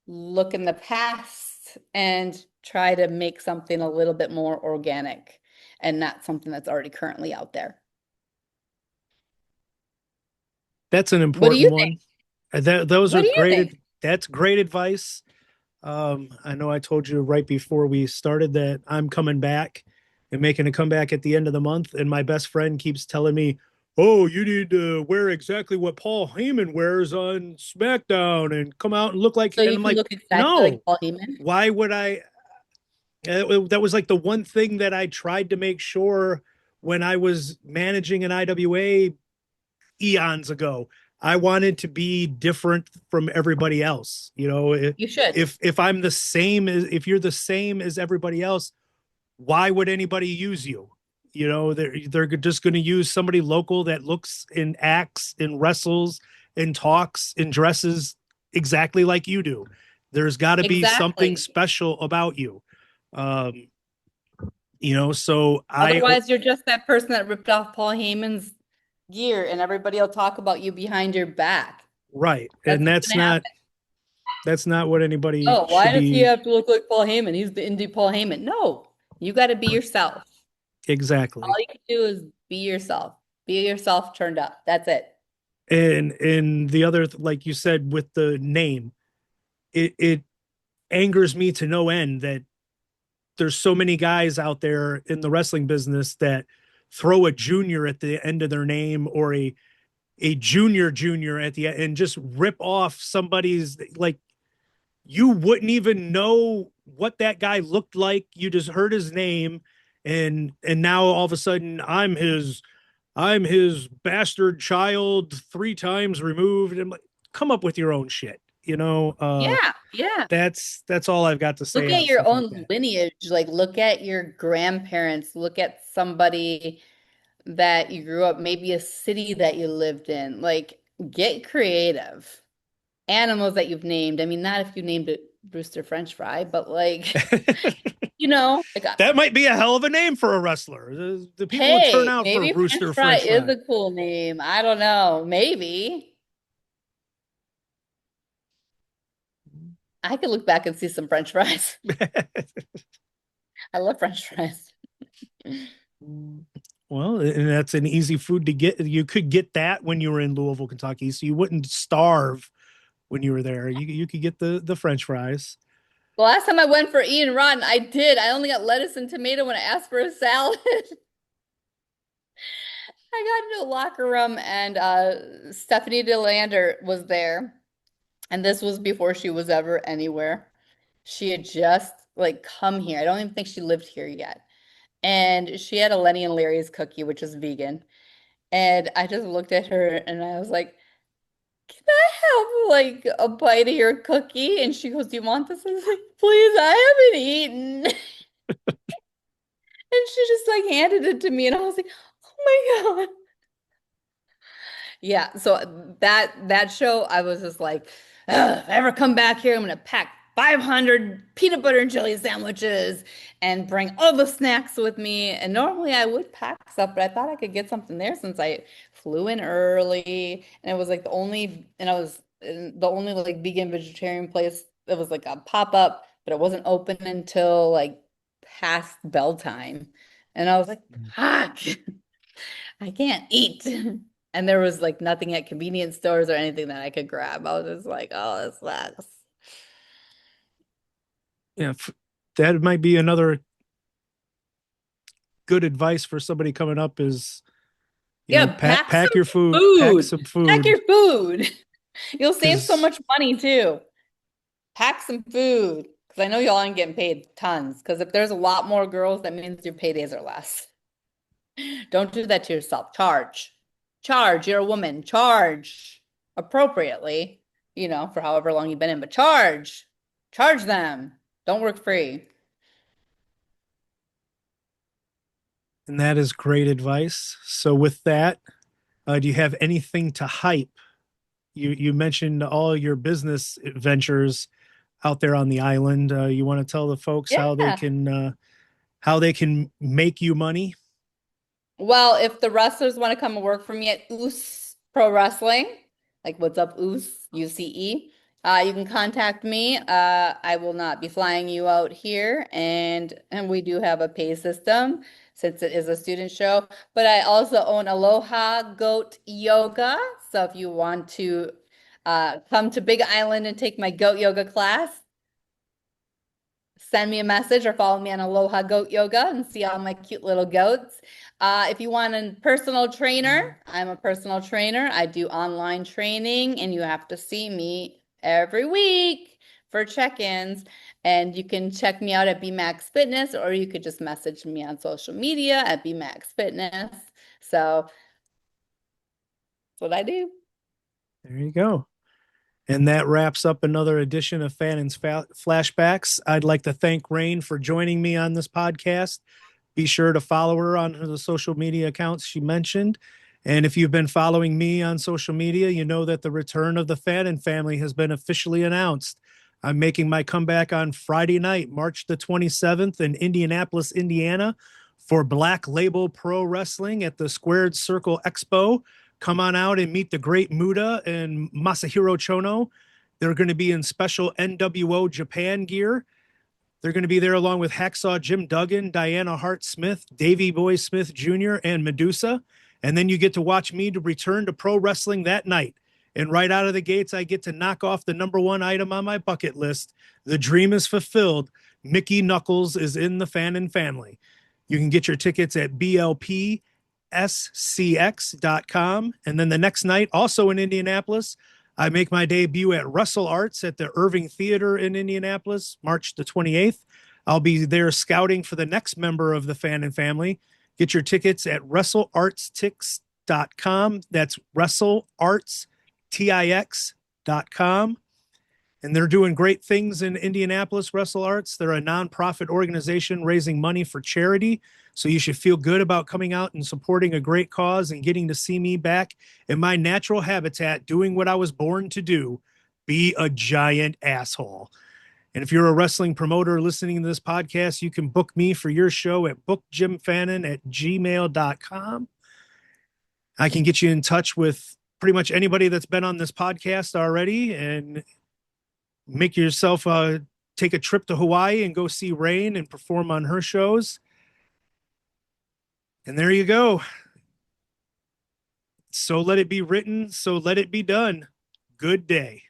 look in the past and try to make something a little bit more organic and not something that's already currently out there. That's an What do important you think? one. Those What are do you think? that's great advice. I know I told you right before we started that I'm coming back and making a comeback at the end of the month, and my best friend keeps telling me, "Oh, you need to wear exactly what Paul Heyman wears on SmackDown and come out and look like." So And you I'm can like, look exactly like "No, Paul Heyman. why would I?" That was like the one thing that I tried to make sure when I was managing an IWA eons ago. I wanted to be different from everybody else. You know, You should. if I'm the same as if you're the same as everybody else, why would anybody use you? You know, they're just going to use somebody local that looks and acts and wrestles and talks and dresses exactly like you do. There's got to be something Exactly. special about you. Um, you know, so I Otherwise, you're just that person that ripped off Paul Heyman's gear and everybody will talk about you behind your back. right, That's and what's gonna happen. that's not what anybody Oh, should why does he be. have to look like Paul Heyman? He's the indie Paul Heyman. No, you got to be yourself. All Exactly. you can do is be yourself. Be yourself turned up. That's it. And the other, like you said, with the name, it angers me to no end that there's so many guys out there in the wrestling business that throw a junior at the end of their name or a junior at the end and just rip off somebody's, like, you wouldn't even know what that guy looked like. You just heard his name, and now all of a sudden I'm his bastard child 3 times removed. And I'm like, come up with your own shit. You know, Yeah, yeah. that's all I've got to Look say at on your stuff like own that. lineage. Like, look at your grandparents. Look at somebody that you grew up, maybe a city that you lived in. Like, get creative. Animals that you've named. I mean, not if you named it Rooster French Fry, but like, like That might be a hell of a name for a wrestler. The people would turn hey, out for maybe French Rooster Fry French is Fry. a cool name. I don't know. Maybe. I could look back and see some French fries. I love French fries. Well, and that's an easy food to get. You could get that when you were in Louisville, Kentucky, so you wouldn't starve when you were there. You could get the French fries. The last time I went for Ian Rotten, I did. I only got lettuce and tomato when I asked for a salad. I got into a locker room and Stephanie DeLander was there. And this was before she was ever anywhere. She had just like come here. I don't even think she lived here yet. and she had a Lenny and Larry's cookie, which is vegan. And I just looked at her and I was like, "Can I have like a bite of your cookie?" And she goes, "Do you want this?" I was like, "Please, I haven't eaten." And she just like handed it to me, and I was like, "Oh my God." Yeah, so that show, I was just like, "Ugh, if I ever come back here, I'm gonna pack 500 peanut butter and jelly sandwiches and bring all the snacks with me." And normally I would pack stuff, but I thought I could get something there since I flew in early, and it was like I was in the only like vegan vegetarian place. It was like a pop-up, but it wasn't open until like past bell time. And I was like, fuck. I can't eat. And there was like nothing at convenience stores or anything that I could grab. I was just like, oh, this sucks. Yeah, that might be another good advice for somebody coming up is, Yeah, pack pack some your food, pack food. some Pack food, your food. You'll save so because much money too. Pack some food. Because I know y'all aren't getting paid tons. Because if there's a lot more girls, that means your paydays are less. Don't do that to yourself. Charge. Charge. You're a woman. Charge appropriately, for however long you've been in, but charge. Charge them. Don't work free. and that is great advice. So with that, do you have anything to hype? You mentioned all your business ventures out there on the island. You want to tell the folks Yeah. how they can make you money? Well, if the wrestlers want to come and work for me at Oos Pro Wrestling, like what's up, Oos, UCE, you can contact me. I will not be flying you out here, and we do have a pay system since it is a student show. But I also own Aloha Goat Yoga. So if you want to come to Big Island and take my goat yoga class, send me a message or follow me on Aloha Goat Yoga and see all my cute little goats. If you want a personal trainer, I'm a personal trainer. I do online training, and you have to see me every week for check-ins. And you can check me out at BMAX Fitness, or you could just message me on social media at BMAX Fitness. So that's what I do. There you go. And that wraps up another edition of Fannin's Flashbacks. I'd like to thank Rain for joining me on this podcast. Be sure to follow her on the social media accounts she mentioned. And if you've been following me on social media, you know that the return of the Fannin family has been officially announced. I'm making my comeback on Friday night, March the 27th in Indianapolis, Indiana for Black Label Pro Wrestling at the Squared Circle Expo. Come on out and meet the great Muda and Masahiro Chono. They're going to be in special NWO Japan gear. They're going to be there along with Hacksaw Jim Duggan, Diana Hart Smith, Davey Boy Smith Jr., and Medusa. And then you get to watch me to return to pro wrestling that night. And right out of the gates, I get to knock off the number one item on my bucket list. The dream is fulfilled. Mickie Knuckles is in the Fannin family. You can get your tickets at blpscx.com. And then the next night, also in Indianapolis, I make my debut at Wrestle Arts at the Irving Theater in Indianapolis, March the 28th. I'll be there scouting for the next member of the Fannin family. Get your tickets at wrestleartstix.com. That's wrestleartstix.com. And they're doing great things in Indianapolis, Wrestle Arts. They're a nonprofit organization raising money for charity. So you should feel good about coming out and supporting a great cause and getting to see me back in my natural habitat, doing what I was born to do, be a giant asshole. And if you're a wrestling promoter listening to this podcast, you can book me for your show at bookjimfannin@gmail.com. I can get you in touch with pretty much anybody that's been on this podcast already, and make yourself take a trip to Hawaii and go see Rain and perform on her shows. And there you go. So let it be written, so let it be done. Good day.